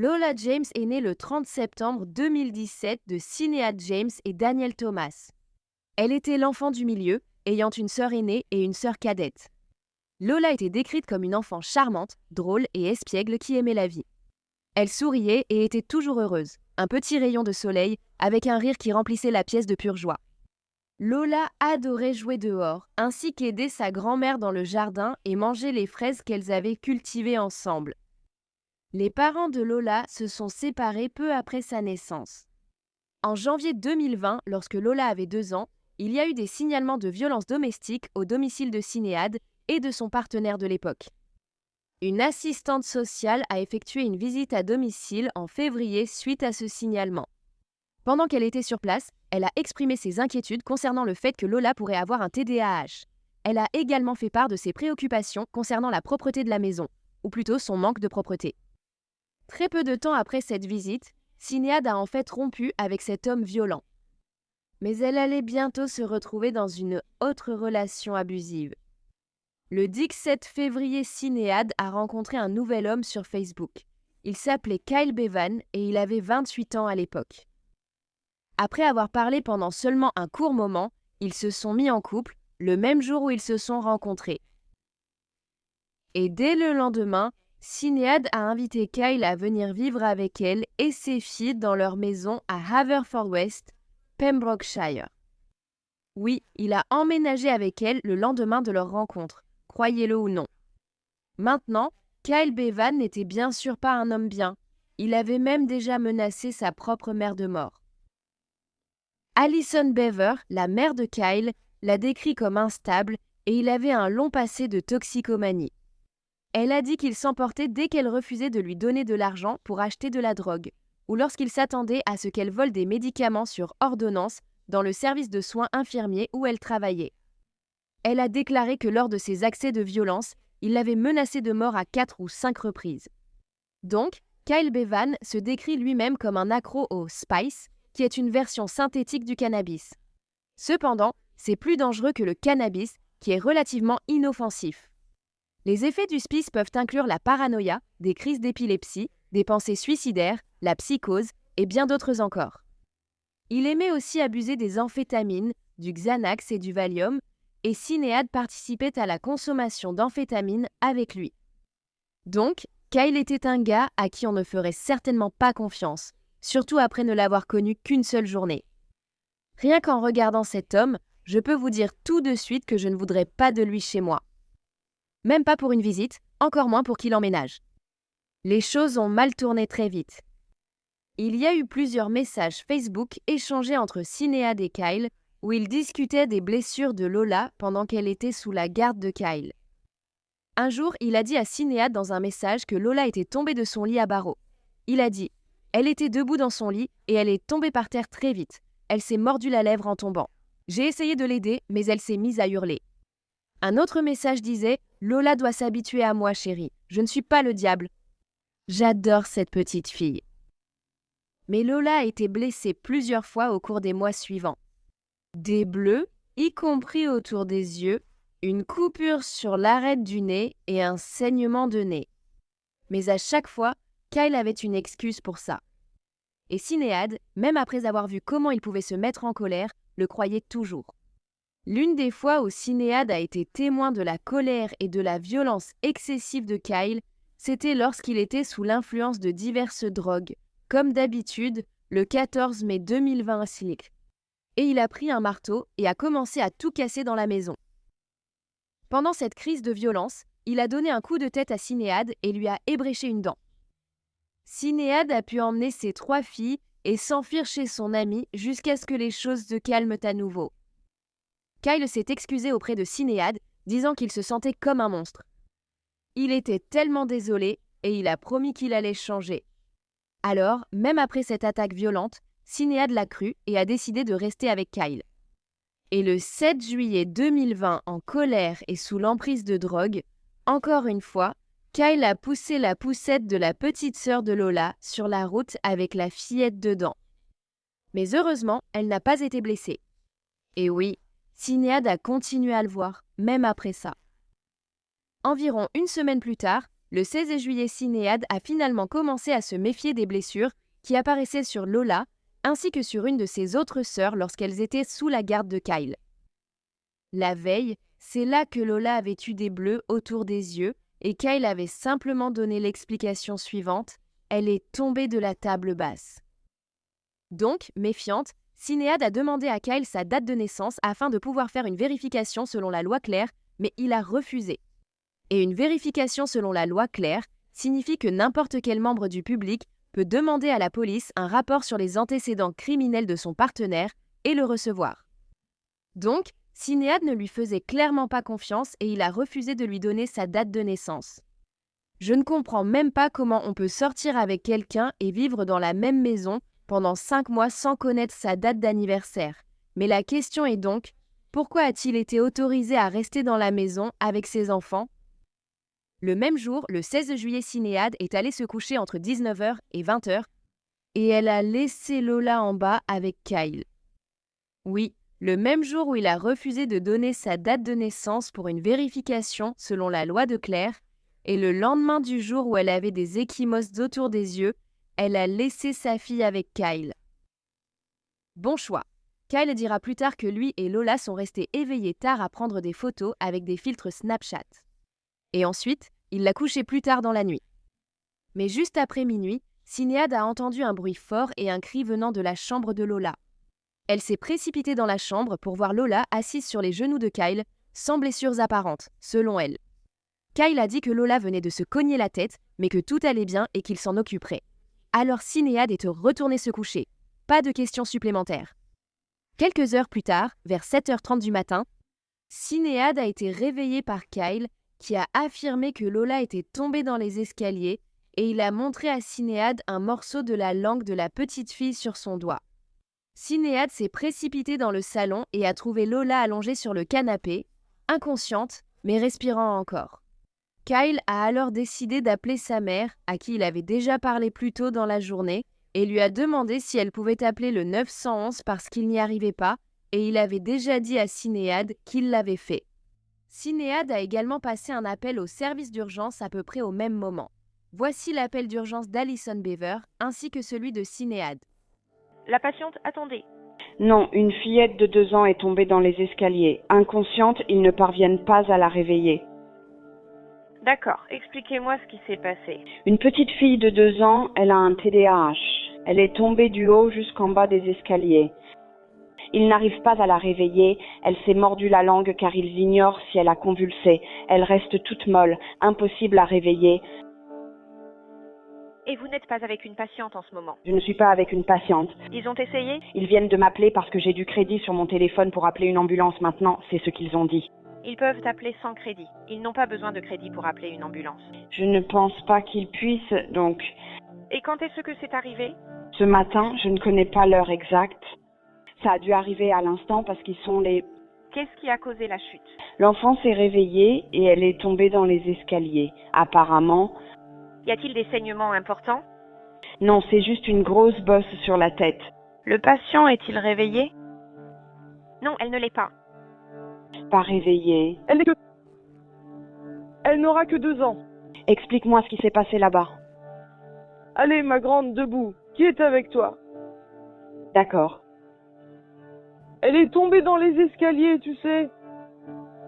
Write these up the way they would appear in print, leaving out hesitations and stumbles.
Lola James est née le 30 septembre 2017 de Sinéad James et Daniel Thomas. Elle était l'enfant du milieu, ayant une sœur aînée et une sœur cadette. Lola était décrite comme une enfant charmante, drôle et espiègle qui aimait la vie. Elle souriait et était toujours heureuse, un petit rayon de soleil avec un rire qui remplissait la pièce de pure joie. Lola adorait jouer dehors, ainsi qu'aider sa grand-mère dans le jardin et manger les fraises qu'elles avaient cultivées ensemble. Les parents de Lola se sont séparés peu après sa naissance. En janvier 2020, lorsque Lola avait 2 ans, il y a eu des signalements de violences domestiques au domicile de Sinéad et de son partenaire de l'époque. Une assistante sociale a effectué une visite à domicile en février suite à ce signalement. Pendant qu'elle était sur place, elle a exprimé ses inquiétudes concernant le fait que Lola pourrait avoir un TDAH. Elle a également fait part de ses préoccupations concernant la propreté de la maison, ou plutôt son manque de propreté. Très peu de temps après cette visite, Sinéad a en fait rompu avec cet homme violent. Mais elle allait bientôt se retrouver dans une autre relation abusive. Le 17 février, Sinéad a rencontré un nouvel homme sur Facebook. Il s'appelait Kyle Bevan et il avait 28 ans à l'époque. Après avoir parlé pendant seulement un court moment, ils se sont mis en couple le même jour où ils se sont rencontrés. Et dès le lendemain, Sinéad a invité Kyle à venir vivre avec elle et ses filles dans leur maison à Haverfordwest, Pembrokeshire. Oui, il a emménagé avec elle le lendemain de leur rencontre, croyez-le ou non. Maintenant, Kyle Bevan n'était bien sûr pas un homme bien. Il avait même déjà menacé sa propre mère de mort. Alison Bever, la mère de Kyle, l'a décrit comme instable et il avait un long passé de toxicomanie. Elle a dit qu'il s'emportait dès qu'elle refusait de lui donner de l'argent pour acheter de la drogue, ou lorsqu'il s'attendait à ce qu'elle vole des médicaments sur ordonnance dans le service de soins infirmiers où elle travaillait. Elle a déclaré que lors de ses accès de violence, il l'avait menacée de mort à 4 ou 5 reprises. Donc, Kyle Bevan se décrit lui-même comme un accro au spice, qui est une version synthétique du cannabis. Cependant, c'est plus dangereux que le cannabis, qui est relativement inoffensif. Les effets du spice peuvent inclure la paranoïa, des crises d'épilepsie, des pensées suicidaires, la psychose et bien d'autres encore. Il aimait aussi abuser des amphétamines, du Xanax et du Valium, et Sinéad participait à la consommation d'amphétamines avec lui. Donc, Kyle était un gars à qui on ne ferait certainement pas confiance, surtout après ne l'avoir connu qu'une seule journée. Rien qu'en regardant cet homme, je peux vous dire tout de suite que je ne voudrais pas de lui chez moi. Même pas pour une visite, encore moins pour qu'il emménage. Les choses ont mal tourné très vite. Il y a eu plusieurs messages Facebook échangés entre Sinéad et Kyle où ils discutaient des blessures de Lola pendant qu'elle était sous la garde de Kyle. Un jour, il a dit à Sinéad dans un message que Lola était tombée de son lit à barreaux. Il a dit « Elle était debout dans son lit et elle est tombée par terre très vite. Elle s'est mordu la lèvre en tombant. J'ai essayé de l'aider, mais elle s'est mise à hurler. » Un autre message disait « Lola doit s'habituer à moi, chérie. Je ne suis pas le diable. » J'adore cette petite fille. Mais Lola a été blessée plusieurs fois au cours des mois suivants. Des bleus, y compris autour des yeux, une coupure sur l'arête du nez et un saignement de nez. Mais à chaque fois, Kyle avait une excuse pour ça. Et Sinéad, même après avoir vu comment il pouvait se mettre en colère, le croyait toujours. L'une des fois où Sinéad a été témoin de la colère et de la violence excessive de Kyle, c'était lorsqu'il était sous l'influence de diverses drogues, comme d'habitude, le 14 mai 2020 à Slick. Et il a pris un marteau et a commencé à tout casser dans la maison. Pendant cette crise de violence, il a donné un coup de tête à Sinéad et lui a ébréché une dent. Sinéad a pu emmener ses 3 filles et s'enfuir chez son ami jusqu'à ce que les choses se calment à nouveau. Kyle s'est excusé auprès de Sinéad, disant qu'il se sentait comme un monstre. Il était tellement désolé et il a promis qu'il allait changer. Alors, même après cette attaque violente, Sinéad l'a cru et a décidé de rester avec Kyle. Et le 7 juillet 2020, en colère et sous l'emprise de drogue, encore une fois, Kyle a poussé la poussette de la petite sœur de Lola sur la route avec la fillette dedans. Mais heureusement, elle n'a pas été blessée. Et oui, Sinéad a continué à le voir, même après ça. Environ une semaine plus tard, Le 16 juillet, Sinéad a finalement commencé à se méfier des blessures qui apparaissaient sur Lola, ainsi que sur une de ses autres sœurs lorsqu'elles étaient sous la garde de Kyle. La veille, c'est là que Lola avait eu des bleus autour des yeux et Kyle avait simplement donné l'explication suivante: elle est tombée de la table basse. Donc, méfiante, Sinéad a demandé à Kyle sa date de naissance afin de pouvoir faire une vérification selon la loi Claire, mais il a refusé. Et une vérification selon la loi Claire signifie que n'importe quel membre du public peut demander à la police un rapport sur les antécédents criminels de son partenaire et le recevoir. Donc, Sinéad ne lui faisait clairement pas confiance et il a refusé de lui donner sa date de naissance. Je ne comprends même pas comment on peut sortir avec quelqu'un et vivre dans la même maison pendant 5 mois sans connaître sa date d'anniversaire. Mais la question est donc, pourquoi a-t-il été autorisé à rester dans la maison avec ses enfants? Le même jour, le 16 juillet, Sinéad est allée se coucher entre 19h et 20h et elle a laissé Lola en bas avec Kyle. Oui, le même jour où il a refusé de donner sa date de naissance pour une vérification selon la loi de Claire, et le lendemain du jour où elle avait des ecchymoses autour des yeux, elle a laissé sa fille avec Kyle. Bon choix. Kyle dira plus tard que lui et Lola sont restés éveillés tard à prendre des photos avec des filtres Snapchat. Et ensuite, il l'a couchée plus tard dans la nuit. Mais juste après minuit, Sinéad a entendu un bruit fort et un cri venant de la chambre de Lola. Elle s'est précipitée dans la chambre pour voir Lola assise sur les genoux de Kyle, sans blessures apparentes, selon elle. Kyle a dit que Lola venait de se cogner la tête, mais que tout allait bien et qu'il s'en occuperait. Alors Sinéad est retournée se coucher. Pas de questions supplémentaires. Quelques heures plus tard, vers 7h30 du matin, Sinéad a été réveillée par Kyle, qui a affirmé que Lola était tombée dans les escaliers et il a montré à Sinéad un morceau de la langue de la petite fille sur son doigt. Sinéad s'est précipitée dans le salon et a trouvé Lola allongée sur le canapé, inconsciente, mais respirant encore. Kyle a alors décidé d'appeler sa mère, à qui il avait déjà parlé plus tôt dans la journée, et lui a demandé si elle pouvait appeler le 911 parce qu'il n'y arrivait pas, et il avait déjà dit à Sinéad qu'il l'avait fait. Sinéad a également passé un appel au service d'urgence à peu près au même moment. Voici l'appel d'urgence d'Alison Beaver, ainsi que celui de Sinéad. La patiente, attendez. Non, une fillette de 2 ans est tombée dans les escaliers. Inconsciente, ils ne parviennent pas à la réveiller. D'accord, expliquez-moi ce qui s'est passé. Une petite fille de 2 ans, elle a un TDAH. Elle est tombée du haut jusqu'en bas des escaliers. Ils n'arrivent pas à la réveiller, elle s'est mordue la langue car ils ignorent si elle a convulsé. Elle reste toute molle, impossible à réveiller. Et vous n'êtes pas avec une patiente en ce moment? Je ne suis pas avec une patiente. Ils ont essayé? Ils viennent de m'appeler parce que j'ai du crédit sur mon téléphone pour appeler une ambulance maintenant, c'est ce qu'ils ont dit. Ils peuvent appeler sans crédit. Ils n'ont pas besoin de crédit pour appeler une ambulance. Je ne pense pas qu'ils puissent, donc... Et quand est-ce que c'est arrivé? Ce matin, je ne connais pas l'heure exacte. Ça a dû arriver à l'instant parce qu'ils sont les... Qu'est-ce qui a causé la chute? L'enfant s'est réveillée et elle est tombée dans les escaliers. Apparemment... Y a-t-il des saignements importants? Non, c'est juste une grosse bosse sur la tête. Le patient est-il réveillé? Non, elle ne l'est pas. Pas réveillée. Elle n'aura que 2 ans. Explique-moi ce qui s'est passé là-bas. Allez, ma grande, debout. Qui est avec toi? D'accord. Elle est tombée dans les escaliers, tu sais.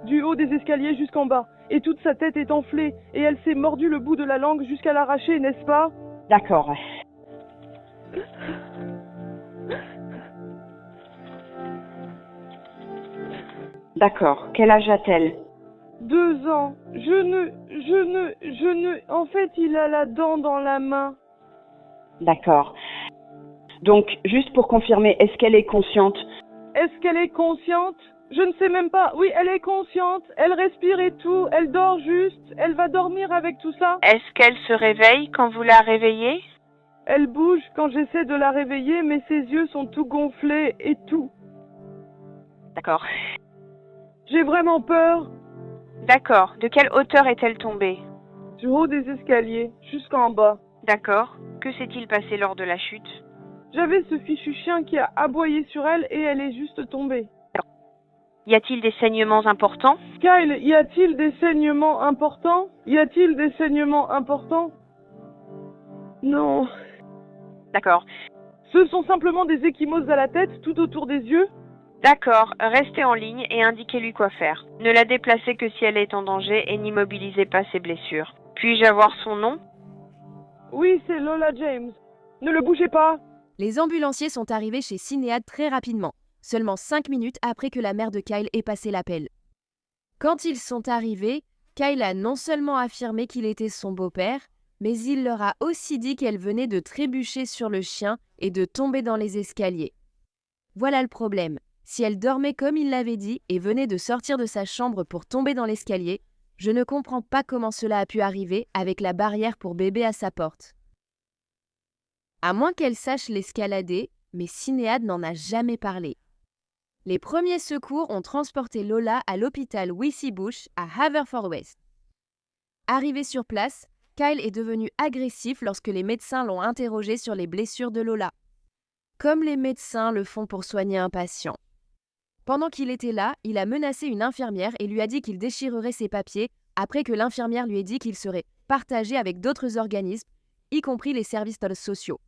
Du haut des escaliers jusqu'en bas. Et toute sa tête est enflée. Et elle s'est mordu le bout de la langue jusqu'à l'arracher, n'est-ce pas? D'accord. D'accord. Quel âge a-t-elle? 2 ans. En fait, il a la dent dans la main. D'accord. Donc, juste pour confirmer, est-ce qu'elle est consciente? Est-ce qu'elle est consciente? Je ne sais même pas. Oui, elle est consciente. Elle respire et tout. Elle dort juste. Elle va dormir avec tout ça. Est-ce qu'elle se réveille quand vous la réveillez? Elle bouge quand j'essaie de la réveiller, mais ses yeux sont tout gonflés et tout. D'accord. J'ai vraiment peur. D'accord. De quelle hauteur est-elle tombée? Du haut des escaliers, jusqu'en bas. D'accord. Que s'est-il passé lors de la chute? J'avais ce fichu chien qui a aboyé sur elle et elle est juste tombée. Y a-t-il des saignements importants? Kyle, y a-t-il des saignements importants? Y a-t-il des saignements importants? Non. D'accord. Ce sont simplement des ecchymoses à la tête, tout autour des yeux. D'accord, restez en ligne et indiquez-lui quoi faire. Ne la déplacez que si elle est en danger et n'immobilisez pas ses blessures. Puis-je avoir son nom? Oui, c'est Lola James. Ne le bougez pas. Les ambulanciers sont arrivés chez Sinéad très rapidement, seulement 5 minutes après que la mère de Kyle ait passé l'appel. Quand ils sont arrivés, Kyle a non seulement affirmé qu'il était son beau-père, mais il leur a aussi dit qu'elle venait de trébucher sur le chien et de tomber dans les escaliers. Voilà le problème. Si elle dormait comme il l'avait dit et venait de sortir de sa chambre pour tomber dans l'escalier, je ne comprends pas comment cela a pu arriver avec la barrière pour bébé à sa porte. À moins qu'elle sache l'escalader, mais Sinéad n'en a jamais parlé. Les premiers secours ont transporté Lola à l'hôpital Wissy Bush à Haverfordwest. Arrivé sur place, Kyle est devenu agressif lorsque les médecins l'ont interrogé sur les blessures de Lola, comme les médecins le font pour soigner un patient. Pendant qu'il était là, il a menacé une infirmière et lui a dit qu'il déchirerait ses papiers après que l'infirmière lui ait dit qu'il serait partagé avec d'autres organismes, y compris les services sociaux.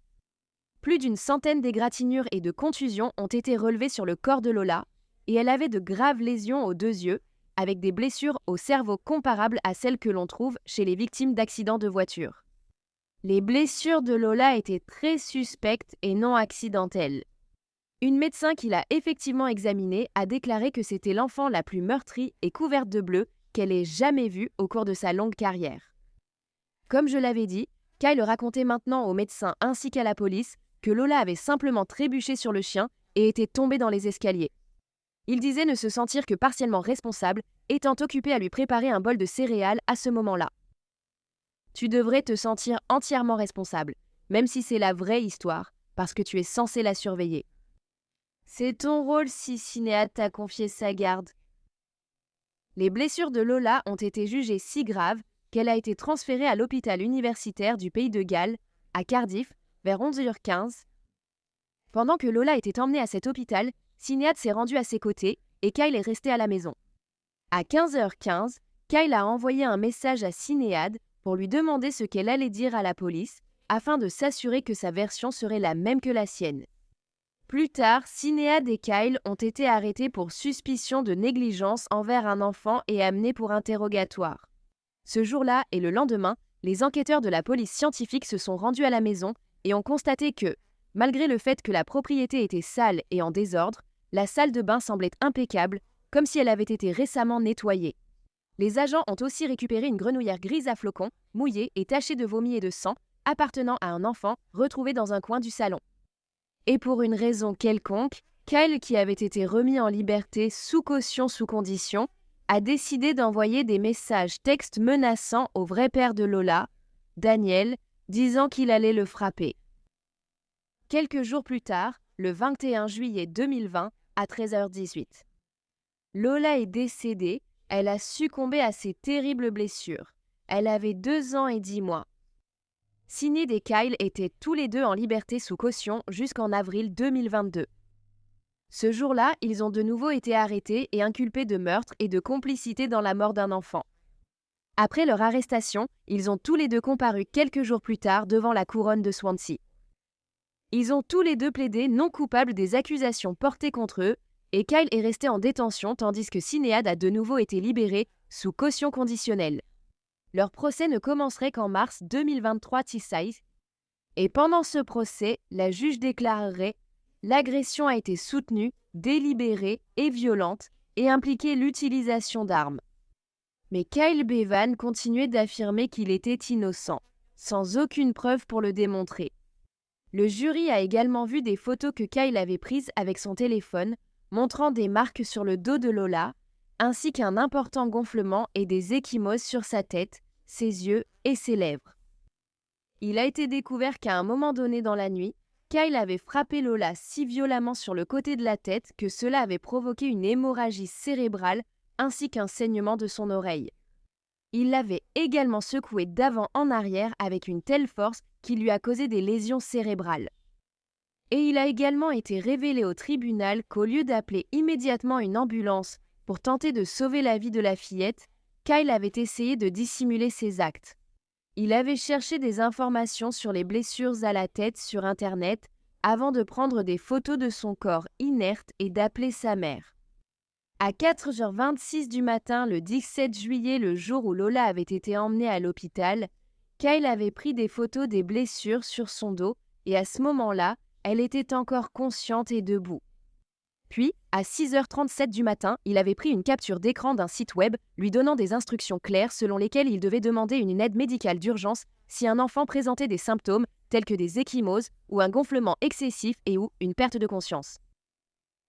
Plus d'une centaine d'égratignures et de contusions ont été relevées sur le corps de Lola et elle avait de graves lésions aux 2 yeux, avec des blessures au cerveau comparables à celles que l'on trouve chez les victimes d'accidents de voiture. Les blessures de Lola étaient très suspectes et non accidentelles. Une médecin qui l'a effectivement examinée a déclaré que c'était l'enfant la plus meurtrie et couverte de bleu qu'elle ait jamais vue au cours de sa longue carrière. Comme je l'avais dit, Kyle racontait maintenant aux médecins ainsi qu'à la police que Lola avait simplement trébuché sur le chien et était tombée dans les escaliers. Il disait ne se sentir que partiellement responsable, étant occupé à lui préparer un bol de céréales à ce moment-là. Tu devrais te sentir entièrement responsable, même si c'est la vraie histoire, parce que tu es censé la surveiller. C'est ton rôle si Sinéad t'a confié sa garde. Les blessures de Lola ont été jugées si graves qu'elle a été transférée à l'hôpital universitaire du Pays de Galles, à Cardiff, vers 11h15. Pendant que Lola était emmenée à cet hôpital, Sinéad s'est rendu à ses côtés et Kyle est resté à la maison. À 15h15, Kyle a envoyé un message à Sinéad pour lui demander ce qu'elle allait dire à la police afin de s'assurer que sa version serait la même que la sienne. Plus tard, Sinéad et Kyle ont été arrêtés pour suspicion de négligence envers un enfant et amenés pour interrogatoire. Ce jour-là et le lendemain, les enquêteurs de la police scientifique se sont rendus à la maison et ont constaté que, malgré le fait que la propriété était sale et en désordre, la salle de bain semblait impeccable, comme si elle avait été récemment nettoyée. Les agents ont aussi récupéré une grenouillère grise à flocons, mouillée et tachée de vomi et de sang, appartenant à un enfant retrouvé dans un coin du salon. Et pour une raison quelconque, Kyle, qui avait été remis en liberté sous caution sous condition, a décidé d'envoyer des messages textes menaçants au vrai père de Lola, Daniel, disant qu'il allait le frapper. Quelques jours plus tard, le 21 juillet 2020, à 13h18. Lola est décédée, elle a succombé à ses terribles blessures. Elle avait 2 ans et 10 mois. Sinéad et Kyle étaient tous les deux en liberté sous caution jusqu'en avril 2022. Ce jour-là, ils ont de nouveau été arrêtés et inculpés de meurtre et de complicité dans la mort d'un enfant. Après leur arrestation, ils ont tous les deux comparu quelques jours plus tard devant la couronne de Swansea. Ils ont tous les deux plaidé non coupables des accusations portées contre eux et Kyle est resté en détention tandis que Sinéad a de nouveau été libéré sous caution conditionnelle. Leur procès ne commencerait qu'en mars 2023 et pendant ce procès, la juge déclarerait « L'agression a été soutenue, délibérée et violente et impliquait l'utilisation d'armes ». Mais Kyle Bevan continuait d'affirmer qu'il était innocent, sans aucune preuve pour le démontrer. Le jury a également vu des photos que Kyle avait prises avec son téléphone, montrant des marques sur le dos de Lola, ainsi qu'un important gonflement et des ecchymoses sur sa tête, ses yeux et ses lèvres. Il a été découvert qu'à un moment donné dans la nuit, Kyle avait frappé Lola si violemment sur le côté de la tête que cela avait provoqué une hémorragie cérébrale ainsi qu'un saignement de son oreille. Il l'avait également secouée d'avant en arrière avec une telle force qui lui a causé des lésions cérébrales. Et il a également été révélé au tribunal qu'au lieu d'appeler immédiatement une ambulance pour tenter de sauver la vie de la fillette, Kyle avait essayé de dissimuler ses actes. Il avait cherché des informations sur les blessures à la tête sur Internet avant de prendre des photos de son corps inerte et d'appeler sa mère. À 4h26 du matin, le 17 juillet, le jour où Lola avait été emmenée à l'hôpital, Kyle avait pris des photos des blessures sur son dos et à ce moment-là, elle était encore consciente et debout. Puis, à 6h37 du matin, il avait pris une capture d'écran d'un site web lui donnant des instructions claires selon lesquelles il devait demander une aide médicale d'urgence si un enfant présentait des symptômes tels que des ecchymoses ou un gonflement excessif et ou une perte de conscience.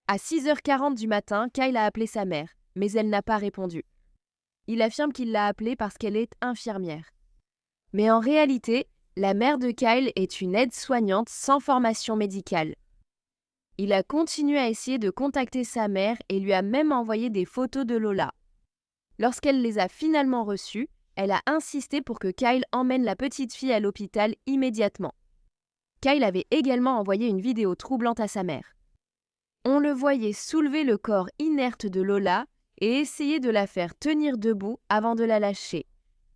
À 6h40 du matin, Kyle a appelé sa mère, mais elle n'a pas répondu. Il affirme qu'il l'a appelée parce qu'elle est infirmière. Mais en réalité, la mère de Kyle est une aide-soignante sans formation médicale. Il a continué à essayer de contacter sa mère et lui a même envoyé des photos de Lola. Lorsqu'elle les a finalement reçues, elle a insisté pour que Kyle emmène la petite fille à l'hôpital immédiatement. Kyle avait également envoyé une vidéo troublante à sa mère. On le voyait soulever le corps inerte de Lola et essayer de la faire tenir debout avant de la lâcher,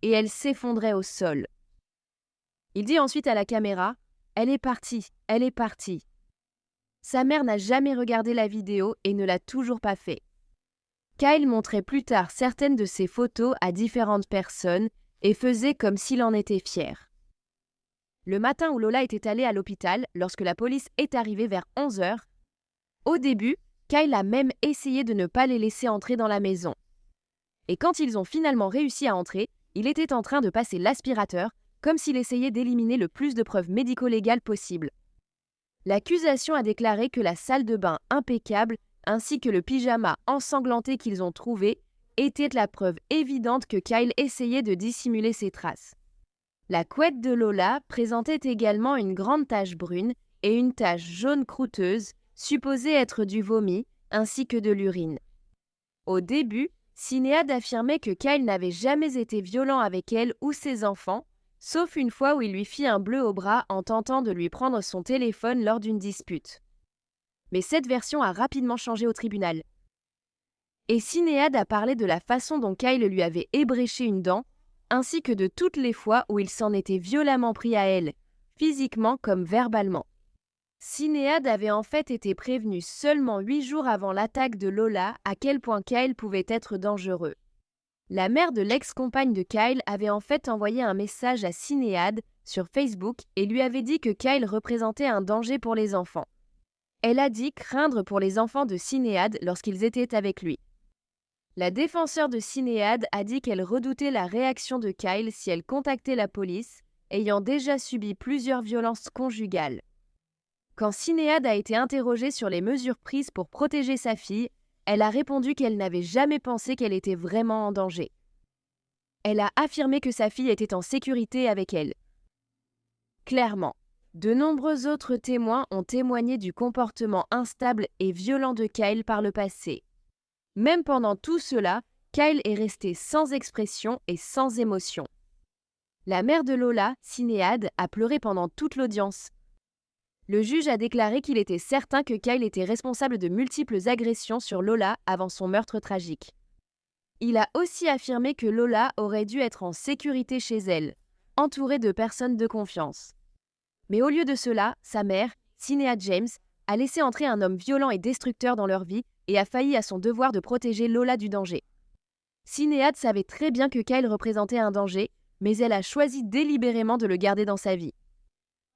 et elle s'effondrait au sol. Il dit ensuite à la caméra « Elle est partie, elle est partie ». Sa mère n'a jamais regardé la vidéo et ne l'a toujours pas fait. Kyle montrait plus tard certaines de ses photos à différentes personnes et faisait comme s'il en était fier. Le matin où Lola était allée à l'hôpital, lorsque la police est arrivée vers 11h, au début, Kyle a même essayé de ne pas les laisser entrer dans la maison. Et quand ils ont finalement réussi à entrer, il était en train de passer l'aspirateur, comme s'il essayait d'éliminer le plus de preuves médico-légales possibles. L'accusation a déclaré que la salle de bain impeccable, ainsi que le pyjama ensanglanté qu'ils ont trouvé, étaient la preuve évidente que Kyle essayait de dissimuler ses traces. La couette de Lola présentait également une grande tache brune et une tache jaune croûteuse, supposée être du vomi, ainsi que de l'urine. Au début, Sinéad affirmait que Kyle n'avait jamais été violent avec elle ou ses enfants, sauf une fois où il lui fit un bleu au bras en tentant de lui prendre son téléphone lors d'une dispute. Mais cette version a rapidement changé au tribunal. Et Sinéad a parlé de la façon dont Kyle lui avait ébréché une dent, ainsi que de toutes les fois où il s'en était violemment pris à elle, physiquement comme verbalement. Sinéad avait en fait été prévenu seulement 8 jours avant l'attaque de Lola à quel point Kyle pouvait être dangereux. La mère de l'ex-compagne de Kyle avait en fait envoyé un message à Sinéad sur Facebook et lui avait dit que Kyle représentait un danger pour les enfants. Elle a dit craindre pour les enfants de Sinéad lorsqu'ils étaient avec lui. La défenseure de Sinéad a dit qu'elle redoutait la réaction de Kyle si elle contactait la police, ayant déjà subi plusieurs violences conjugales. Quand Sinéad a été interrogée sur les mesures prises pour protéger sa fille, elle a répondu qu'elle n'avait jamais pensé qu'elle était vraiment en danger. Elle a affirmé que sa fille était en sécurité avec elle. Clairement, de nombreux autres témoins ont témoigné du comportement instable et violent de Kyle par le passé. Même pendant tout cela, Kyle est resté sans expression et sans émotion. La mère de Lola, Sinéad, a pleuré pendant toute l'audience. Le juge a déclaré qu'il était certain que Kyle était responsable de multiples agressions sur Lola avant son meurtre tragique. Il a aussi affirmé que Lola aurait dû être en sécurité chez elle, entourée de personnes de confiance. Mais au lieu de cela, sa mère, Sinéad James, a laissé entrer un homme violent et destructeur dans leur vie et a failli à son devoir de protéger Lola du danger. Sinéad savait très bien que Kyle représentait un danger, mais elle a choisi délibérément de le garder dans sa vie.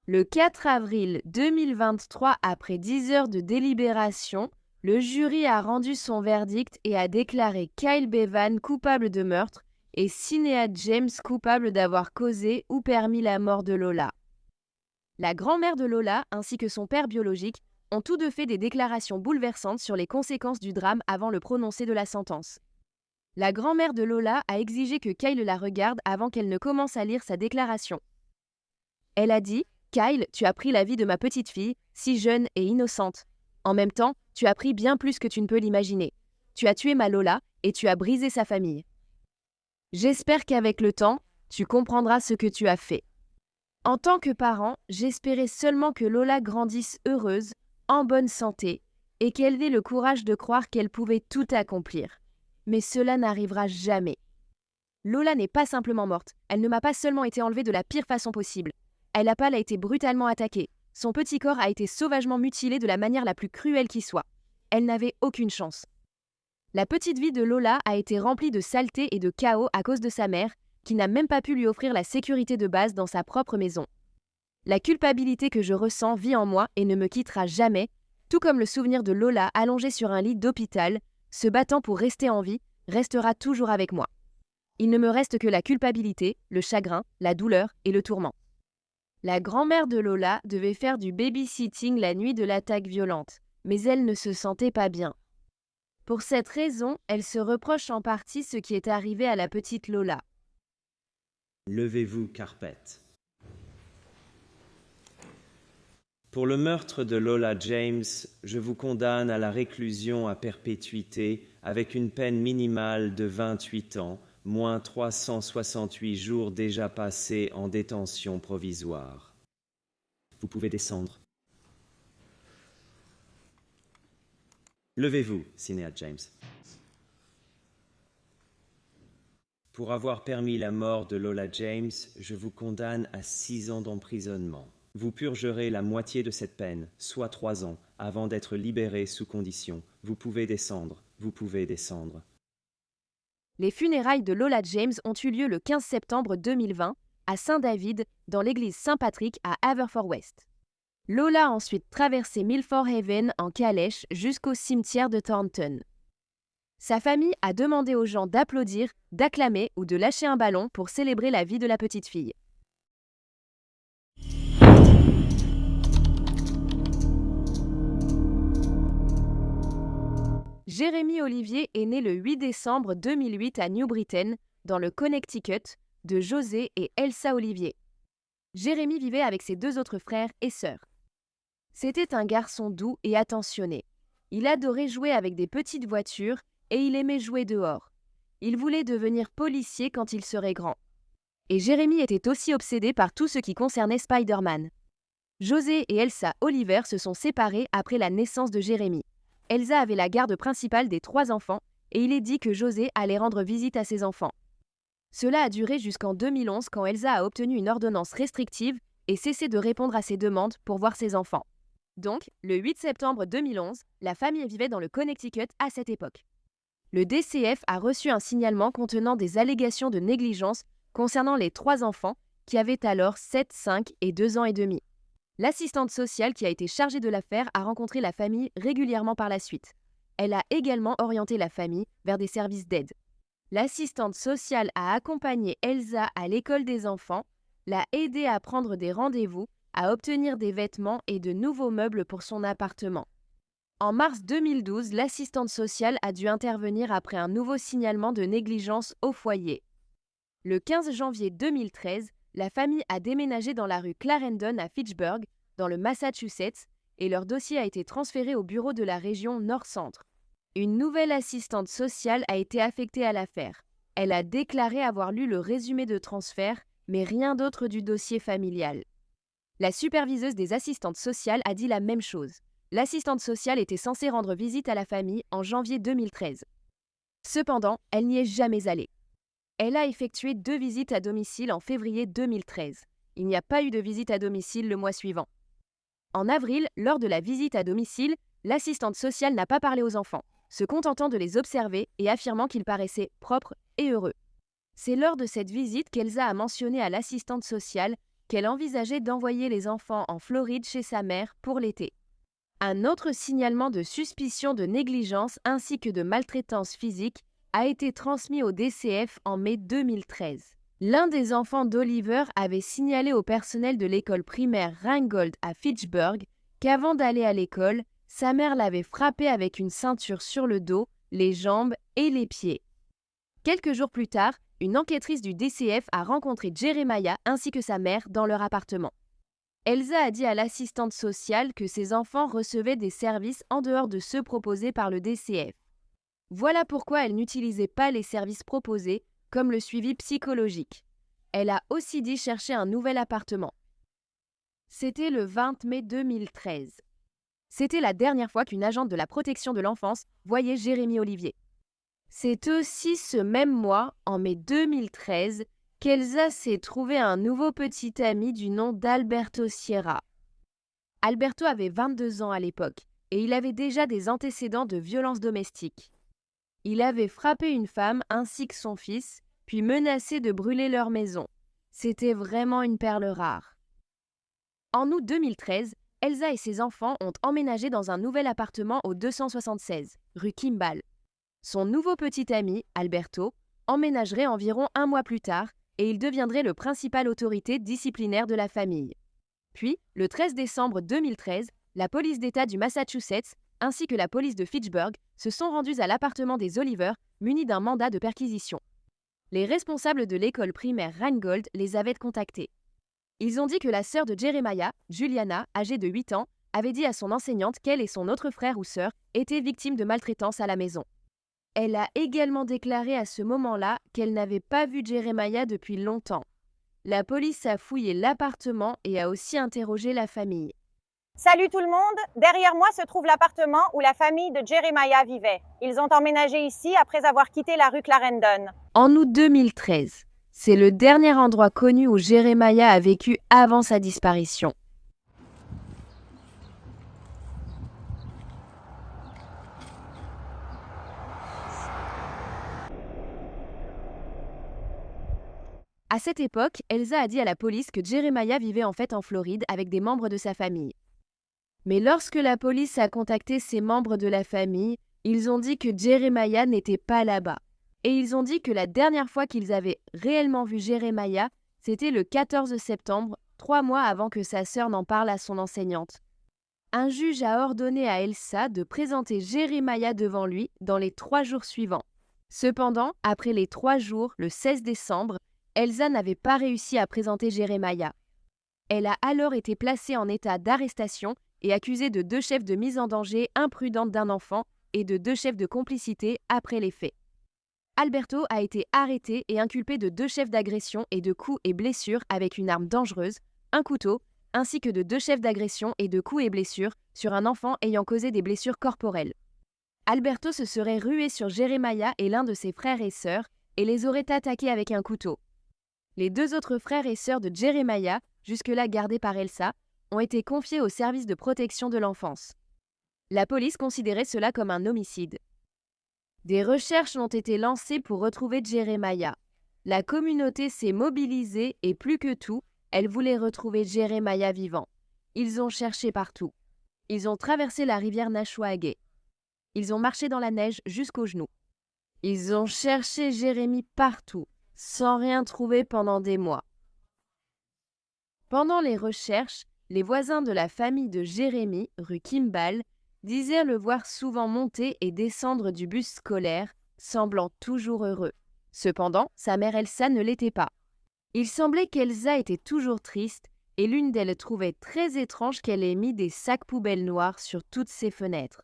Le 4 avril 2023, après 10 heures de délibération, le jury a rendu son verdict et a déclaré Kyle Bevan coupable de meurtre et Sinéad James coupable d'avoir causé ou permis la mort de Lola. La grand-mère de Lola ainsi que son père biologique ont tous deux fait des déclarations bouleversantes sur les conséquences du drame avant le prononcé de la sentence. La grand-mère de Lola a exigé que Kyle la regarde avant qu'elle ne commence à lire sa déclaration. Elle a dit « Kyle, tu as pris la vie de ma petite fille, si jeune et innocente. En même temps, tu as pris bien plus que tu ne peux l'imaginer. Tu as tué ma Lola et tu as brisé sa famille. J'espère qu'avec le temps, tu comprendras ce que tu as fait. » En tant que parent, j'espérais seulement que Lola grandisse heureuse, en bonne santé, et qu'elle ait le courage de croire qu'elle pouvait tout accomplir. Mais cela n'arrivera jamais. Lola n'est pas simplement morte, elle ne m'a pas seulement été enlevée de la pire façon possible. Elle a été brutalement attaquée. Son petit corps a été sauvagement mutilé de la manière la plus cruelle qui soit. Elle n'avait aucune chance. La petite vie de Lola a été remplie de saleté et de chaos à cause de sa mère, qui n'a même pas pu lui offrir la sécurité de base dans sa propre maison. La culpabilité que je ressens vit en moi et ne me quittera jamais, tout comme le souvenir de Lola allongée sur un lit d'hôpital, se battant pour rester en vie, restera toujours avec moi. Il ne me reste que la culpabilité, le chagrin, la douleur et le tourment. La grand-mère de Lola devait faire du babysitting la nuit de l'attaque violente, mais elle ne se sentait pas bien. Pour cette raison, elle se reproche en partie ce qui est arrivé à la petite Lola. Levez-vous, Carpet. Pour le meurtre de Lola James, je vous condamne à la réclusion à perpétuité avec une peine minimale de 28 ans, moins 368 jours déjà passés en détention provisoire. Vous pouvez descendre. Levez-vous, cinéaste James. Pour avoir permis la mort de Lola James, je vous condamne à 6 ans d'emprisonnement. Vous purgerez la moitié de cette peine, soit 3 ans, avant d'être libéré sous condition. Vous pouvez descendre, vous pouvez descendre. Les funérailles de Lola James ont eu lieu le 15 septembre 2020 à Saint-David, dans l'église Saint-Patrick à Haverfordwest. Lola a ensuite traversé Milford Haven en calèche jusqu'au cimetière de Thornton. Sa famille a demandé aux gens d'applaudir, d'acclamer ou de lâcher un ballon pour célébrer la vie de la petite fille. Jérémy Olivier est né le 8 décembre 2008 à New Britain, dans le Connecticut, de José et Elsa Olivier. Jérémy vivait avec ses 2 autres frères et sœurs. C'était un garçon doux et attentionné. Il adorait jouer avec des petites voitures et il aimait jouer dehors. Il voulait devenir policier quand il serait grand. Et Jérémy était aussi obsédé par tout ce qui concernait Spider-Man. José et Elsa Oliver se sont séparés après la naissance de Jérémy. Elsa avait la garde principale des 3 enfants et il est dit que José allait rendre visite à ses enfants. Cela a duré jusqu'en 2011 quand Elsa a obtenu une ordonnance restrictive et cessé de répondre à ses demandes pour voir ses enfants. Donc, le 8 septembre 2011, la famille vivait dans le Connecticut à cette époque. Le DCF a reçu un signalement contenant des allégations de négligence concernant les 3 enfants qui avaient alors 7, 5 et 2 ans et demi. L'assistante sociale qui a été chargée de l'affaire a rencontré la famille régulièrement par la suite. Elle a également orienté la famille vers des services d'aide. L'assistante sociale a accompagné Elsa à l'école des enfants, l'a aidée à prendre des rendez-vous, à obtenir des vêtements et de nouveaux meubles pour son appartement. En mars 2012, l'assistante sociale a dû intervenir après un nouveau signalement de négligence au foyer. Le 15 janvier 2013, la famille a déménagé dans la rue Clarendon à Fitchburg, dans le Massachusetts, et leur dossier a été transféré au bureau de la région Nord-Centre. Une nouvelle assistante sociale a été affectée à l'affaire. Elle a déclaré avoir lu le résumé de transfert, mais rien d'autre du dossier familial. La superviseuse des assistantes sociales a dit la même chose. L'assistante sociale était censée rendre visite à la famille en janvier 2013. Cependant, elle n'y est jamais allée. Elle a effectué 2 visites à domicile en février 2013. Il n'y a pas eu de visite à domicile le mois suivant. En avril, lors de la visite à domicile, l'assistante sociale n'a pas parlé aux enfants, se contentant de les observer et affirmant qu'ils paraissaient propres et heureux. C'est lors de cette visite qu'Elsa a mentionné à l'assistante sociale qu'elle envisageait d'envoyer les enfants en Floride chez sa mère pour l'été. Un autre signalement de suspicion de négligence ainsi que de maltraitance physique a été transmis au DCF en mai 2013. L'un des enfants d'Oliver avait signalé au personnel de l'école primaire Ringgold à Fitchburg qu'avant d'aller à l'école, sa mère l'avait frappé avec une ceinture sur le dos, les jambes et les pieds. Quelques jours plus tard, une enquêtrice du DCF a rencontré Jeremiah ainsi que sa mère dans leur appartement. Elsa a dit à l'assistante sociale que ses enfants recevaient des services en dehors de ceux proposés par le DCF. Voilà pourquoi elle n'utilisait pas les services proposés, comme le suivi psychologique. Elle a aussi dit chercher un nouvel appartement, C'était le 20 mai 2013. C'était la dernière fois qu'une agente de la protection de l'enfance voyait Jérémy Olivier. C'est aussi ce même mois, en mai 2013, qu'Elsa s'est trouvé un nouveau petit ami du nom d'Alberto Sierra. Alberto avait 22 ans à l'époque et il avait déjà des antécédents de violences domestiques. Il avait frappé une femme ainsi que son fils, puis menacé de brûler leur maison. C'était vraiment une perle rare. En août 2013, Elsa et ses enfants ont emménagé dans un nouvel appartement au 276, rue Kimball. Son nouveau petit ami, Alberto, emménagerait environ un mois plus tard et il deviendrait le principal autorité disciplinaire de la famille. Puis, le 13 décembre 2013, la police d'État du Massachusetts ainsi que la police de Fitchburg se sont rendus à l'appartement des Oliver munis d'un mandat de perquisition. Les responsables de l'école primaire Rheingold les avaient contactés. Ils ont dit que la sœur de Jeremiah, Juliana, âgée de 8 ans, avait dit à son enseignante qu'elle et son autre frère ou sœur étaient victimes de maltraitance à la maison. Elle a également déclaré à ce moment-là qu'elle n'avait pas vu Jeremiah depuis longtemps. La police a fouillé l'appartement et a aussi interrogé la famille. Salut tout le monde, derrière moi se trouve l'appartement où la famille de Jeremiah vivait. Ils ont emménagé ici après avoir quitté la rue Clarendon. En août 2013, c'est le dernier endroit connu où Jeremiah a vécu avant sa disparition. À cette époque, Elsa a dit à la police que Jeremiah vivait en fait en Floride avec des membres de sa famille. Mais lorsque la police a contacté ces membres de la famille, ils ont dit que Jeremiah n'était pas là-bas. Et ils ont dit que la dernière fois qu'ils avaient réellement vu Jeremiah, c'était le 14 septembre, 3 mois avant que sa sœur n'en parle à son enseignante. Un juge a ordonné à Elsa de présenter Jeremiah devant lui dans les 3 jours suivants. Cependant, après les 3 jours, le 16 décembre, Elsa n'avait pas réussi à présenter Jeremiah. Elle a alors été placée en état d'arrestation et accusée de 2 chefs de mise en danger imprudente d'un enfant et de 2 chefs de complicité après les faits. Alberto a été arrêté et inculpé de 2 chefs d'agression et de coups et blessures avec une arme dangereuse, un couteau, ainsi que de 2 chefs d'agression et de coups et blessures sur un enfant ayant causé des blessures corporelles. Alberto se serait rué sur Jeremiah et l'un de ses frères et sœurs et les aurait attaqués avec un couteau. Les 2 autres frères et sœurs de Jeremiah, jusque-là gardés par Elsa, ont été confiés au service de protection de l'enfance. La police considérait cela comme un homicide. Des recherches ont été lancées pour retrouver Jeremiah. La communauté s'est mobilisée et plus que tout, elle voulait retrouver Jeremiah vivant. Ils ont cherché partout. Ils ont traversé la rivière Nashwaagé. Ils ont marché dans la neige jusqu'aux genoux. Ils ont cherché Jérémy partout, sans rien trouver pendant des mois. Pendant les recherches, les voisins de la famille de Jérémy, rue Kimball, disaient le voir souvent monter et descendre du bus scolaire, semblant toujours heureux. Cependant, sa mère Elsa ne l'était pas. Il semblait qu'Elsa était toujours triste et l'une d'elles trouvait très étrange qu'elle ait mis des sacs poubelles noirs sur toutes ses fenêtres.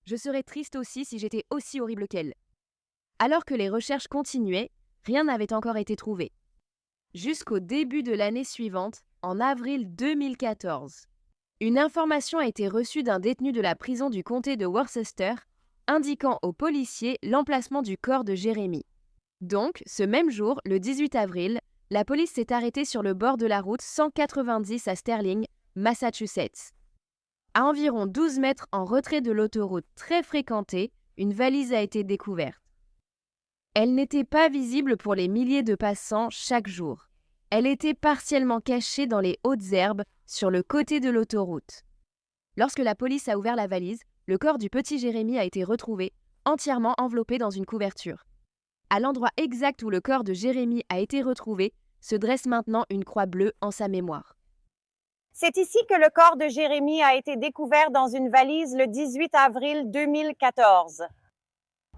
Je serais triste aussi si j'étais aussi horrible qu'elle. Alors que les recherches continuaient, rien n'avait encore été trouvé. Jusqu'au début de l'année suivante, en avril 2014, une information a été reçue d'un détenu de la prison du comté de Worcester, indiquant aux policiers l'emplacement du corps de Jérémy. Donc, ce même jour, le 18 avril, la police s'est arrêtée sur le bord de la route 190 à Sterling, Massachusetts. À environ 12 mètres en retrait de l'autoroute très fréquentée, une valise a été découverte. Elle n'était pas visible pour les milliers de passants chaque jour. Elle était partiellement cachée dans les hautes herbes sur le côté de l'autoroute. Lorsque la police a ouvert la valise, le corps du petit Jérémy a été retrouvé, entièrement enveloppé dans une couverture. À l'endroit exact où le corps de Jérémy a été retrouvé, se dresse maintenant une croix bleue en sa mémoire. C'est ici que le corps de Jérémy a été découvert dans une valise le 18 avril 2014.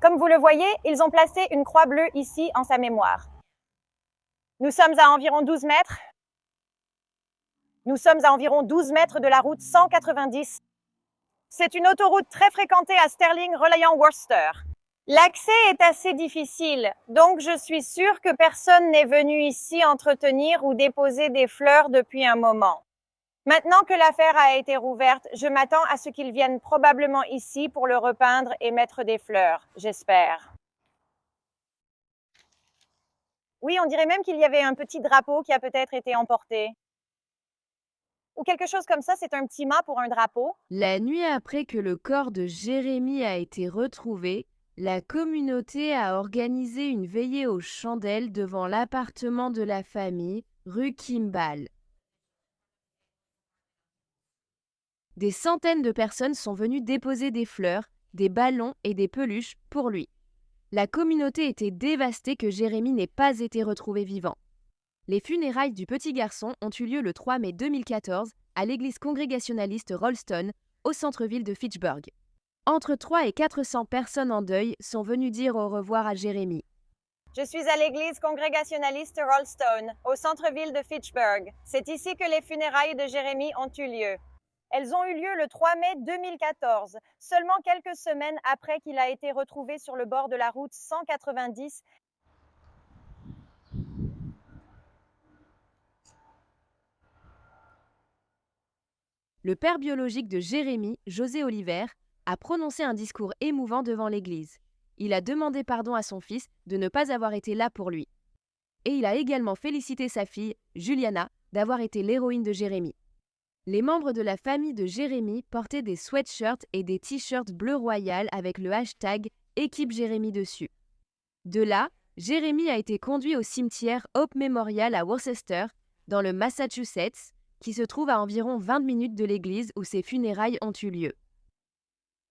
Comme vous le voyez, ils ont placé une croix bleue ici en sa mémoire. Nous sommes à environ 12 mètres. Nous sommes à environ 12 mètres de la route 190. C'est une autoroute très fréquentée à Sterling reliant Worcester. L'accès est assez difficile, donc je suis sûre que personne n'est venu ici entretenir ou déposer des fleurs depuis un moment. Maintenant que l'affaire a été rouverte, je m'attends à ce qu'ils viennent probablement ici pour le repeindre et mettre des fleurs, j'espère. Oui, on dirait même qu'il y avait un petit drapeau qui a peut-être été emporté. Ou quelque chose comme ça, c'est un petit mât pour un drapeau. La nuit après que le corps de Jérémie a été retrouvé, la communauté a organisé une veillée aux chandelles devant l'appartement de la famille, rue Kimball. Des centaines de personnes sont venues déposer des fleurs, des ballons et des peluches pour lui. La communauté était dévastée que Jérémie n'ait pas été retrouvé vivant. Les funérailles du petit garçon ont eu lieu le 3 mai 2014 à l'église congrégationaliste Rollston, au centre-ville de Fitchburg. Entre 300 et 400 personnes en deuil sont venues dire au revoir à Jérémie. Je suis à l'église congrégationaliste Rollston, au centre-ville de Fitchburg. C'est ici que les funérailles de Jérémie ont eu lieu. Elles ont eu lieu le 3 mai 2014, seulement quelques semaines après qu'il a été retrouvé sur le bord de la route 190. Le père biologique de Jérémie, José Oliver, a prononcé un discours émouvant devant l'église. Il a demandé pardon à son fils de ne pas avoir été là pour lui. Et il a également félicité sa fille, Juliana, d'avoir été l'héroïne de Jérémie. Les membres de la famille de Jérémie portaient des sweatshirts et des t-shirts bleu royal avec le hashtag Équipe Jérémie dessus. De là, Jérémie a été conduit au cimetière Hope Memorial à Worcester, dans le Massachusetts, qui se trouve à environ 20 minutes de l'église où ses funérailles ont eu lieu.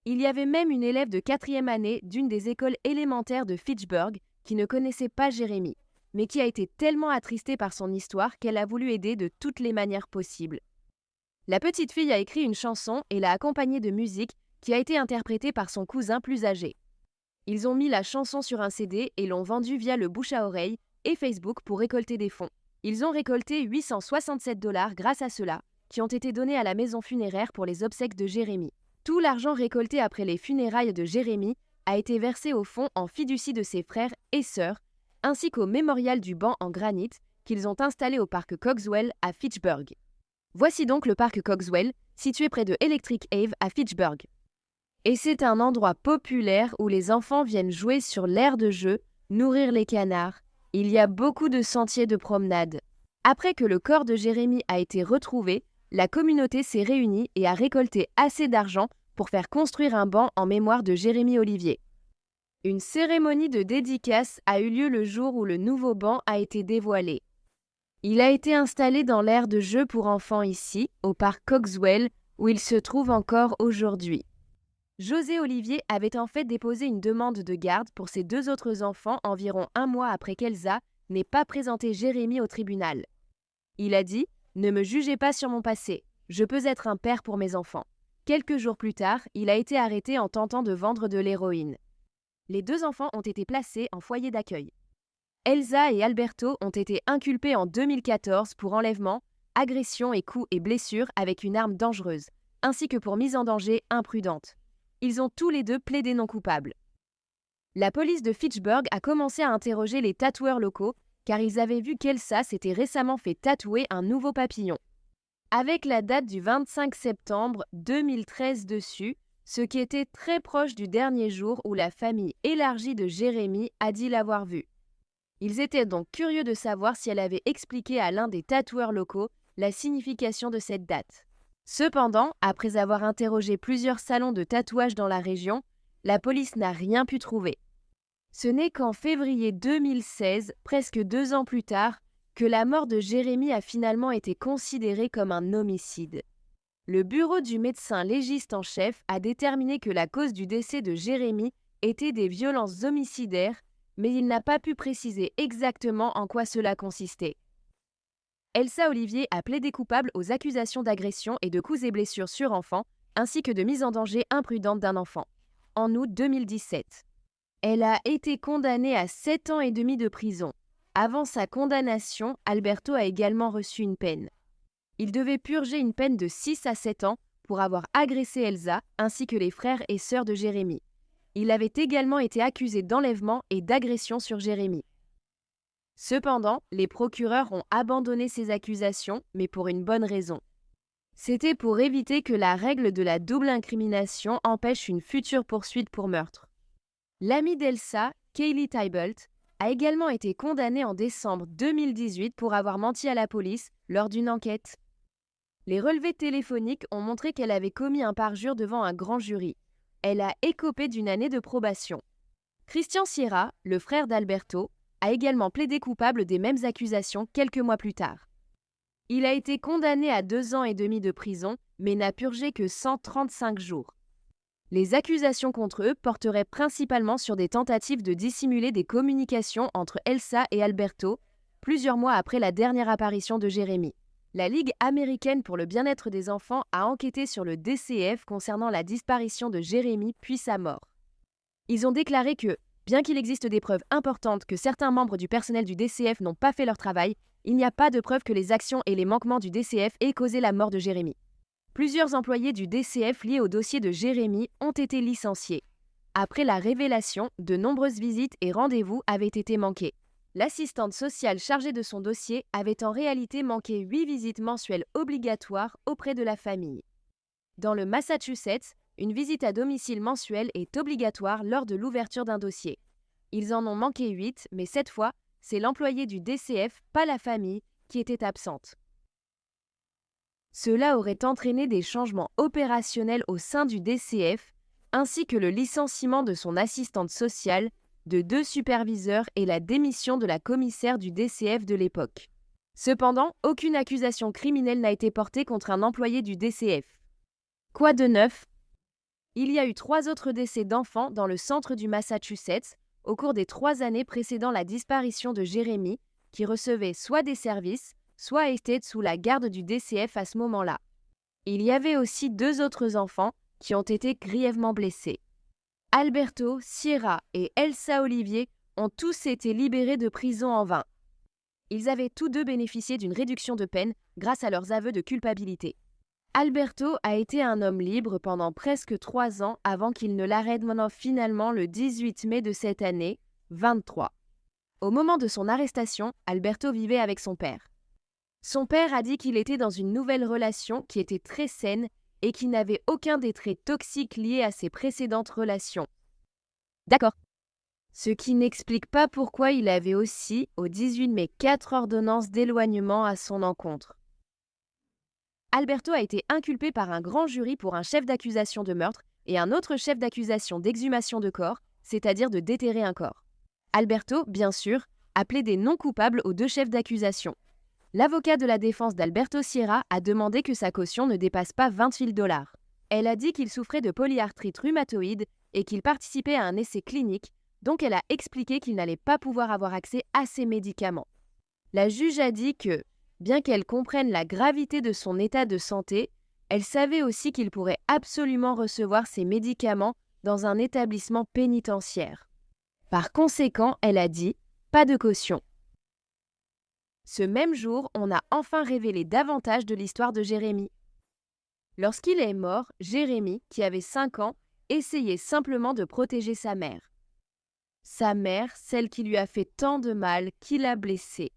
Il y avait même une élève de 4e année d'une des écoles élémentaires de Fitchburg qui ne connaissait pas Jérémie, mais qui a été tellement attristée par son histoire qu'elle a voulu aider de toutes les manières possibles. La petite fille a écrit une chanson et l'a accompagnée de musique qui a été interprétée par son cousin plus âgé. Ils ont mis la chanson sur un CD et l'ont vendue via le bouche à oreille et Facebook pour récolter des fonds. Ils ont récolté 867 $ grâce à cela, qui ont été donnés à la maison funéraire pour les obsèques de Jérémie. Tout l'argent récolté après les funérailles de Jérémie a été versé au fond en fiducie de ses frères et sœurs, ainsi qu'au mémorial du banc en granit qu'ils ont installé au parc Cogswell à Fitchburg. Voici donc le parc Cogswell, situé près de Electric Ave à Fitchburg. Et c'est un endroit populaire où les enfants viennent jouer sur l'aire de jeu, nourrir les canards. Il y a beaucoup de sentiers de promenade. Après que le corps de Jérémie a été retrouvé, la communauté s'est réunie et a récolté assez d'argent pour faire construire un banc en mémoire de Jérémie Olivier. Une cérémonie de dédicace a eu lieu le jour où le nouveau banc a été dévoilé. Il a été installé dans l'aire de jeu pour enfants ici, au parc Cogswell, où il se trouve encore aujourd'hui. José Olivier avait en fait déposé une demande de garde pour ses 2 autres enfants environ 1 mois après qu'Elsa n'ait pas présenté Jérémie au tribunal. Il a dit « Ne me jugez pas sur mon passé, je peux être un père pour mes enfants ». Quelques jours plus tard, il a été arrêté en tentant de vendre de l'héroïne. Les 2 enfants ont été placés en foyer d'accueil. Elsa et Alberto ont été inculpés en 2014 pour enlèvement, agression et coups et blessures avec une arme dangereuse, ainsi que pour mise en danger imprudente. Ils ont tous les 2 plaidé non coupables. La police de Fitchburg a commencé à interroger les tatoueurs locaux car ils avaient vu qu'Elsa s'était récemment fait tatouer un nouveau papillon. Avec la date du 25 septembre 2013 dessus, ce qui était très proche du dernier jour où la famille élargie de Jérémie a dit l'avoir vu. Ils étaient donc curieux de savoir si elle avait expliqué à l'un des tatoueurs locaux la signification de cette date. Cependant, après avoir interrogé plusieurs salons de tatouage dans la région, la police n'a rien pu trouver. Ce n'est qu'en février 2016, presque 2 ans plus tard, que la mort de Jérémie a finalement été considérée comme un homicide. Le bureau du médecin légiste en chef a déterminé que la cause du décès de Jérémie était des violences homicidaires, mais il n'a pas pu préciser exactement en quoi cela consistait. Elsa Olivier a plaidé coupable aux accusations d'agression et de coups et blessures sur enfant, ainsi que de mise en danger imprudente d'un enfant, en août 2017. Elle a été condamnée à 7 ans et demi de prison. Avant sa condamnation, Alberto a également reçu une peine. Il devait purger une peine de 6 à 7 ans pour avoir agressé Elsa, ainsi que les frères et sœurs de Jérémie. Il avait également été accusé d'enlèvement et d'agression sur Jérémie. Cependant, les procureurs ont abandonné ces accusations, mais pour une bonne raison. C'était pour éviter que la règle de la double incrimination empêche une future poursuite pour meurtre. L'amie d'Elsa, Kaylee Tybalt, a également été condamnée en décembre 2018 pour avoir menti à la police lors d'une enquête. Les relevés téléphoniques ont montré qu'elle avait commis un parjure devant un grand jury. Elle a écopé d'une année de probation. Christian Sierra, le frère d'Alberto, a également plaidé coupable des mêmes accusations quelques mois plus tard. Il a été condamné à 2 ans et demi de prison, mais n'a purgé que 135 jours. Les accusations contre eux porteraient principalement sur des tentatives de dissimuler des communications entre Elsa et Alberto, plusieurs mois après la dernière apparition de Jérémy. La Ligue américaine pour le bien-être des enfants a enquêté sur le DCF concernant la disparition de Jérémy puis sa mort. Ils ont déclaré que, bien qu'il existe des preuves importantes que certains membres du personnel du DCF n'ont pas fait leur travail, il n'y a pas de preuve que les actions et les manquements du DCF aient causé la mort de Jérémy. Plusieurs employés du DCF liés au dossier de Jérémy ont été licenciés. Après la révélation, de nombreuses visites et rendez-vous avaient été manqués. L'assistante sociale chargée de son dossier avait en réalité manqué 8 visites mensuelles obligatoires auprès de la famille. Dans le Massachusetts, une visite à domicile mensuelle est obligatoire lors de l'ouverture d'un dossier. Ils en ont manqué 8, mais cette fois, c'est l'employé du DCF, pas la famille, qui était absente. Cela aurait entraîné des changements opérationnels au sein du DCF, ainsi que le licenciement de son assistante sociale, de 2 superviseurs et la démission de la commissaire du DCF de l'époque. Cependant, aucune accusation criminelle n'a été portée contre un employé du DCF. Quoi de neuf? Il y a eu 3 autres décès d'enfants dans le centre du Massachusetts au cours des 3 années précédant la disparition de Jérémy, qui recevait soit des services, soit était sous la garde du DCF à ce moment-là. Il y avait aussi 2 autres enfants qui ont été grièvement blessés. Alberto, Sierra et Elsa Olivier ont tous été libérés de prison en vain. Ils avaient tous deux bénéficié d'une réduction de peine grâce à leurs aveux de culpabilité. Alberto a été un homme libre pendant presque 3 ans avant qu'il ne l'arrête finalement le 18 mai de cette année, 23. Au moment de son arrestation, Alberto vivait avec son père. Son père a dit qu'il était dans une nouvelle relation qui était très saine et qui n'avait aucun des traits toxiques liés à ses précédentes relations. D'accord. Ce qui n'explique pas pourquoi il avait aussi, au 18 mai, 4 ordonnances d'éloignement à son encontre. Alberto a été inculpé par un grand jury pour un chef d'accusation de meurtre et un autre chef d'accusation d'exhumation de corps, c'est-à-dire de déterrer un corps. Alberto, bien sûr, a plaidé non coupable aux 2 chefs d'accusation. L'avocat de la défense d'Alberto Sierra a demandé que sa caution ne dépasse pas 20 000 $. Elle a dit qu'il souffrait de polyarthrite rhumatoïde et qu'il participait à un essai clinique, donc elle a expliqué qu'il n'allait pas pouvoir avoir accès à ces médicaments. La juge a dit que, bien qu'elle comprenne la gravité de son état de santé, elle savait aussi qu'il pourrait absolument recevoir ces médicaments dans un établissement pénitentiaire. Par conséquent, elle a dit « pas de caution ». Ce même jour, on a enfin révélé davantage de l'histoire de Jérémy. Lorsqu'il est mort, Jérémy, qui avait 5 ans, essayait simplement de protéger sa mère. Sa mère, celle qui lui a fait tant de mal, qui l'a blessé.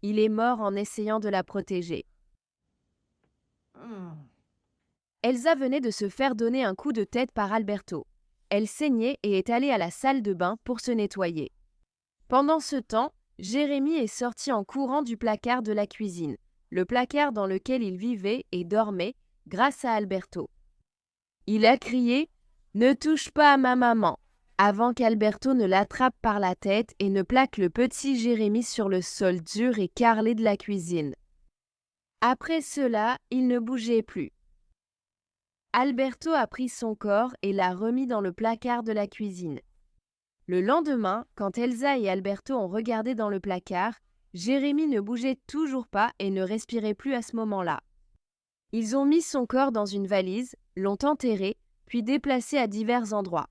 Il est mort en essayant de la protéger. Elsa venait de se faire donner un coup de tête par Alberto. Elle saignait et est allée à la salle de bain pour se nettoyer. Pendant ce temps, Jérémy est sorti en courant du placard de la cuisine, le placard dans lequel il vivait et dormait grâce à Alberto. Il a crié « Ne touche pas à ma maman !» avant qu'Alberto ne l'attrape par la tête et ne plaque le petit Jérémy sur le sol dur et carrelé de la cuisine. Après cela, il ne bougeait plus. Alberto a pris son corps et l'a remis dans le placard de la cuisine. Le lendemain, quand Elsa et Alberto ont regardé dans le placard, Jérémy ne bougeait toujours pas et ne respirait plus à ce moment-là. Ils ont mis son corps dans une valise, l'ont enterré, puis déplacé à divers endroits.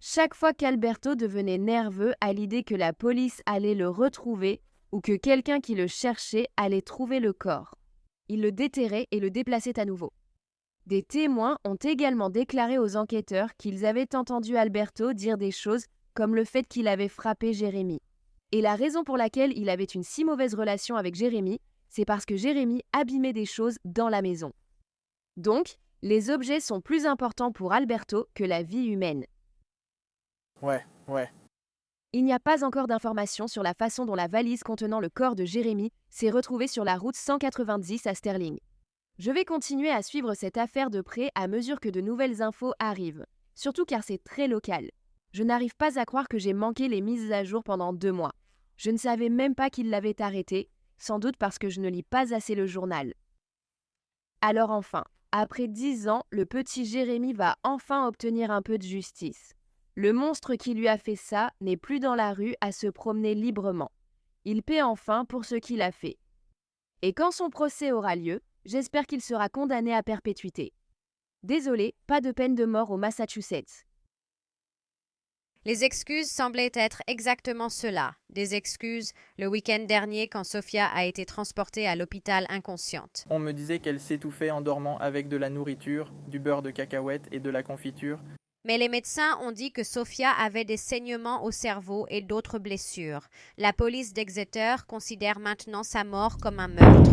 Chaque fois qu'Alberto devenait nerveux à l'idée que la police allait le retrouver ou que quelqu'un qui le cherchait allait trouver le corps, il le déterrait et le déplaçait à nouveau. Des témoins ont également déclaré aux enquêteurs qu'ils avaient entendu Alberto dire des choses comme le fait qu'il avait frappé Jérémy. Et la raison pour laquelle il avait une si mauvaise relation avec Jérémy, c'est parce que Jérémy abîmait des choses dans la maison. Donc, les objets sont plus importants pour Alberto que la vie humaine. Ouais. Il n'y a pas encore d'informations sur la façon dont la valise contenant le corps de Jérémy s'est retrouvée sur la route 190 à Sterling. Je vais continuer à suivre cette affaire de près à mesure que de nouvelles infos arrivent, surtout car c'est très local. Je n'arrive pas à croire que j'ai manqué les mises à jour pendant 2 mois. Je ne savais même pas qu'il l'avait arrêté, sans doute parce que je ne lis pas assez le journal. Alors enfin, après 10 ans, le petit Jérémy va enfin obtenir un peu de justice. Le monstre qui lui a fait ça n'est plus dans la rue à se promener librement. Il paie enfin pour ce qu'il a fait. Et quand son procès aura lieu, j'espère qu'il sera condamné à perpétuité. Désolé, pas de peine de mort au Massachusetts. Les excuses semblaient être exactement cela, des excuses le week-end dernier quand Sophia a été transportée à l'hôpital inconsciente. On me disait qu'elle s'étouffait en dormant avec de la nourriture, du beurre de cacahuète et de la confiture. Mais les médecins ont dit que Sophia avait des saignements au cerveau et d'autres blessures. La police d'Exeter considère maintenant sa mort comme un meurtre.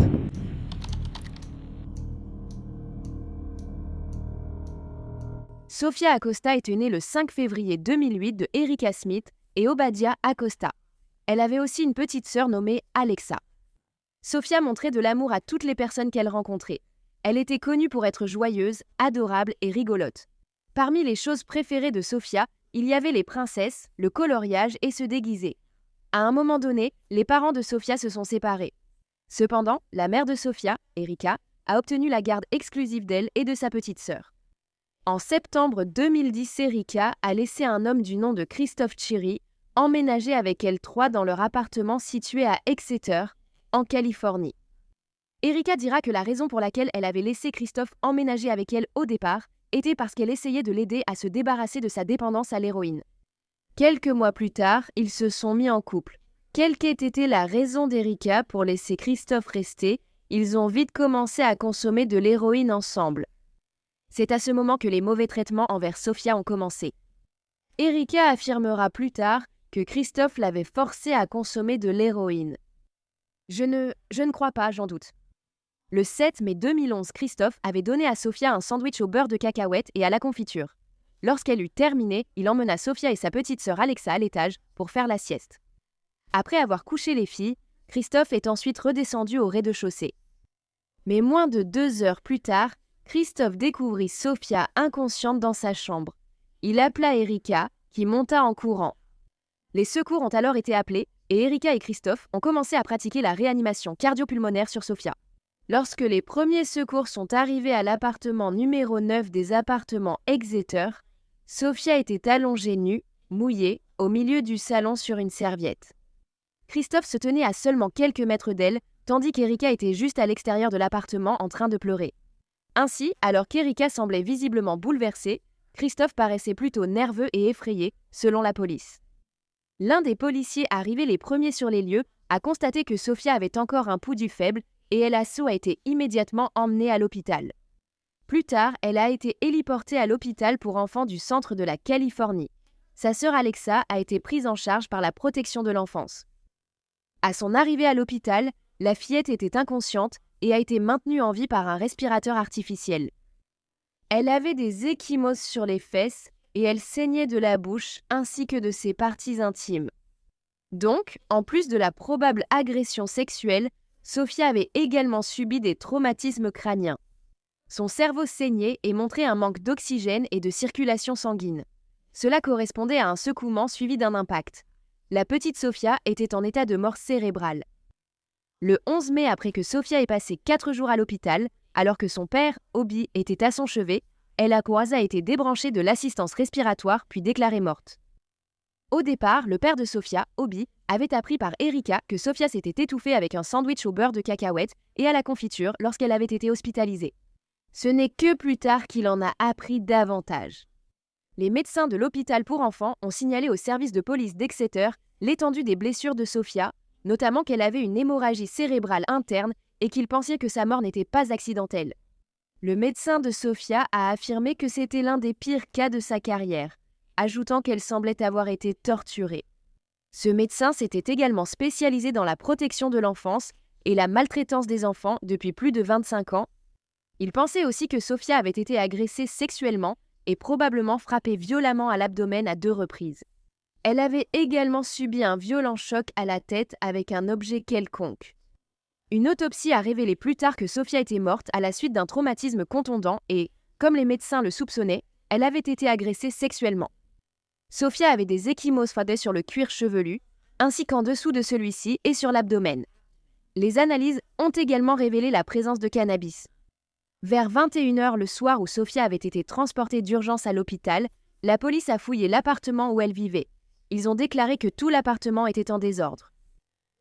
Sophia Acosta était née le 5 février 2008 de Erica Smith et Obadiah Acosta. Elle avait aussi une petite sœur nommée Alexa. Sophia montrait de l'amour à toutes les personnes qu'elle rencontrait. Elle était connue pour être joyeuse, adorable et rigolote. Parmi les choses préférées de Sophia, il y avait les princesses, le coloriage et se déguiser. À un moment donné, les parents de Sophia se sont séparés. Cependant, la mère de Sophia, Erica, a obtenu la garde exclusive d'elle et de sa petite sœur. En septembre 2010, Erica a laissé un homme du nom de Christophe Cherry emménager avec elle 3 dans leur appartement situé à Exeter, en Californie. Erica dira que la raison pour laquelle elle avait laissé Christophe emménager avec elle au départ était parce qu'elle essayait de l'aider à se débarrasser de sa dépendance à l'héroïne. Quelques mois plus tard, ils se sont mis en couple. Quelle qu'ait été la raison d'Erica pour laisser Christophe rester, ils ont vite commencé à consommer de l'héroïne ensemble. C'est à ce moment que les mauvais traitements envers Sophia ont commencé. Erica affirmera plus tard que Christophe l'avait forcée à consommer de l'héroïne. Je ne crois pas, j'en doute. Le 7 mai 2011, Christophe avait donné à Sophia un sandwich au beurre de cacahuète et à la confiture. Lorsqu'elle eut terminé, il emmena Sophia et sa petite sœur Alexa à l'étage pour faire la sieste. Après avoir couché les filles, Christophe est ensuite redescendu au rez-de-chaussée. Mais moins de 2 heures plus tard, Christophe découvrit Sophia inconsciente dans sa chambre. Il appela Erica, qui monta en courant. Les secours ont alors été appelés et Erica et Christophe ont commencé à pratiquer la réanimation cardio-pulmonaire sur Sophia. Lorsque les premiers secours sont arrivés à l'appartement numéro 9 des appartements Exeter, Sophia était allongée nue, mouillée, au milieu du salon sur une serviette. Christophe se tenait à seulement quelques mètres d'elle, tandis qu'Erica était juste à l'extérieur de l'appartement en train de pleurer. Ainsi, alors qu'Erica semblait visiblement bouleversée, Christophe paraissait plutôt nerveux et effrayé, selon la police. L'un des policiers arrivés les premiers sur les lieux a constaté que Sophia avait encore un pouls du faible et Elasso a été immédiatement emmenée à l'hôpital. Plus tard, elle a été héliportée à l'hôpital pour enfants du centre de la Californie. Sa sœur Alexa a été prise en charge par la protection de l'enfance. À son arrivée à l'hôpital, la fillette était inconsciente et a été maintenue en vie par un respirateur artificiel. Elle avait des ecchymoses sur les fesses et elle saignait de la bouche ainsi que de ses parties intimes. Donc, en plus de la probable agression sexuelle, Sophia avait également subi des traumatismes crâniens. Son cerveau saignait et montrait un manque d'oxygène et de circulation sanguine. Cela correspondait à un secouement suivi d'un impact. La petite Sophia était en état de mort cérébrale. Le 11 mai, après que Sophia ait passé 4 jours à l'hôpital, alors que son père, Obi, était à son chevet, Ella Coaza a été débranchée de l'assistance respiratoire puis déclarée morte. Au départ, le père de Sophia, Obi, avait appris par Erica que Sophia s'était étouffée avec un sandwich au beurre de cacahuète et à la confiture lorsqu'elle avait été hospitalisée. Ce n'est que plus tard qu'il en a appris davantage. Les médecins de l'hôpital pour enfants ont signalé au service de police d'Exeter l'étendue des blessures de Sophia, notamment qu'elle avait une hémorragie cérébrale interne et qu'ils pensaient que sa mort n'était pas accidentelle. Le médecin de Sophia a affirmé que c'était l'un des pires cas de sa carrière, ajoutant qu'elle semblait avoir été torturée. Ce médecin s'était également spécialisé dans la protection de l'enfance et la maltraitance des enfants depuis plus de 25 ans. Il pensait aussi que Sofia avait été agressée sexuellement et probablement frappée violemment à l'abdomen à 2 reprises. Elle avait également subi un violent choc à la tête avec un objet quelconque. Une autopsie a révélé plus tard que Sofia était morte à la suite d'un traumatisme contondant et, comme les médecins le soupçonnaient, elle avait été agressée sexuellement. Sofia avait des ecchymoses fadées sur le cuir chevelu, ainsi qu'en dessous de celui-ci et sur l'abdomen. Les analyses ont également révélé la présence de cannabis. Vers 21h le soir où Sofia avait été transportée d'urgence à l'hôpital, la police a fouillé l'appartement où elle vivait. Ils ont déclaré que tout l'appartement était en désordre.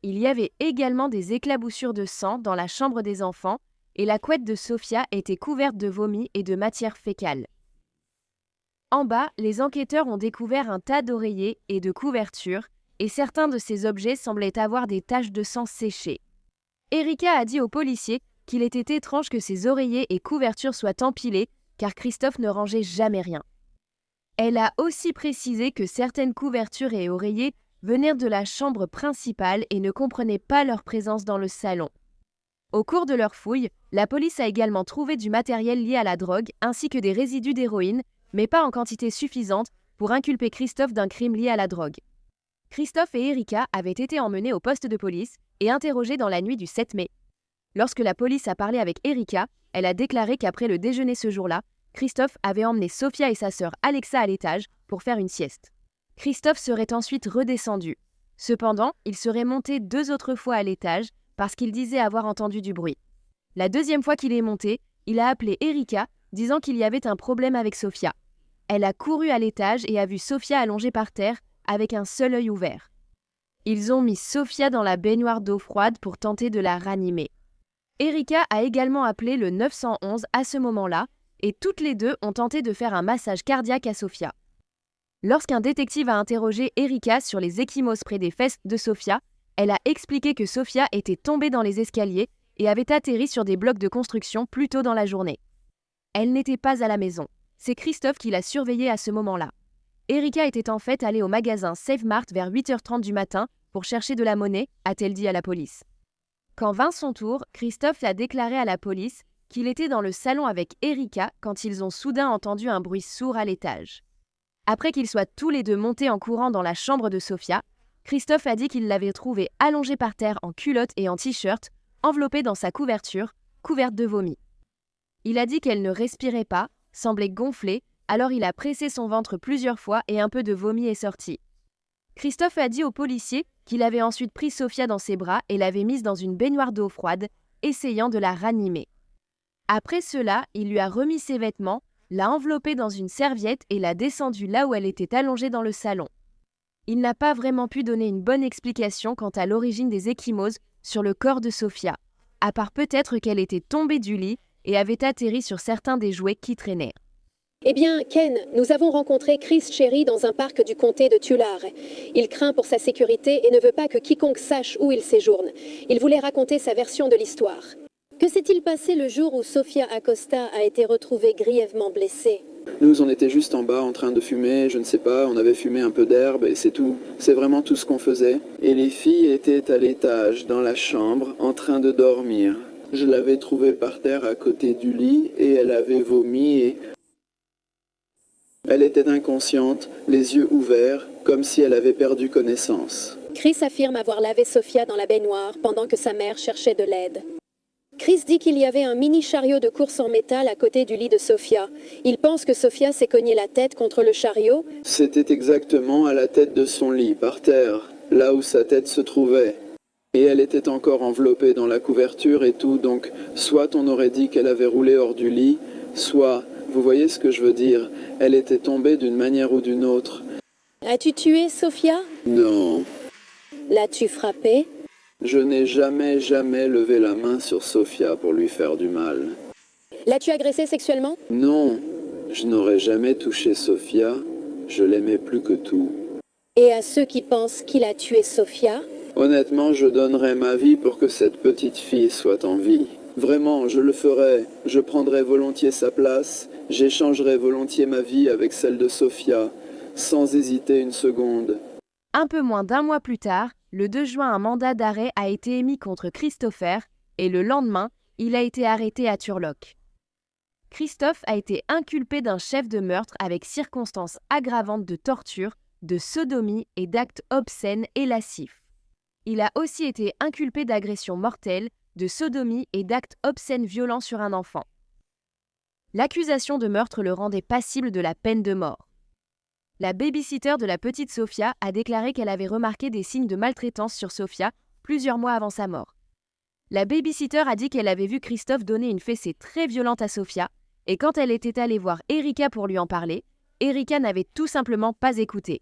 Il y avait également des éclaboussures de sang dans la chambre des enfants et la couette de Sofia était couverte de vomi et de matière fécale. En bas, les enquêteurs ont découvert un tas d'oreillers et de couvertures et certains de ces objets semblaient avoir des taches de sang séchées. Erika a dit aux policiers qu'il était étrange que ces oreillers et couvertures soient empilés car Christophe ne rangeait jamais rien. Elle a aussi précisé que certaines couvertures et oreillers venaient de la chambre principale et ne comprenaient pas leur présence dans le salon. Au cours de leur fouille, la police a également trouvé du matériel lié à la drogue ainsi que des résidus d'héroïne, mais pas en quantité suffisante pour inculper Christophe d'un crime lié à la drogue. Christophe et Erika avaient été emmenés au poste de police et interrogés dans la nuit du 7 mai. Lorsque la police a parlé avec Erika, elle a déclaré qu'après le déjeuner ce jour-là, Christophe avait emmené Sofia et sa sœur Alexa à l'étage pour faire une sieste. Christophe serait ensuite redescendu. Cependant, il serait monté 2 autres fois à l'étage parce qu'il disait avoir entendu du bruit. La deuxième fois qu'il est monté, il a appelé Erika, disant qu'il y avait un problème avec Sofia. Elle a couru à l'étage et a vu Sofia allongée par terre avec un seul œil ouvert. Ils ont mis Sofia dans la baignoire d'eau froide pour tenter de la ranimer. Erika a également appelé le 911 à ce moment-là et toutes les deux ont tenté de faire un massage cardiaque à Sofia. Lorsqu'un détective a interrogé Erika sur les ecchymoses près des fesses de Sofia, elle a expliqué que Sofia était tombée dans les escaliers et avait atterri sur des blocs de construction plus tôt dans la journée. Elle n'était pas à la maison. C'est Christophe qui l'a surveillée à ce moment-là. Erika était en fait allée au magasin Save Mart vers 8h30 du matin pour chercher de la monnaie, a-t-elle dit à la police. Quand vint son tour, Christophe a déclaré à la police qu'il était dans le salon avec Erika quand ils ont soudain entendu un bruit sourd à l'étage. Après qu'ils soient tous les deux montés en courant dans la chambre de Sofia, Christophe a dit qu'il l'avait trouvée allongée par terre en culotte et en t-shirt, enveloppée dans sa couverture, couverte de vomi. Il a dit qu'elle ne respirait pas, semblait gonflée, alors il a pressé son ventre plusieurs fois et un peu de vomi est sorti. Christophe a dit aux policiers qu'il avait ensuite pris Sofia dans ses bras et l'avait mise dans une baignoire d'eau froide, essayant de la ranimer. Après cela, il lui a remis ses vêtements, l'a enveloppée dans une serviette et l'a descendue là où elle était allongée dans le salon. Il n'a pas vraiment pu donner une bonne explication quant à l'origine des ecchymoses sur le corps de Sofia, à part peut-être qu'elle était tombée du lit et avait atterri sur certains des jouets qui traînaient. Eh bien, Ken, nous avons rencontré Chris Cherry dans un parc du comté de Tulare. Il craint pour sa sécurité et ne veut pas que quiconque sache où il séjourne. Il voulait raconter sa version de l'histoire. Que s'est-il passé le jour où Sofia Acosta a été retrouvée grièvement blessée? Nous, on était juste en bas en train de fumer, je ne sais pas, on avait fumé un peu d'herbe et c'est tout. C'est vraiment tout ce qu'on faisait. Et les filles étaient à l'étage, dans la chambre, en train de dormir. Je l'avais trouvée par terre à côté du lit et elle avait vomi et... Elle était inconsciente, les yeux ouverts, comme si elle avait perdu connaissance. Chris affirme avoir lavé Sofia dans la baignoire pendant que sa mère cherchait de l'aide. Chris dit qu'il y avait un mini chariot de course en métal à côté du lit de Sofia. Il pense que Sofia s'est cognée la tête contre le chariot. C'était exactement à la tête de son lit, par terre, là où sa tête se trouvait. Et elle était encore enveloppée dans la couverture et tout, donc soit on aurait dit qu'elle avait roulé hors du lit, soit, vous voyez ce que je veux dire, elle était tombée d'une manière ou d'une autre. As-tu tué Sofia? Non. L'as-tu frappée? Je n'ai jamais levé la main sur Sofia pour lui faire du mal. L'as-tu agressée sexuellement? Non, je n'aurais jamais touché Sofia, je l'aimais plus que tout. Et à ceux qui pensent qu'il a tué Sofia? Honnêtement, je donnerais ma vie pour que cette petite fille soit en vie. Vraiment, je le ferais. Je prendrais volontiers sa place, j'échangerais volontiers ma vie avec celle de Sofia, sans hésiter une seconde. Un peu moins d'un mois plus tard, le 2 juin, un mandat d'arrêt a été émis contre Christopher et le lendemain, il a été arrêté à Turlock. Christophe a été inculpé d'un chef de meurtre avec circonstances aggravantes de torture, de sodomie et d'actes obscènes et lascifs. Il a aussi été inculpé d'agression mortelle, de sodomie et d'actes obscènes violents sur un enfant. L'accusation de meurtre le rendait passible de la peine de mort. La baby-sitter de la petite Sofia a déclaré qu'elle avait remarqué des signes de maltraitance sur Sofia plusieurs mois avant sa mort. La baby-sitter a dit qu'elle avait vu Christophe donner une fessée très violente à Sofia, et quand elle était allée voir Erika pour lui en parler, Erika n'avait tout simplement pas écouté.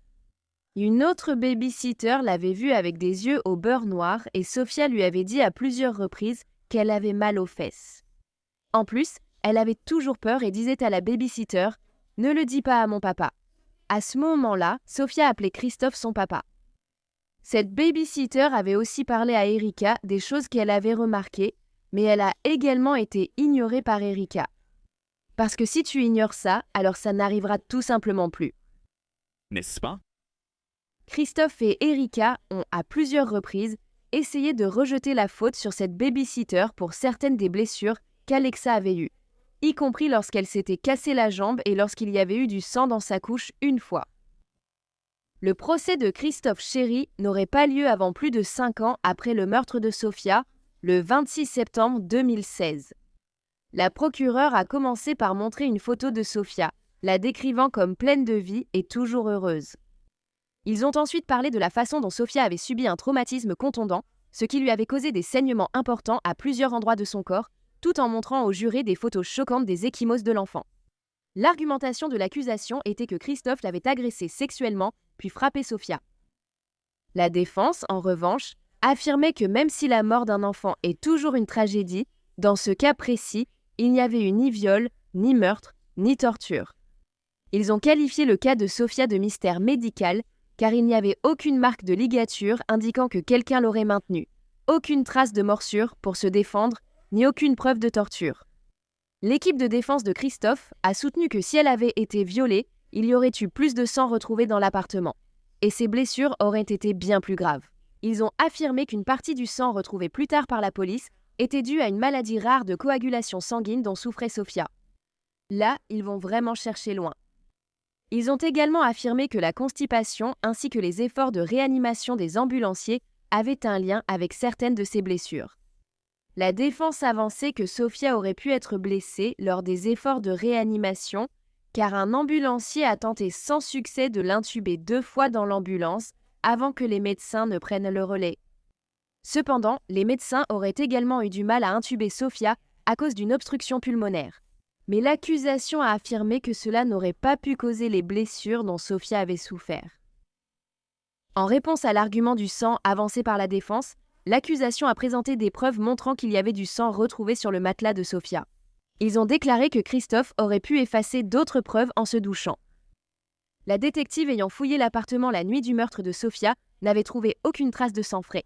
Une autre baby-sitter l'avait vue avec des yeux au beurre noir et Sofia lui avait dit à plusieurs reprises qu'elle avait mal aux fesses. En plus, elle avait toujours peur et disait à la baby-sitter « Ne le dis pas à mon papa ». À ce moment-là, Sofia appelait Christophe son papa. Cette baby-sitter avait aussi parlé à Erika des choses qu'elle avait remarquées, mais elle a également été ignorée par Erika. Parce que si tu ignores ça, alors ça n'arrivera tout simplement plus. N'est-ce pas? Christophe et Erika ont, à plusieurs reprises, essayé de rejeter la faute sur cette baby-sitter pour certaines des blessures qu'Alexa avait eues, y compris lorsqu'elle s'était cassé la jambe et lorsqu'il y avait eu du sang dans sa couche une fois. Le procès de Christophe Chéry n'aurait pas lieu avant plus de 5 ans après le meurtre de Sofia, le 26 septembre 2016. La procureure a commencé par montrer une photo de Sofia, la décrivant comme pleine de vie et toujours heureuse. Ils ont ensuite parlé de la façon dont Sofia avait subi un traumatisme contondant, ce qui lui avait causé des saignements importants à plusieurs endroits de son corps, tout en montrant aux jurés des photos choquantes des ecchymoses de l'enfant. L'argumentation de l'accusation était que Christophe l'avait agressée sexuellement, puis frappé Sofia. La défense, en revanche, affirmait que même si la mort d'un enfant est toujours une tragédie, dans ce cas précis, il n'y avait eu ni viol, ni meurtre, ni torture. Ils ont qualifié le cas de Sofia de mystère médical, car il n'y avait aucune marque de ligature indiquant que quelqu'un l'aurait maintenue, aucune trace de morsure pour se défendre, ni aucune preuve de torture. L'équipe de défense de Christophe a soutenu que si elle avait été violée, il y aurait eu plus de sang retrouvé dans l'appartement, et ses blessures auraient été bien plus graves. Ils ont affirmé qu'une partie du sang retrouvé plus tard par la police était due à une maladie rare de coagulation sanguine dont souffrait Sofia. Là, ils vont vraiment chercher loin. Ils ont également affirmé que la constipation ainsi que les efforts de réanimation des ambulanciers avaient un lien avec certaines de ses blessures. La défense avançait que Sofia aurait pu être blessée lors des efforts de réanimation car un ambulancier a tenté sans succès de l'intuber 2 fois dans l'ambulance avant que les médecins ne prennent le relais. Cependant, les médecins auraient également eu du mal à intuber Sofia à cause d'une obstruction pulmonaire. Mais l'accusation a affirmé que cela n'aurait pas pu causer les blessures dont Sofia avait souffert. En réponse à l'argument du sang avancé par la défense, l'accusation a présenté des preuves montrant qu'il y avait du sang retrouvé sur le matelas de Sofia. Ils ont déclaré que Christophe aurait pu effacer d'autres preuves en se douchant. La détective ayant fouillé l'appartement la nuit du meurtre de Sofia n'avait trouvé aucune trace de sang frais.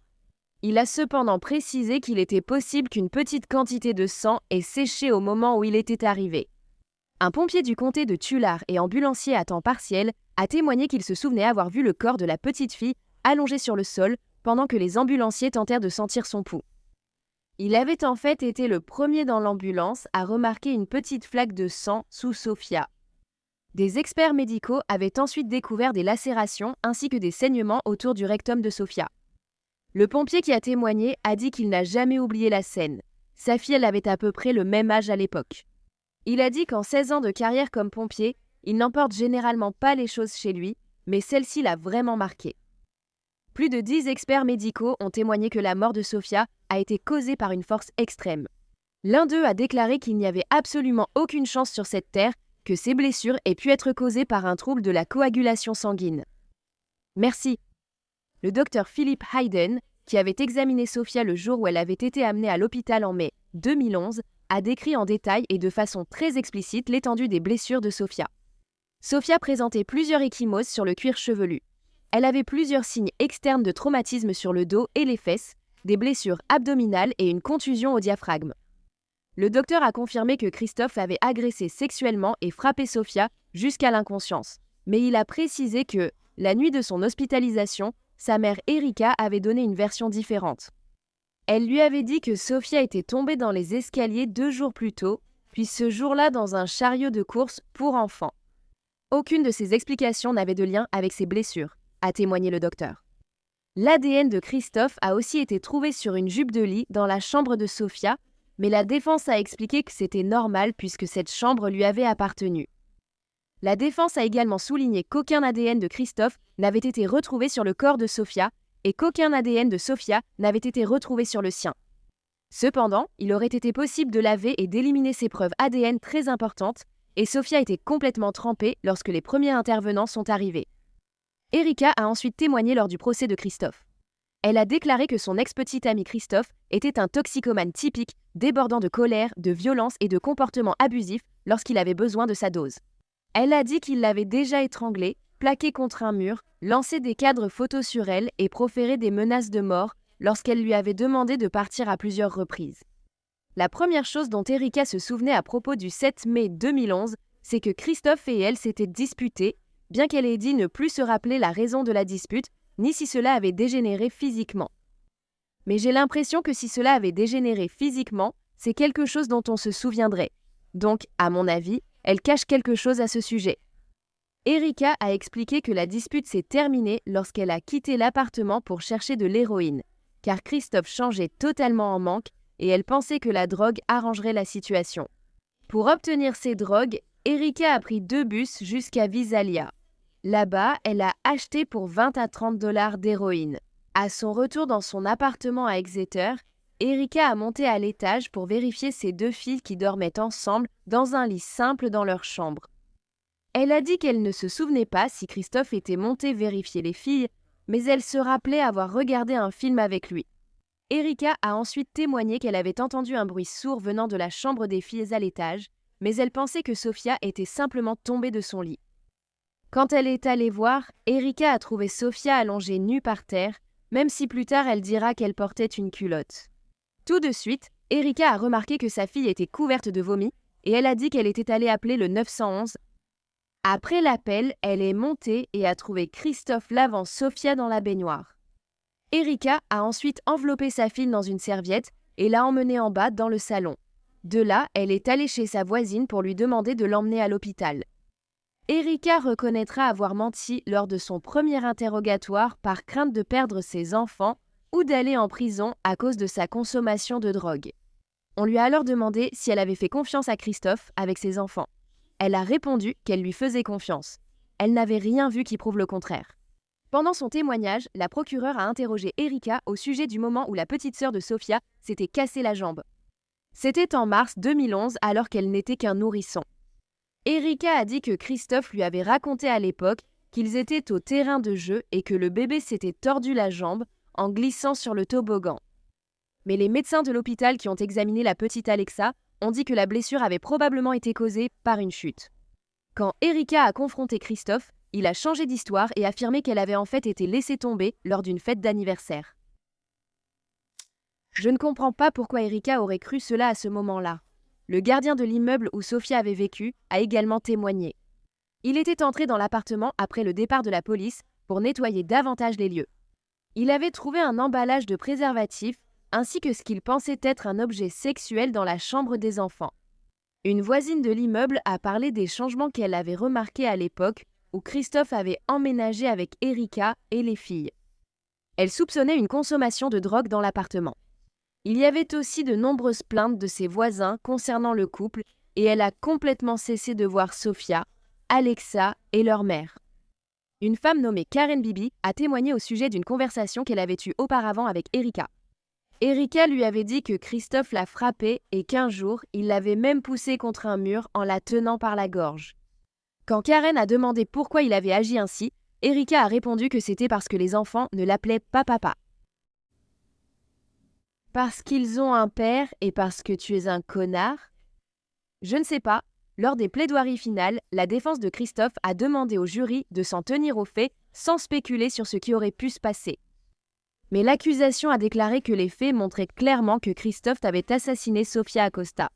Il a cependant précisé qu'il était possible qu'une petite quantité de sang ait séché au moment où il était arrivé. Un pompier du comté de Tulare et ambulancier à temps partiel a témoigné qu'il se souvenait avoir vu le corps de la petite fille allongé sur le sol pendant que les ambulanciers tentèrent de sentir son pouls. Il avait en fait été le premier dans l'ambulance à remarquer une petite flaque de sang sous Sofia. Des experts médicaux avaient ensuite découvert des lacérations ainsi que des saignements autour du rectum de Sofia. Le pompier qui a témoigné a dit qu'il n'a jamais oublié la scène. Sa fille elle avait à peu près le même âge à l'époque. Il a dit qu'en 16 ans de carrière comme pompier, il n'emporte généralement pas les choses chez lui, mais celle-ci l'a vraiment marqué. Plus de 10 experts médicaux ont témoigné que la mort de Sofia a été causée par une force extrême. L'un d'eux a déclaré qu'il n'y avait absolument aucune chance sur cette terre que ces blessures aient pu être causées par un trouble de la coagulation sanguine. Merci. Le docteur Philip Hayden, qui avait examiné Sofia le jour où elle avait été amenée à l'hôpital en mai 2011, a décrit en détail et de façon très explicite l'étendue des blessures de Sofia. Sofia présentait plusieurs ecchymoses sur le cuir chevelu. Elle avait plusieurs signes externes de traumatisme sur le dos et les fesses, des blessures abdominales et une contusion au diaphragme. Le docteur a confirmé que Christophe avait agressé sexuellement et frappé Sofia jusqu'à l'inconscience. Mais il a précisé que, la nuit de son hospitalisation, sa mère Erika avait donné une version différente. Elle lui avait dit que Sofia était tombée dans les escaliers 2 jours plus tôt puis ce jour-là dans un chariot de course pour enfants. Aucune de ces explications n'avait de lien avec ses blessures, a témoigné le docteur. L'ADN de Christophe a aussi été trouvé sur une jupe de lit dans la chambre de Sofia, mais la défense a expliqué que c'était normal puisque cette chambre lui avait appartenu. La défense a également souligné qu'aucun ADN de Christophe n'avait été retrouvé sur le corps de Sofia et qu'aucun ADN de Sofia n'avait été retrouvé sur le sien. Cependant, il aurait été possible de laver et d'éliminer ces preuves ADN très importantes, et Sofia était complètement trempée lorsque les premiers intervenants sont arrivés. Erika a ensuite témoigné lors du procès de Christophe. Elle a déclaré que son ex-petit ami Christophe était un toxicomane typique, débordant de colère, de violence et de comportements abusifs lorsqu'il avait besoin de sa dose. Elle a dit qu'il l'avait déjà étranglée, plaquée contre un mur, lancé des cadres photos sur elle et proféré des menaces de mort lorsqu'elle lui avait demandé de partir à plusieurs reprises. La première chose dont Erika se souvenait à propos du 7 mai 2011, c'est que Christophe et elle s'étaient disputés, bien qu'elle ait dit ne plus se rappeler la raison de la dispute, ni si cela avait dégénéré physiquement. Mais j'ai l'impression que si cela avait dégénéré physiquement, c'est quelque chose dont on se souviendrait. Donc, à mon avis, elle cache quelque chose à ce sujet. Erika a expliqué que la dispute s'est terminée lorsqu'elle a quitté l'appartement pour chercher de l'héroïne, car Christophe changeait totalement en manque et elle pensait que la drogue arrangerait la situation. Pour obtenir ces drogues, Erika a pris 2 bus jusqu'à Visalia. Là-bas, elle a acheté pour 20 à 30 $ d'héroïne. À son retour dans son appartement à Exeter, Erika a monté à l'étage pour vérifier ses 2 filles qui dormaient ensemble dans un lit simple dans leur chambre. Elle a dit qu'elle ne se souvenait pas si Christophe était monté vérifier les filles, mais elle se rappelait avoir regardé un film avec lui. Erika a ensuite témoigné qu'elle avait entendu un bruit sourd venant de la chambre des filles à l'étage, mais elle pensait que Sofia était simplement tombée de son lit. Quand elle est allée voir, Erika a trouvé Sofia allongée nue par terre, même si plus tard elle dira qu'elle portait une culotte. Tout de suite, Erika a remarqué que sa fille était couverte de vomi et elle a dit qu'elle était allée appeler le 911. Après l'appel, elle est montée et a trouvé Christophe lavant Sofia dans la baignoire. Erika a ensuite enveloppé sa fille dans une serviette et l'a emmenée en bas dans le salon. De là, elle est allée chez sa voisine pour lui demander de l'emmener à l'hôpital. Erika reconnaîtra avoir menti lors de son premier interrogatoire par crainte de perdre ses enfants ou d'aller en prison à cause de sa consommation de drogue. On lui a alors demandé si elle avait fait confiance à Christophe avec ses enfants. Elle a répondu qu'elle lui faisait confiance. Elle n'avait rien vu qui prouve le contraire. Pendant son témoignage, la procureure a interrogé Erika au sujet du moment où la petite sœur de Sofia s'était cassé la jambe. C'était en mars 2011 alors qu'elle n'était qu'un nourrisson. Erika a dit que Christophe lui avait raconté à l'époque qu'ils étaient au terrain de jeu et que le bébé s'était tordu la jambe en glissant sur le toboggan. Mais les médecins de l'hôpital qui ont examiné la petite Alexa ont dit que la blessure avait probablement été causée par une chute. Quand Erika a confronté Christophe, il a changé d'histoire et affirmé qu'elle avait en fait été laissée tomber lors d'une fête d'anniversaire. Je ne comprends pas pourquoi Erika aurait cru cela à ce moment-là. Le gardien de l'immeuble où Sofia avait vécu a également témoigné. Il était entré dans l'appartement après le départ de la police pour nettoyer davantage les lieux. Il avait trouvé un emballage de préservatifs ainsi que ce qu'il pensait être un objet sexuel dans la chambre des enfants. Une voisine de l'immeuble a parlé des changements qu'elle avait remarqués à l'époque où Christophe avait emménagé avec Erika et les filles. Elle soupçonnait une consommation de drogue dans l'appartement. Il y avait aussi de nombreuses plaintes de ses voisins concernant le couple et elle a complètement cessé de voir Sofia, Alexa et leur mère. Une femme nommée Karen Bibi a témoigné au sujet d'une conversation qu'elle avait eue auparavant avec Erika. Erika lui avait dit que Christophe la frappait et qu'un jour, il l'avait même poussée contre un mur en la tenant par la gorge. Quand Karen a demandé pourquoi il avait agi ainsi, Erika a répondu que c'était parce que les enfants ne l'appelaient pas papa. Parce qu'ils ont un père et parce que tu es un connard? Je ne sais pas. Lors des plaidoiries finales, la défense de Christophe a demandé au jury de s'en tenir aux faits sans spéculer sur ce qui aurait pu se passer. Mais l'accusation a déclaré que les faits montraient clairement que Christophe avait assassiné Sofia Acosta.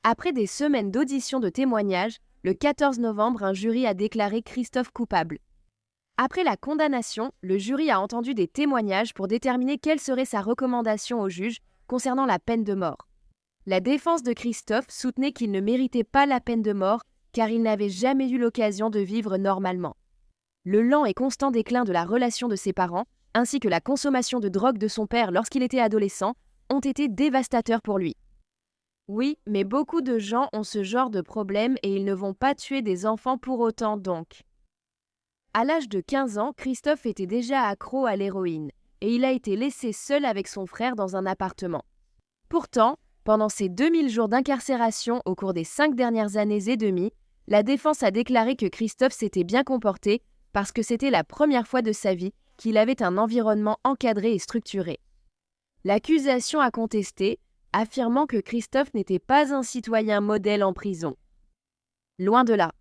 Après des semaines d'auditions de témoignages, le 14 novembre, un jury a déclaré Christophe coupable. Après la condamnation, le jury a entendu des témoignages pour déterminer quelle serait sa recommandation au juge concernant la peine de mort. La défense de Christophe soutenait qu'il ne méritait pas la peine de mort car il n'avait jamais eu l'occasion de vivre normalement. Le lent et constant déclin de la relation de ses parents, ainsi que la consommation de drogue de son père lorsqu'il était adolescent, ont été dévastateurs pour lui. Oui, mais beaucoup de gens ont ce genre de problème et ils ne vont pas tuer des enfants pour autant donc. À l'âge de 15 ans, Christophe était déjà accro à l'héroïne et il a été laissé seul avec son frère dans un appartement. Pourtant, pendant ces 2000 jours d'incarcération au cours des 5 dernières années et demie, la défense a déclaré que Christophe s'était bien comporté parce que c'était la première fois de sa vie qu'il avait un environnement encadré et structuré. L'accusation a contesté, affirmant que Christophe n'était pas un citoyen modèle en prison. Loin de là.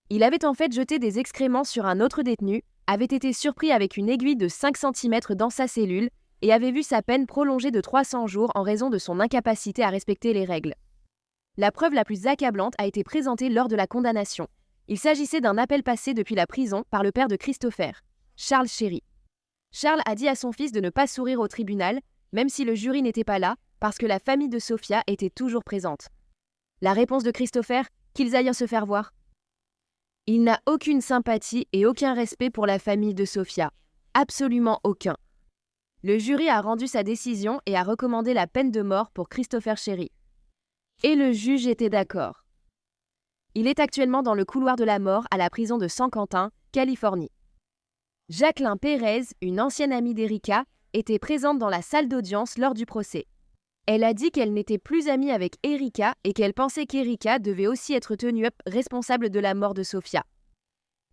Il avait en fait jeté des excréments sur un autre détenu, avait été surpris avec une aiguille de 5 cm dans sa cellule et avait vu sa peine prolongée de 300 jours en raison de son incapacité à respecter les règles. La preuve la plus accablante a été présentée lors de la condamnation. Il s'agissait d'un appel passé depuis la prison par le père de Christopher, Charles Sherry. Charles a dit à son fils de ne pas sourire au tribunal, même si le jury n'était pas là, parce que la famille de Sophia était toujours présente. La réponse de Christopher, qu'ils aillent se faire voir. Il n'a aucune sympathie et aucun respect pour la famille de Sophia. Absolument aucun. Le jury a rendu sa décision et a recommandé la peine de mort pour Christopher Sherry. Et le juge était d'accord. Il est actuellement dans le couloir de la mort à la prison de San Quentin, Californie. Jacqueline Pérez, une ancienne amie d'Erika, était présente dans la salle d'audience lors du procès. Elle a dit qu'elle n'était plus amie avec Erika et qu'elle pensait qu'Erika devait aussi être tenue responsable de la mort de Sophia.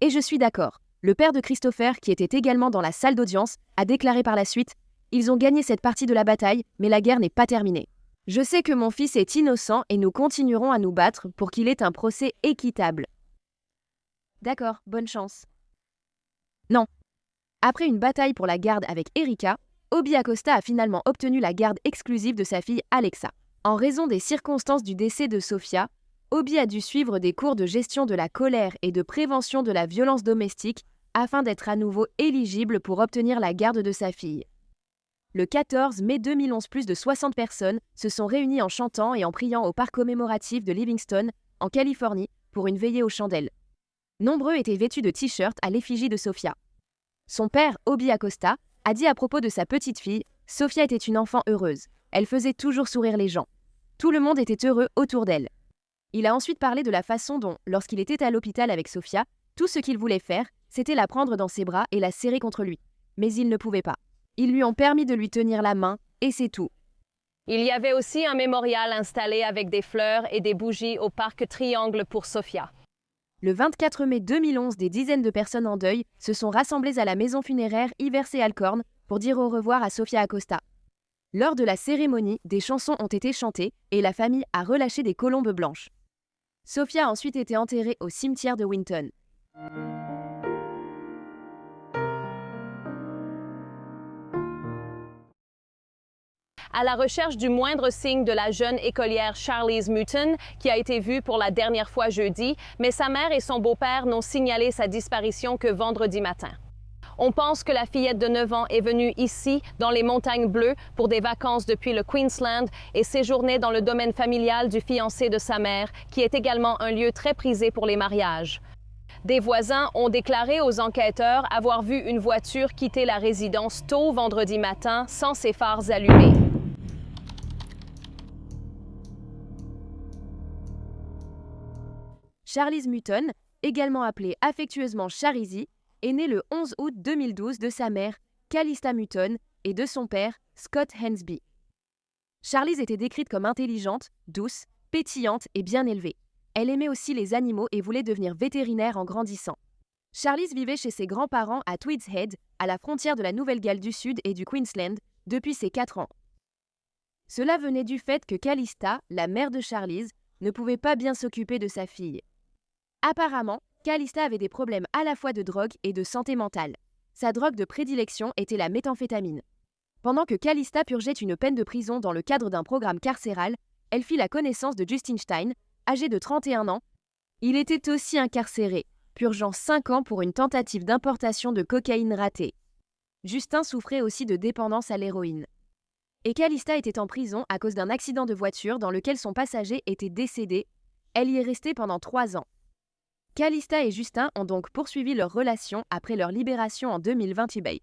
Et je suis d'accord. Le père de Christopher, qui était également dans la salle d'audience, a déclaré par la suite « Ils ont gagné cette partie de la bataille, mais la guerre n'est pas terminée. Je sais que mon fils est innocent et nous continuerons à nous battre pour qu'il ait un procès équitable. » D'accord, bonne chance. Non. Après une bataille pour la garde avec Erika, Obi Acosta a finalement obtenu la garde exclusive de sa fille Alexa. En raison des circonstances du décès de Sophia, Obi a dû suivre des cours de gestion de la colère et de prévention de la violence domestique afin d'être à nouveau éligible pour obtenir la garde de sa fille. Le 14 mai 2011, plus de 60 personnes se sont réunies en chantant et en priant au parc commémoratif de Livingston, en Californie, pour une veillée aux chandelles. Nombreux étaient vêtus de t-shirts à l'effigie de Sophia. Son père, Obi Acosta, a dit à propos de sa petite fille « Sophia était une enfant heureuse. Elle faisait toujours sourire les gens. Tout le monde était heureux autour d'elle. » Il a ensuite parlé de la façon dont, lorsqu'il était à l'hôpital avec Sophia, tout ce qu'il voulait faire, c'était la prendre dans ses bras et la serrer contre lui. Mais il ne pouvait pas. Ils lui ont permis de lui tenir la main, et c'est tout. Il y avait aussi un mémorial installé avec des fleurs et des bougies au parc Triangle pour Sophia. Le 24 mai 2011, des dizaines de personnes en deuil se sont rassemblées à la maison funéraire Ivers et Alcorn pour dire au revoir à Sophia Acosta. Lors de la cérémonie, des chansons ont été chantées et la famille a relâché des colombes blanches. Sophia a ensuite été enterrée au cimetière de Winton. À la recherche du moindre signe de la jeune écolière Charlize Mutton, qui a été vue pour la dernière fois jeudi, mais sa mère et son beau-père n'ont signalé sa disparition que vendredi matin. On pense que la fillette de 9 ans est venue ici, dans les Montagnes Bleues, pour des vacances depuis le Queensland et séjournait dans le domaine familial du fiancé de sa mère, qui est également un lieu très prisé pour les mariages. Des voisins ont déclaré aux enquêteurs avoir vu une voiture quitter la résidence tôt vendredi matin sans ses phares allumés. Charlize Mutton, également appelée affectueusement Charizy, est née le 11 août 2012 de sa mère, Calista Mutton, et de son père, Scott Hensby. Charlize était décrite comme intelligente, douce, pétillante et bien élevée. Elle aimait aussi les animaux et voulait devenir vétérinaire en grandissant. Charlize vivait chez ses grands-parents à Tweeds Head, à la frontière de la Nouvelle-Galles du Sud et du Queensland, depuis ses 4 ans. Cela venait du fait que Calista, la mère de Charlize, ne pouvait pas bien s'occuper de sa fille. Apparemment, Calista avait des problèmes à la fois de drogue et de santé mentale. Sa drogue de prédilection était la méthamphétamine. Pendant que Calista purgeait une peine de prison dans le cadre d'un programme carcéral, elle fit la connaissance de Justin Stein, âgé de 31 ans. Il était aussi incarcéré, purgeant 5 ans pour une tentative d'importation de cocaïne ratée. Justin souffrait aussi de dépendance à l'héroïne. Et Calista était en prison à cause d'un accident de voiture dans lequel son passager était décédé. Elle y est restée pendant 3 ans. Calista et Justin ont donc poursuivi leur relation après leur libération en 2021.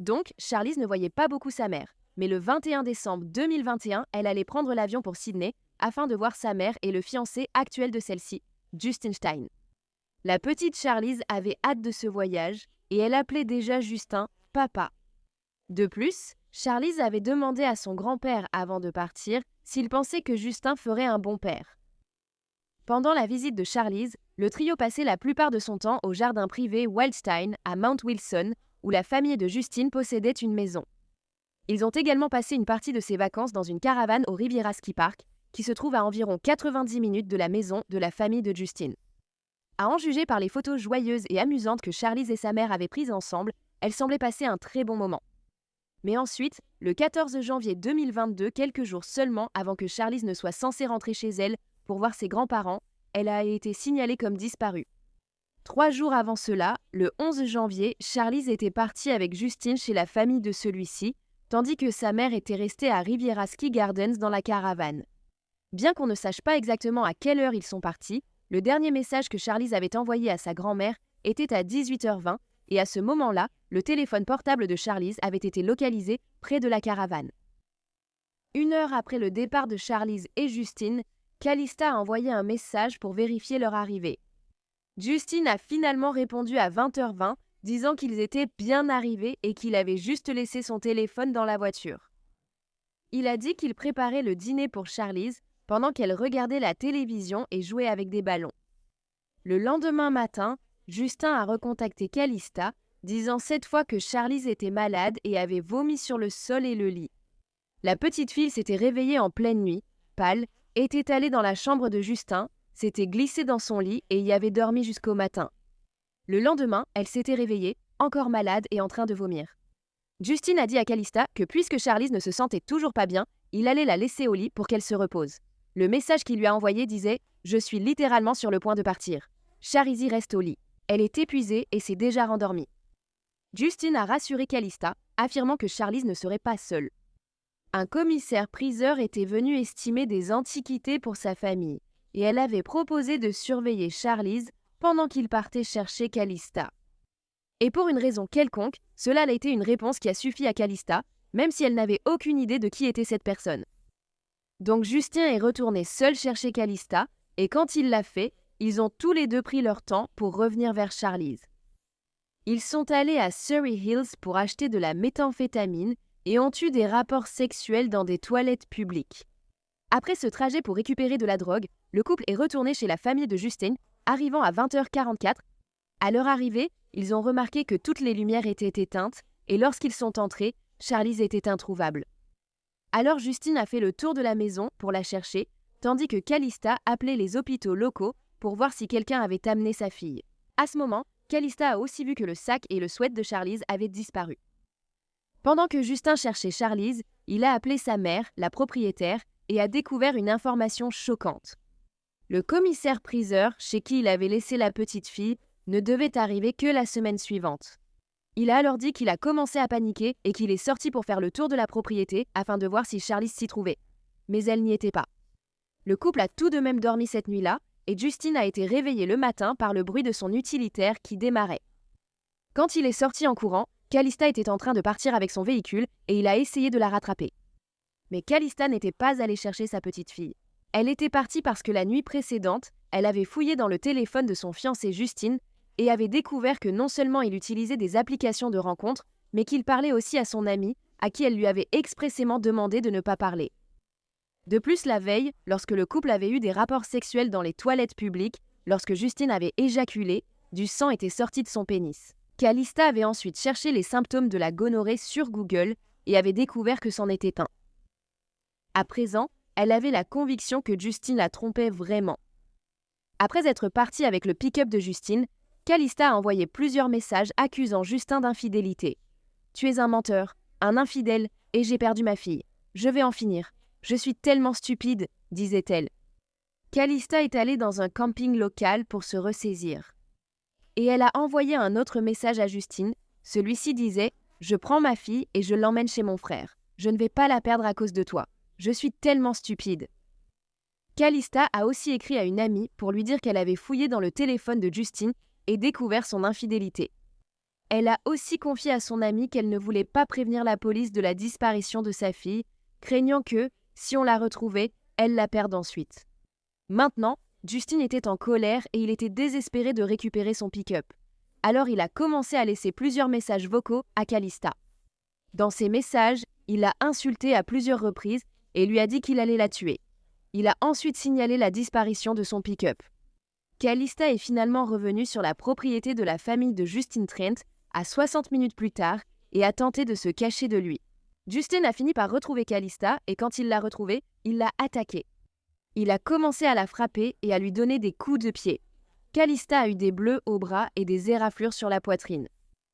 Donc, Charlize ne voyait pas beaucoup sa mère. Mais le 21 décembre 2021, elle allait prendre l'avion pour Sydney afin de voir sa mère et le fiancé actuel de celle-ci, Justin Stein. La petite Charlize avait hâte de ce voyage et elle appelait déjà Justin « papa ». De plus, Charlize avait demandé à son grand-père avant de partir s'il pensait que Justin ferait un bon père. Pendant la visite de Charlize, le trio passait la plupart de son temps au jardin privé Wildstein à Mount Wilson, où la famille de Justine possédait une maison. Ils ont également passé une partie de ses vacances dans une caravane au Riviera Ski Park, qui se trouve à environ 90 minutes de la maison de la famille de Justine. À en juger par les photos joyeuses et amusantes que Charlize et sa mère avaient prises ensemble, elles semblaient passer un très bon moment. Mais ensuite, le 14 janvier 2022, quelques jours seulement avant que Charlize ne soit censée rentrer chez elle pour voir ses grands-parents, elle a été signalée comme disparue. 3 jours avant cela, le 11 janvier, Charlize était partie avec Justine chez la famille de celui-ci, tandis que sa mère était restée à Riviera Ski Gardens dans la caravane. Bien qu'on ne sache pas exactement à quelle heure ils sont partis, le dernier message que Charlize avait envoyé à sa grand-mère était à 18h20 et à ce moment-là, le téléphone portable de Charlize avait été localisé près de la caravane. 1 heure après le départ de Charlize et Justine, Calista a envoyé un message pour vérifier leur arrivée. Justine a finalement répondu à 20h20, disant qu'ils étaient bien arrivés et qu'il avait juste laissé son téléphone dans la voiture. Il a dit qu'il préparait le dîner pour Charlize pendant qu'elle regardait la télévision et jouait avec des ballons. Le lendemain matin, Justin a recontacté Calista, disant cette fois que Charlize était malade et avait vomi sur le sol et le lit. La petite fille s'était réveillée en pleine nuit, pâle, était allée dans la chambre de Justin, s'était glissée dans son lit et y avait dormi jusqu'au matin. Le lendemain, elle s'était réveillée, encore malade et en train de vomir. Justine a dit à Calista que puisque Charlize ne se sentait toujours pas bien, il allait la laisser au lit pour qu'elle se repose. Le message qu'il lui a envoyé disait « Je suis littéralement sur le point de partir. Charlize reste au lit. Elle est épuisée et s'est déjà rendormie. » Justine a rassuré Calista, affirmant que Charlize ne serait pas seule. Un commissaire-priseur était venu estimer des antiquités pour sa famille, et elle avait proposé de surveiller Charlize pendant qu'il partait chercher Calista. Et pour une raison quelconque, cela a été une réponse qui a suffi à Calista, même si elle n'avait aucune idée de qui était cette personne. Donc Justin est retourné seul chercher Calista, et quand il l'a fait, ils ont tous les deux pris leur temps pour revenir vers Charlize. Ils sont allés à Surrey Hills pour acheter de la méthamphétamine et ont eu des rapports sexuels dans des toilettes publiques. Après ce trajet pour récupérer de la drogue, le couple est retourné chez la famille de Justin, arrivant à 20h44. À leur arrivée, ils ont remarqué que toutes les lumières étaient éteintes et lorsqu'ils sont entrés, Charlize était introuvable. Alors Justine a fait le tour de la maison pour la chercher, tandis que Calista appelait les hôpitaux locaux pour voir si quelqu'un avait amené sa fille. À ce moment, Calista a aussi vu que le sac et le sweat de Charlize avaient disparu. Pendant que Justin cherchait Charlize, il a appelé sa mère, la propriétaire, et a découvert une information choquante. Le commissaire-priseur, chez qui il avait laissé la petite fille, ne devait arriver que la semaine suivante. Il a alors dit qu'il a commencé à paniquer et qu'il est sorti pour faire le tour de la propriété afin de voir si Charlize s'y trouvait. Mais elle n'y était pas. Le couple a tout de même dormi cette nuit-là et Justine a été réveillée le matin par le bruit de son utilitaire qui démarrait. Quand il est sorti en courant, Calista était en train de partir avec son véhicule et il a essayé de la rattraper. Mais Calista n'était pas allée chercher sa petite fille. Elle était partie parce que la nuit précédente, elle avait fouillé dans le téléphone de son fiancé Justine et avait découvert que non seulement il utilisait des applications de rencontres, mais qu'il parlait aussi à son ami, à qui elle lui avait expressément demandé de ne pas parler. De plus, la veille, lorsque le couple avait eu des rapports sexuels dans les toilettes publiques, lorsque Justine avait éjaculé, du sang était sorti de son pénis. Calista avait ensuite cherché les symptômes de la gonorrhée sur Google et avait découvert que c'en était un. À présent, elle avait la conviction que Justine la trompait vraiment. Après être partie avec le pick-up de Justine, Calista a envoyé plusieurs messages accusant Justin d'infidélité. « Tu es un menteur, un infidèle, et j'ai perdu ma fille. Je vais en finir. Je suis tellement stupide, disait-elle. Calista est allée dans un camping local pour se ressaisir. Et elle a envoyé un autre message à Justine. Celui-ci disait « Je prends ma fille et je l'emmène chez mon frère. je ne vais pas la perdre à cause de toi. Je suis tellement stupide. » Calista a aussi écrit à une amie pour lui dire qu'elle avait fouillé dans le téléphone de Justin et découvert son infidélité. Elle a aussi confié à son amie qu'elle ne voulait pas prévenir la police de la disparition de sa fille, craignant que, si on la retrouvait, elle la perde ensuite. Maintenant, Justin était en colère et il était désespéré de récupérer son pick-up. Alors il a commencé à laisser plusieurs messages vocaux à Calista. Dans ces messages, il l'a insultée à plusieurs reprises et lui a dit qu'il allait la tuer. Il a ensuite signalé la disparition de son pick-up. Calista est finalement revenue sur la propriété de la famille de Justin Trent à 60 minutes plus tard et a tenté de se cacher de lui. Justin a fini par retrouver Calista et quand il l'a retrouvée, il l'a attaquée. Il a commencé à la frapper et à lui donner des coups de pied. Calista a eu des bleus au bras et des éraflures sur la poitrine.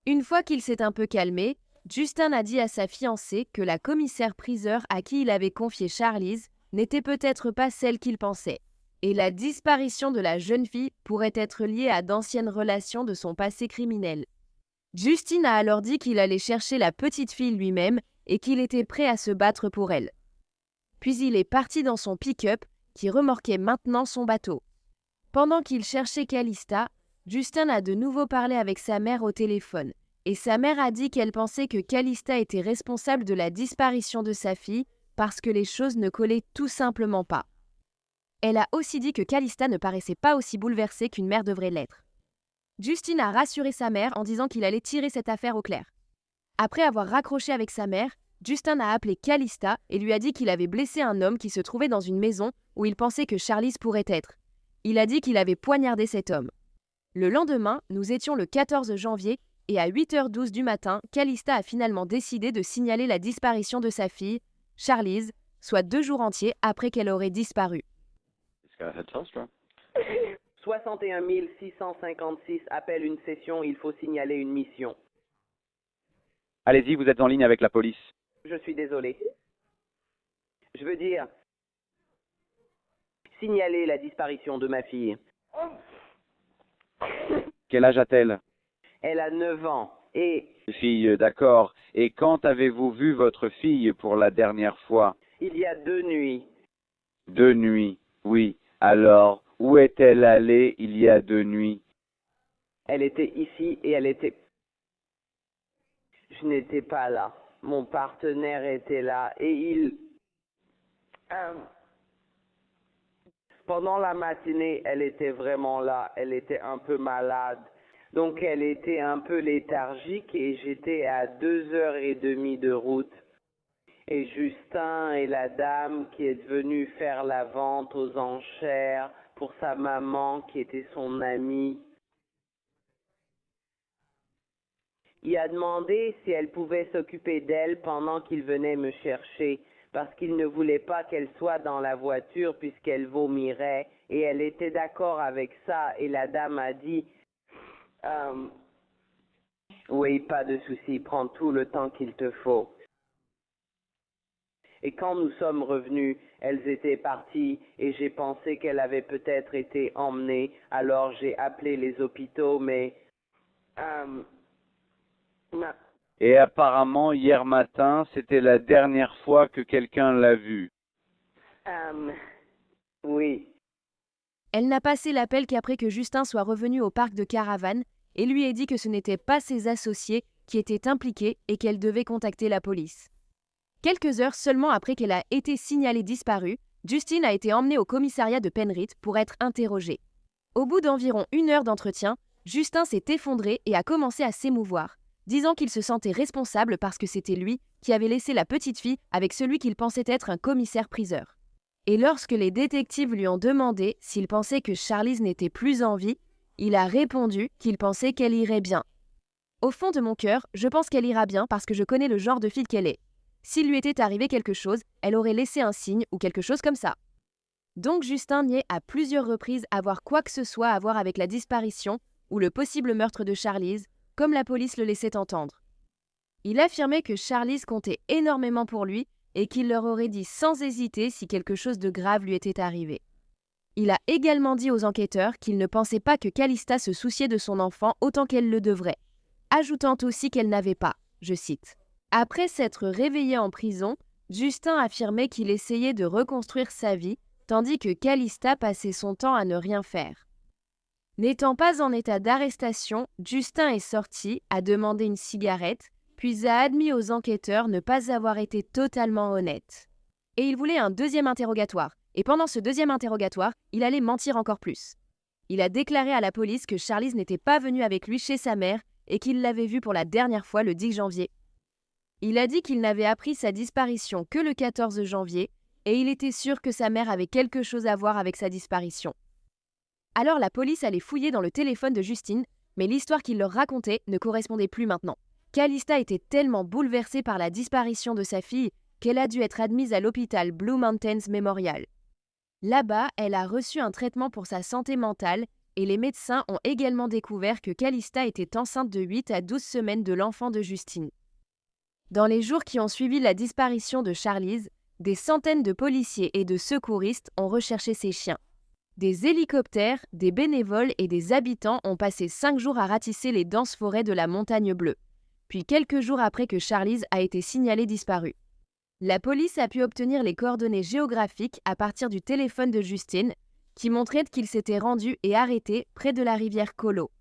Une fois qu'il s'est un peu calmé, Justin a dit à sa fiancée que la commissaire-priseur à qui il avait confié Charlize n'était peut-être pas celle qu'il pensait. Et la disparition de la jeune fille pourrait être liée à d'anciennes relations de son passé criminel. Justin a alors dit qu'il allait chercher la petite fille lui-même et qu'il était prêt à se battre pour elle. Puis il est parti dans son pick-up qui remorquait maintenant son bateau. Pendant qu'il cherchait Calista, Justin a de nouveau parlé avec sa mère au téléphone et sa mère a dit qu'elle pensait que Calista était responsable de la disparition de sa fille parce que les choses ne collaient tout simplement pas. Elle a aussi dit que Calista ne paraissait pas aussi bouleversée qu'une mère devrait l'être. Justin a rassuré sa mère en disant qu'il allait tirer cette affaire au clair. Après avoir raccroché avec sa mère, Justin a appelé Calista et lui a dit qu'il avait blessé un homme qui se trouvait dans une maison où il pensait que Charlize pourrait être. Il a dit qu'il avait poignardé cet homme. Le lendemain, nous étions le 14 janvier et à 8h12 du matin, Calista a finalement décidé de signaler la disparition de sa fille, Charlize, soit 2 jours entiers après qu'elle aurait disparu. 61 656 appelle une session, il faut signaler une mission. Allez-y, vous êtes en ligne avec la police. Je suis désolé. Je veux dire, signaler la disparition de ma fille. Quel âge a-t-elle? Elle a 9 ans et... Fille, d'accord. Et quand avez-vous vu votre fille pour la dernière fois? Il y a 2 nuits. 2 nuits, oui. Alors, où est-elle allée il y a 2 nuits? Elle était ici et elle était... Je n'étais pas là. Mon partenaire était là et il... Pendant la matinée, elle était vraiment là. Elle était un peu malade. Donc elle était un peu léthargique et j'étais à 2h30 de route. Et Justin et la dame qui est venue faire la vente aux enchères pour sa maman qui était son amie. Il a demandé si elle pouvait s'occuper d'elle pendant qu'il venait me chercher, parce qu'il ne voulait pas qu'elle soit dans la voiture puisqu'elle vomirait, et elle était d'accord avec ça, et la dame a dit oui, pas de souci, prends tout le temps qu'il te faut. Et quand nous sommes revenus, elles étaient parties et j'ai pensé qu'elles avaient peut-être été emmenées, alors j'ai appelé les hôpitaux, mais... Et apparemment, hier matin, c'était la dernière fois que quelqu'un l'a vue. Oui. Elle n'a passé l'appel qu'après que Justin soit revenu au parc de caravane et lui ait dit que ce n'étaient pas ses associés qui étaient impliqués et qu'elle devait contacter la police. Quelques heures seulement après qu'elle a été signalée disparue, Justin a été emmenée au commissariat de Penrith pour être interrogée. Au bout d'environ 1 heure d'entretien, Justin s'est effondré et a commencé à s'émouvoir, disant qu'il se sentait responsable parce que c'était lui qui avait laissé la petite fille avec celui qu'il pensait être un commissaire-priseur. Et lorsque les détectives lui ont demandé s'il pensait que Charlize n'était plus en vie, il a répondu qu'il pensait qu'elle irait bien. Au fond de mon cœur, je pense qu'elle ira bien parce que je connais le genre de fille qu'elle est. S'il lui était arrivé quelque chose, elle aurait laissé un signe ou quelque chose comme ça. Donc Justin niait à plusieurs reprises avoir quoi que ce soit à voir avec la disparition ou le possible meurtre de Charlize, comme la police le laissait entendre. Il affirmait que Charlize comptait énormément pour lui et qu'il leur aurait dit sans hésiter si quelque chose de grave lui était arrivé. Il a également dit aux enquêteurs qu'il ne pensait pas que Calista se souciait de son enfant autant qu'elle le devrait, ajoutant aussi qu'elle n'avait pas, je cite, Après s'être réveillé en prison, Justin affirmait qu'il essayait de reconstruire sa vie, tandis que Calista passait son temps à ne rien faire. N'étant pas en état d'arrestation, Justin est sorti, a demandé une cigarette, puis a admis aux enquêteurs ne pas avoir été totalement honnête. Et il voulait un deuxième interrogatoire, et pendant ce deuxième interrogatoire, il allait mentir encore plus. Il a déclaré à la police que Charlize n'était pas venue avec lui chez sa mère et qu'il l'avait vue pour la dernière fois le 10 janvier. Il a dit qu'il n'avait appris sa disparition que le 14 janvier et il était sûr que sa mère avait quelque chose à voir avec sa disparition. Alors la police allait fouiller dans le téléphone de Justine, mais l'histoire qu'il leur racontait ne correspondait plus maintenant. Calista était tellement bouleversée par la disparition de sa fille qu'elle a dû être admise à l'hôpital Blue Mountains Memorial. Là-bas, elle a reçu un traitement pour sa santé mentale et les médecins ont également découvert que Calista était enceinte de 8 à 12 semaines de l'enfant de Justine. Dans les jours qui ont suivi la disparition de Charlize, des centaines de policiers et de secouristes ont recherché ses chiens. Des hélicoptères, des bénévoles et des habitants ont passé 5 jours à ratisser les denses forêts de la Montagne Bleue, puis quelques jours après que Charlize a été signalée disparue. La police a pu obtenir les coordonnées géographiques à partir du téléphone de Justine, qui montrait qu'il s'était rendu et arrêté près de la rivière Colo.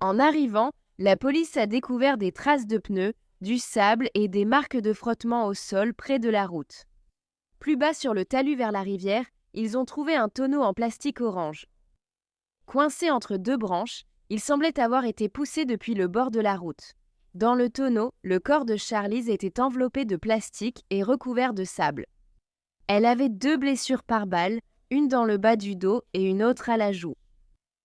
En arrivant, la police a découvert des traces de pneus, du sable et des marques de frottement au sol près de la route. Plus bas sur le talus vers la rivière, ils ont trouvé un tonneau en plastique orange. Coincé entre deux branches, il semblait avoir été poussé depuis le bord de la route. Dans le tonneau, le corps de Charlize était enveloppé de plastique et recouvert de sable. Elle avait 2 blessures par balle, une dans le bas du dos et une autre à la joue.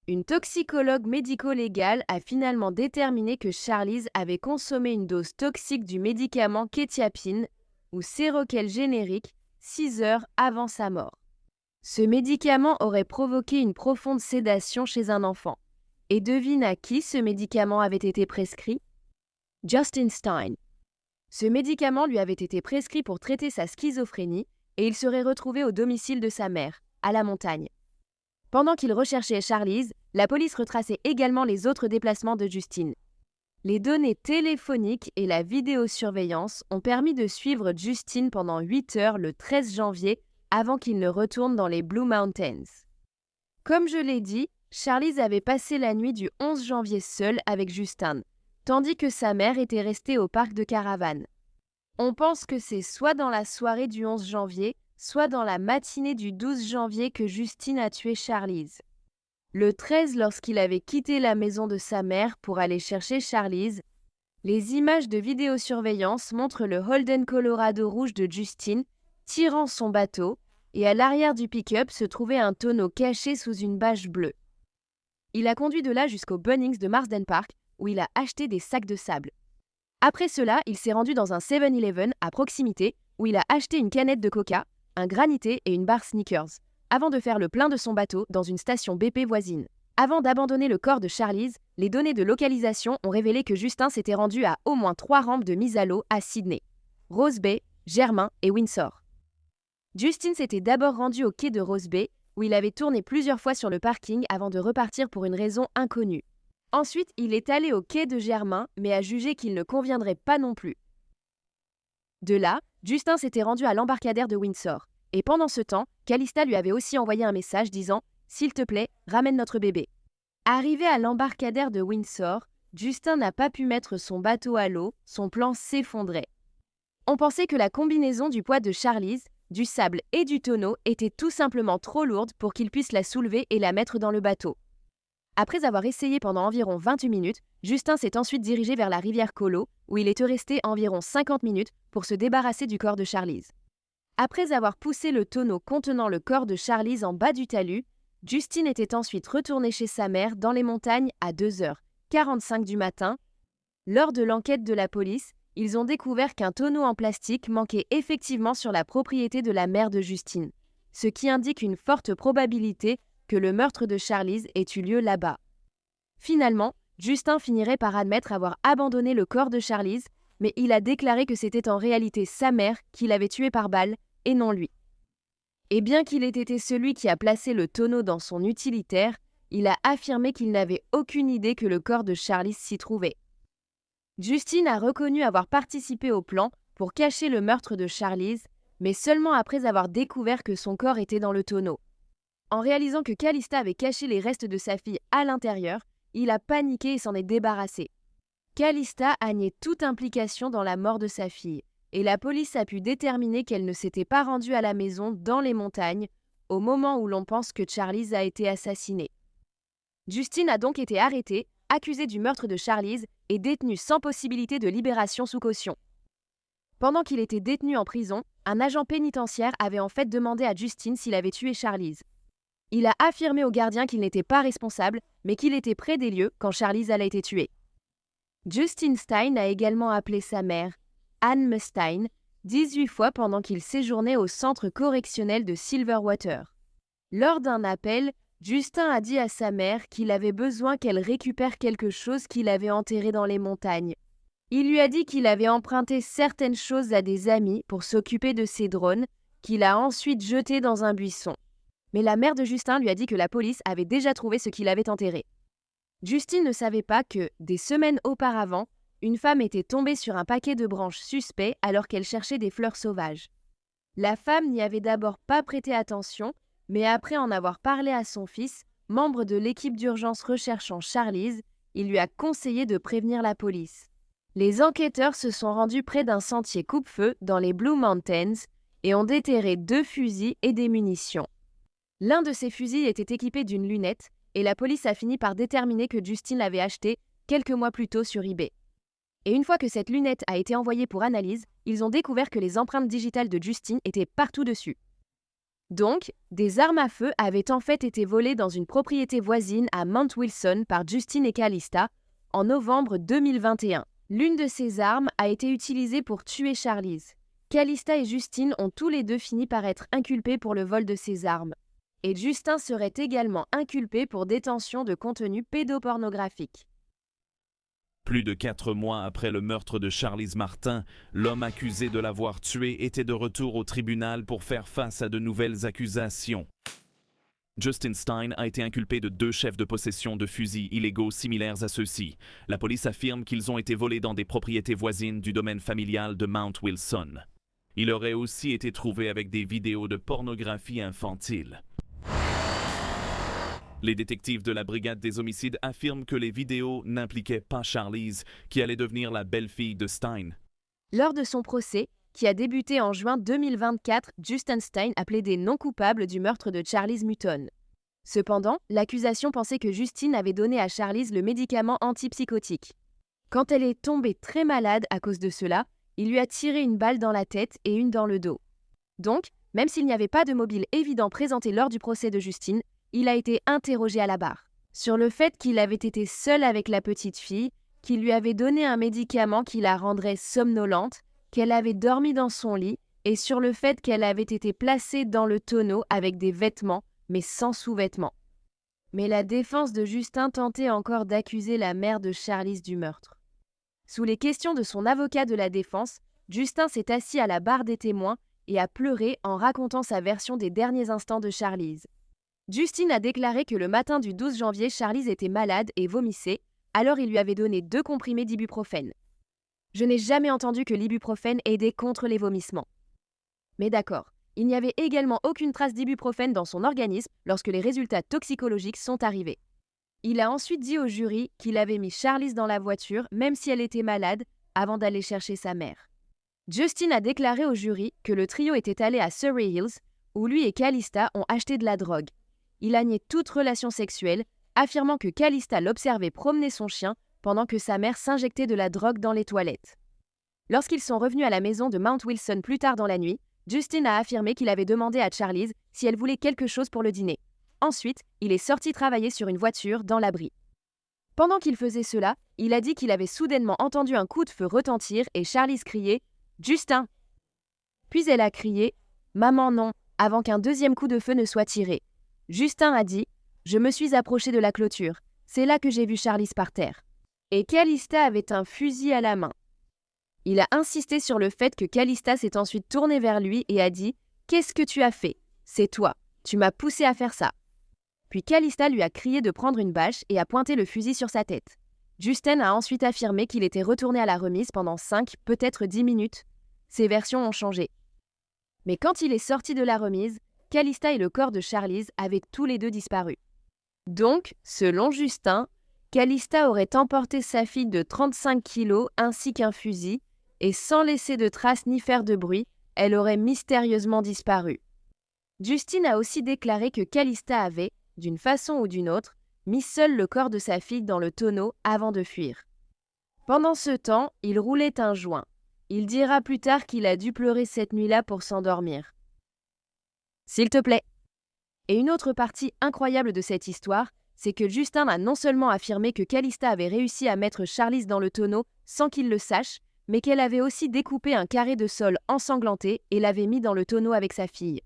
Une toxicologue médico-légale a finalement déterminé que Charlize avait consommé une dose toxique du médicament kétiapine, ou Seroquel générique, 6 heures avant sa mort. Ce médicament aurait provoqué une profonde sédation chez un enfant. Et devine à qui ce médicament avait été prescrit ? Justin Stein. Ce médicament lui avait été prescrit pour traiter sa schizophrénie et il serait retrouvé au domicile de sa mère, à la montagne. Pendant qu'il recherchait Charlize, la police retraçait également les autres déplacements de Justine. Les données téléphoniques et la vidéosurveillance ont permis de suivre Justine pendant 8 heures le 13 janvier avant qu'il ne retourne dans les Blue Mountains. Comme je l'ai dit, Charlize avait passé la nuit du 11 janvier seule avec Justin, tandis que sa mère était restée au parc de Caravane. On pense que c'est soit dans la soirée du 11 janvier, soit dans la matinée du 12 janvier que Justine a tué Charlize. Le 13, lorsqu'il avait quitté la maison de sa mère pour aller chercher Charlize, les images de vidéosurveillance montrent le Holden Colorado rouge de Justine tirant son bateau et à l'arrière du pick-up se trouvait un tonneau caché sous une bâche bleue. Il a conduit de là jusqu'au Bunnings de Marsden Park où il a acheté des sacs de sable. Après cela, il s'est rendu dans un 7-Eleven à proximité où il a acheté une canette de coca, un granité et une barre Snickers, avant de faire le plein de son bateau dans une station BP voisine. Avant d'abandonner le corps de Charlize, les données de localisation ont révélé que Justin s'était rendu à au moins 3 rampes de mise à l'eau à Sydney, Rose Bay, Germain et Windsor. Justin s'était d'abord rendu au quai de Rose Bay, où il avait tourné plusieurs fois sur le parking avant de repartir pour une raison inconnue. Ensuite, il est allé au quai de Germain, mais a jugé qu'il ne conviendrait pas non plus. De là, Justin s'était rendu à l'embarcadère de Windsor. Et pendant ce temps, Calista lui avait aussi envoyé un message disant « S'il te plaît, ramène notre bébé ». Arrivé à l'embarcadère de Windsor, Justin n'a pas pu mettre son bateau à l'eau, son plan s'effondrait. On pensait que la combinaison du poids de Charlize, du sable et du tonneau était tout simplement trop lourde pour qu'il puisse la soulever et la mettre dans le bateau. Après avoir essayé pendant environ 28 minutes, Justin s'est ensuite dirigé vers la rivière Colo, où il était resté environ 50 minutes pour se débarrasser du corps de Charlize. Après avoir poussé le tonneau contenant le corps de Charlize en bas du talus, Justine était ensuite retournée chez sa mère dans les montagnes à 2h45 du matin. Lors de l'enquête de la police, ils ont découvert qu'un tonneau en plastique manquait effectivement sur la propriété de la mère de Justine, ce qui indique une forte probabilité que le meurtre de Charlize ait eu lieu là-bas. Finalement, Justin finirait par admettre avoir abandonné le corps de Charlize, mais il a déclaré que c'était en réalité sa mère qui l'avait tué par balle et non lui. Et bien qu'il ait été celui qui a placé le tonneau dans son utilitaire, il a affirmé qu'il n'avait aucune idée que le corps de Charlize s'y trouvait. Justine a reconnu avoir participé au plan pour cacher le meurtre de Charlize, mais seulement après avoir découvert que son corps était dans le tonneau. En réalisant que Calista avait caché les restes de sa fille à l'intérieur, il a paniqué et s'en est débarrassé. Calista a nié toute implication dans la mort de sa fille, et la police a pu déterminer qu'elle ne s'était pas rendue à la maison dans les montagnes au moment où l'on pense que Charlize a été assassinée. Justine a donc été arrêtée, accusée du meurtre de Charlize et détenue sans possibilité de libération sous caution. Pendant qu'il était détenu en prison, un agent pénitentiaire avait en fait demandé à Justine s'il avait tué Charlize. Il a affirmé au gardien qu'il n'était pas responsable, mais qu'il était près des lieux quand Charlize allait été tuée. Justin Stein a également appelé sa mère, Anne Mustaine, 18 fois pendant qu'il séjournait au centre correctionnel de Silverwater. Lors d'un appel, Justin a dit à sa mère qu'il avait besoin qu'elle récupère quelque chose qu'il avait enterré dans les montagnes. Il lui a dit qu'il avait emprunté certaines choses à des amis pour s'occuper de ses drones, qu'il a ensuite jetés dans un buisson. Mais la mère de Justin lui a dit que la police avait déjà trouvé ce qu'il avait enterré. Justine ne savait pas que, des semaines auparavant, une femme était tombée sur un paquet de branches suspects alors qu'elle cherchait des fleurs sauvages. La femme n'y avait d'abord pas prêté attention, mais après en avoir parlé à son fils, membre de l'équipe d'urgence recherchant Charlize, il lui a conseillé de prévenir la police. Les enquêteurs se sont rendus près d'un sentier coupe-feu dans les Blue Mountains et ont déterré 2 fusils et des munitions. L'un de ces fusils était équipé d'une lunette et la police a fini par déterminer que Justine l'avait acheté quelques mois plus tôt sur eBay. Et une fois que cette lunette a été envoyée pour analyse, ils ont découvert que les empreintes digitales de Justine étaient partout dessus. Donc, des armes à feu avaient en fait été volées dans une propriété voisine à Mount Wilson par Justine et Calista en novembre 2021. L'une de ces armes a été utilisée pour tuer Charlize. Calista et Justine ont tous les deux fini par être inculpés pour le vol de ces armes. Et Justin serait également inculpé pour détention de contenu pédopornographique. Plus de 4 mois après le meurtre de Charlize Martin, l'homme accusé de l'avoir tuée était de retour au tribunal pour faire face à de nouvelles accusations. Justin Stein a été inculpé de 2 chefs de possession de fusils illégaux similaires à ceux-ci. La police affirme qu'ils ont été volés dans des propriétés voisines du domaine familial de Mount Wilson. Il aurait aussi été trouvé avec des vidéos de pornographie infantile. Les détectives de la brigade des homicides affirment que les vidéos n'impliquaient pas Charlize, qui allait devenir la belle-fille de Stein. Lors de son procès, qui a débuté en juin 2024, Justin Stein a plaidé non coupable du meurtre de Charlize Mutton. Cependant, l'accusation pensait que Justine avait donné à Charlize le médicament antipsychotique. Quand elle est tombée très malade à cause de cela, il lui a tiré une balle dans la tête et une dans le dos. Donc, même s'il n'y avait pas de mobile évident présenté lors du procès de Justine, il a été interrogé à la barre sur le fait qu'il avait été seul avec la petite fille, qu'il lui avait donné un médicament qui la rendrait somnolente, qu'elle avait dormi dans son lit et sur le fait qu'elle avait été placée dans le tonneau avec des vêtements, mais sans sous-vêtements. Mais la défense de Justin tentait encore d'accuser la mère de Charlize du meurtre. Sous les questions de son avocat de la défense, Justin s'est assis à la barre des témoins et a pleuré en racontant sa version des derniers instants de Charlize. Justine a déclaré que le matin du 12 janvier, Charlize était malade et vomissait, alors il lui avait donné 2 comprimés d'ibuprofène. Je n'ai jamais entendu que l'ibuprofène aidait contre les vomissements. Mais d'accord, il n'y avait également aucune trace d'ibuprofène dans son organisme lorsque les résultats toxicologiques sont arrivés. Il a ensuite dit au jury qu'il avait mis Charlize dans la voiture, même si elle était malade, avant d'aller chercher sa mère. Justin a déclaré au jury que le trio était allé à Surrey Hills, où lui et Calista ont acheté de la drogue. Il a nié toute relation sexuelle, affirmant que Calista l'observait promener son chien pendant que sa mère s'injectait de la drogue dans les toilettes. Lorsqu'ils sont revenus à la maison de Mount Wilson plus tard dans la nuit, Justin a affirmé qu'il avait demandé à Charlize si elle voulait quelque chose pour le dîner. Ensuite, il est sorti travailler sur une voiture dans l'abri. Pendant qu'il faisait cela, il a dit qu'il avait soudainement entendu un coup de feu retentir et Charlize crier « Justin !» Puis elle a crié « Maman non !» avant qu'un deuxième coup de feu ne soit tiré. Justin a dit « Je me suis approché de la clôture. C'est là que j'ai vu Charlize par terre. » Et Calista avait un fusil à la main. Il a insisté sur le fait que Calista s'est ensuite tournée vers lui et a dit « Qu'est-ce que tu as fait? C'est toi. Tu m'as poussé à faire ça. » Puis Calista lui a crié de prendre une bâche et a pointé le fusil sur sa tête. Justin a ensuite affirmé qu'il était retourné à la remise pendant 5, peut-être 10 minutes. Ces versions ont changé. Mais quand il est sorti de la remise, Calista et le corps de Charlize avaient tous les deux disparu. Donc, selon Justin, Calista aurait emporté sa fille de 35 kilos ainsi qu'un fusil, et sans laisser de traces ni faire de bruit, elle aurait mystérieusement disparu. Justin a aussi déclaré que Calista avait, d'une façon ou d'une autre, mis seul le corps de sa fille dans le tonneau avant de fuir. Pendant ce temps, il roulait un joint. Il dira plus tard qu'il a dû pleurer cette nuit-là pour s'endormir. S'il te plaît. Et une autre partie incroyable de cette histoire, c'est que Justin a non seulement affirmé que Calista avait réussi à mettre Charlize dans le tonneau sans qu'il le sache, mais qu'elle avait aussi découpé un carré de sol ensanglanté et l'avait mis dans le tonneau avec sa fille.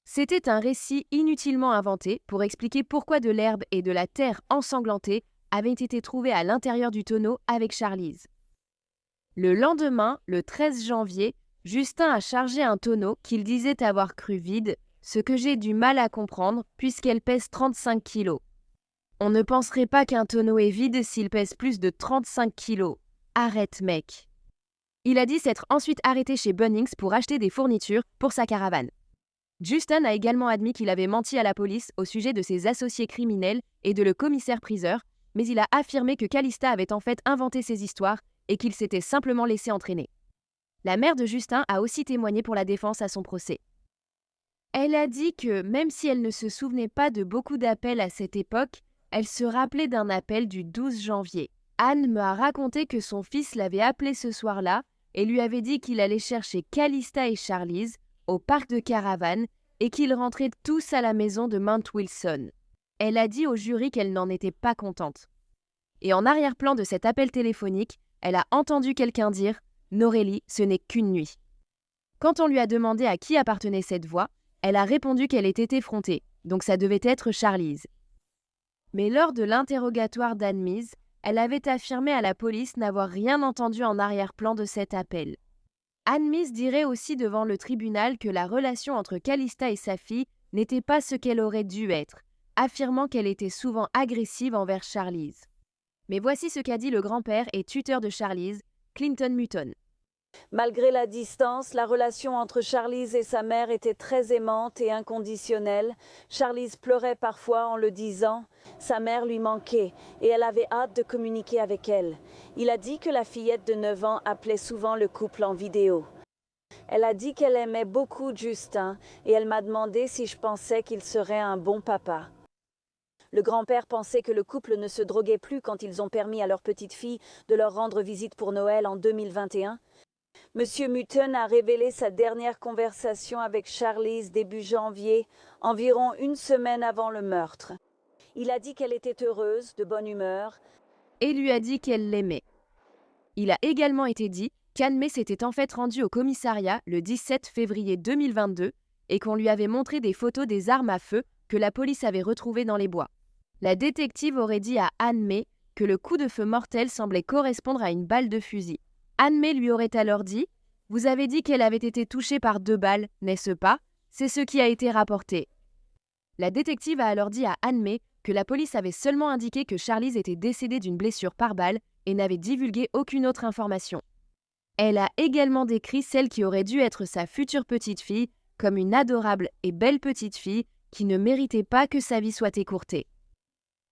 C'était un récit inutilement inventé pour expliquer pourquoi de l'herbe et de la terre ensanglantée avaient été trouvés à l'intérieur du tonneau avec Charlize. Le lendemain, le 13 janvier, Justin a chargé un tonneau qu'il disait avoir cru vide, ce que j'ai du mal à comprendre puisqu'elle pèse 35 kilos. On ne penserait pas qu'un tonneau est vide s'il pèse plus de 35 kilos. Arrête, mec. Il a dit s'être ensuite arrêté chez Bunnings pour acheter des fournitures pour sa caravane. Justin a également admis qu'il avait menti à la police au sujet de ses associés criminels et de le commissaire-priseur, mais il a affirmé que Calista avait en fait inventé ces histoires et qu'il s'était simplement laissé entraîner. La mère de Justin a aussi témoigné pour la défense à son procès. Elle a dit que, même si elle ne se souvenait pas de beaucoup d'appels à cette époque, elle se rappelait d'un appel du 12 janvier. Anne me a raconté que son fils l'avait appelé ce soir-là et lui avait dit qu'il allait chercher Calista et Charlize au parc de caravane et qu'ils rentraient tous à la maison de Mount Wilson. Elle a dit au jury qu'elle n'en était pas contente. Et en arrière-plan de cet appel téléphonique, elle a entendu quelqu'un dire « Norélie, ce n'est qu'une nuit ». Quand on lui a demandé à qui appartenait cette voix, elle a répondu qu'elle était effrontée, donc ça devait être Charlize. Mais lors de l'interrogatoire d'admise, elle avait affirmé à la police n'avoir rien entendu en arrière-plan de cet appel. Anne-Mise dirait aussi devant le tribunal que la relation entre Calista et sa fille n'était pas ce qu'elle aurait dû être, affirmant qu'elle était souvent agressive envers Charlize. Mais voici ce qu'a dit le grand-père et tuteur de Charlize, Clinton Mutton. Malgré la distance, la relation entre Charlize et sa mère était très aimante et inconditionnelle. Charlize pleurait parfois en le disant. Sa mère lui manquait et elle avait hâte de communiquer avec elle. Il a dit que la fillette de 9 ans appelait souvent le couple en vidéo. Elle a dit qu'elle aimait beaucoup Justin et elle m'a demandé si je pensais qu'il serait un bon papa. Le grand-père pensait que le couple ne se droguait plus quand ils ont permis à leur petite fille de leur rendre visite pour Noël en 2021. Monsieur Mutton a révélé sa dernière conversation avec Charlize début janvier, environ une semaine avant le meurtre. Il a dit qu'elle était heureuse, de bonne humeur. Et lui a dit qu'elle l'aimait. Il a également été dit qu'Anne-May s'était en fait rendue au commissariat le 17 février 2022 et qu'on lui avait montré des photos des armes à feu que la police avait retrouvées dans les bois. La détective aurait dit à Anne-May que le coup de feu mortel semblait correspondre à une balle de fusil. Anne-May lui aurait alors dit « Vous avez dit qu'elle avait été touchée par 2 balles, n'est-ce pas? C'est ce qui a été rapporté. » La détective a alors dit à Anne-May que la police avait seulement indiqué que Charlize était décédée d'une blessure par balle et n'avait divulgué aucune autre information. Elle a également décrit celle qui aurait dû être sa future petite fille comme une adorable et belle petite fille qui ne méritait pas que sa vie soit écourtée.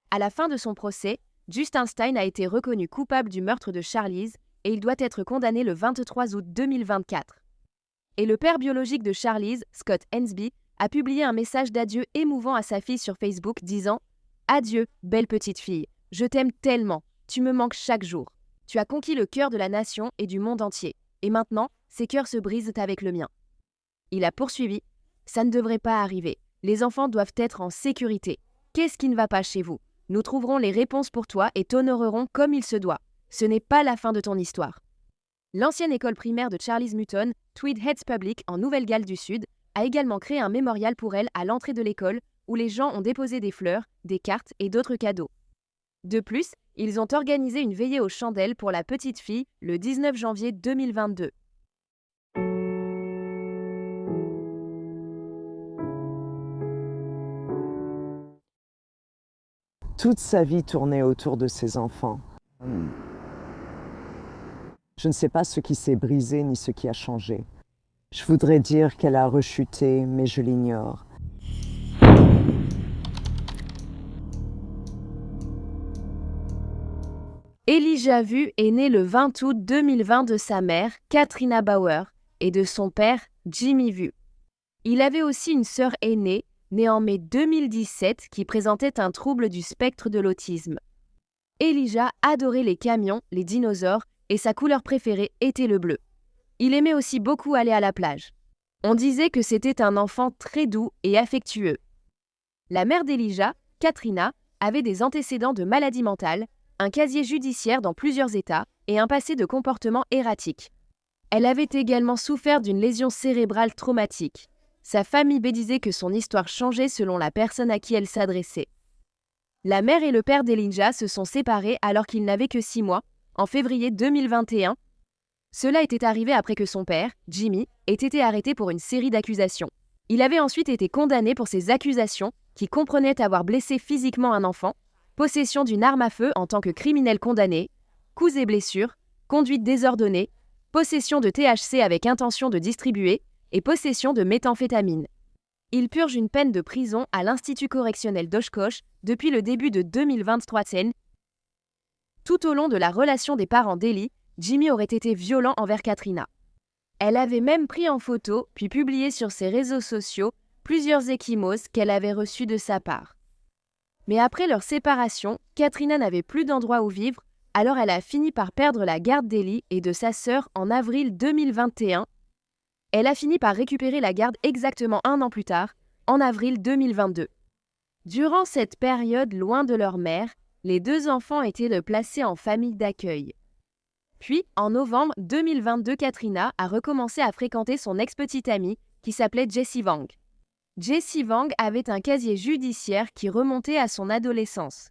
À la fin de son procès, Justin Stein a été reconnu coupable du meurtre de Charlize et il doit être condamné le 23 août 2024. Et le père biologique de Charlize, Scott Hensby, a publié un message d'adieu émouvant à sa fille sur Facebook disant « Adieu, belle petite fille, je t'aime tellement, tu me manques chaque jour. Tu as conquis le cœur de la nation et du monde entier, et maintenant, ces cœurs se brisent avec le mien. » Il a poursuivi « Ça ne devrait pas arriver, les enfants doivent être en sécurité. Qu'est-ce qui ne va pas chez vous? Nous trouverons les réponses pour toi et t'honorerons comme il se doit. Ce n'est pas la fin de ton histoire. » L'ancienne école primaire de Charlize Mutton, Tweed Heads Public en Nouvelle-Galles du Sud, a également créé un mémorial pour elle à l'entrée de l'école où les gens ont déposé des fleurs, des cartes et d'autres cadeaux. De plus, ils ont organisé une veillée aux chandelles pour la petite fille le 19 janvier 2022. Toute sa vie tournait autour de ses enfants. Je ne sais pas ce qui s'est brisé ni ce qui a changé. Je voudrais dire qu'elle a rechuté, mais je l'ignore. Elijah Vu est né le 20 août 2020 de sa mère, Katrina Bauer, et de son père, Jimmy Vu. Il avait aussi une sœur aînée, née en mai 2017, qui présentait un trouble du spectre de l'autisme. Elijah adorait les camions, les dinosaures, et sa couleur préférée était le bleu. Il aimait aussi beaucoup aller à la plage. On disait que c'était un enfant très doux et affectueux. La mère d'Elijah, Katrina, avait des antécédents de maladie mentale, un casier judiciaire dans plusieurs États et un passé de comportement erratique. Elle avait également souffert d'une lésion cérébrale traumatique. Sa famille disait que son histoire changeait selon la personne à qui elle s'adressait. La mère et le père d'Elijah se sont séparés alors qu'il n'avait que 6 mois, en février 2021. Cela était arrivé après que son père, Jimmy, ait été arrêté pour une série d'accusations. Il avait ensuite été condamné pour ces accusations qui comprenaient avoir blessé physiquement un enfant, possession d'une arme à feu en tant que criminel condamné, coups et blessures, conduite désordonnée, possession de THC avec intention de distribuer et possession de méthamphétamine. Il purge une peine de prison à l'Institut correctionnel d'Oshkosh depuis le début de 2023. Tout au long de la relation des parents d'Eli, Jimmy aurait été violent envers Katrina. Elle avait même pris en photo puis publié sur ses réseaux sociaux plusieurs ecchymoses qu'elle avait reçus de sa part. Mais après leur séparation, Katrina n'avait plus d'endroit où vivre, alors elle a fini par perdre la garde d'Eli et de sa sœur en avril 2021. Elle a fini par récupérer la garde exactement 1 an plus tard, en avril 2022. Durant cette période loin de leur mère, les 2 enfants étaient placés en famille d'accueil. Puis, en novembre 2022, Katrina a recommencé à fréquenter son ex-petite amie qui s'appelait Jessie Wang. Jessie Wang avait un casier judiciaire qui remontait à son adolescence.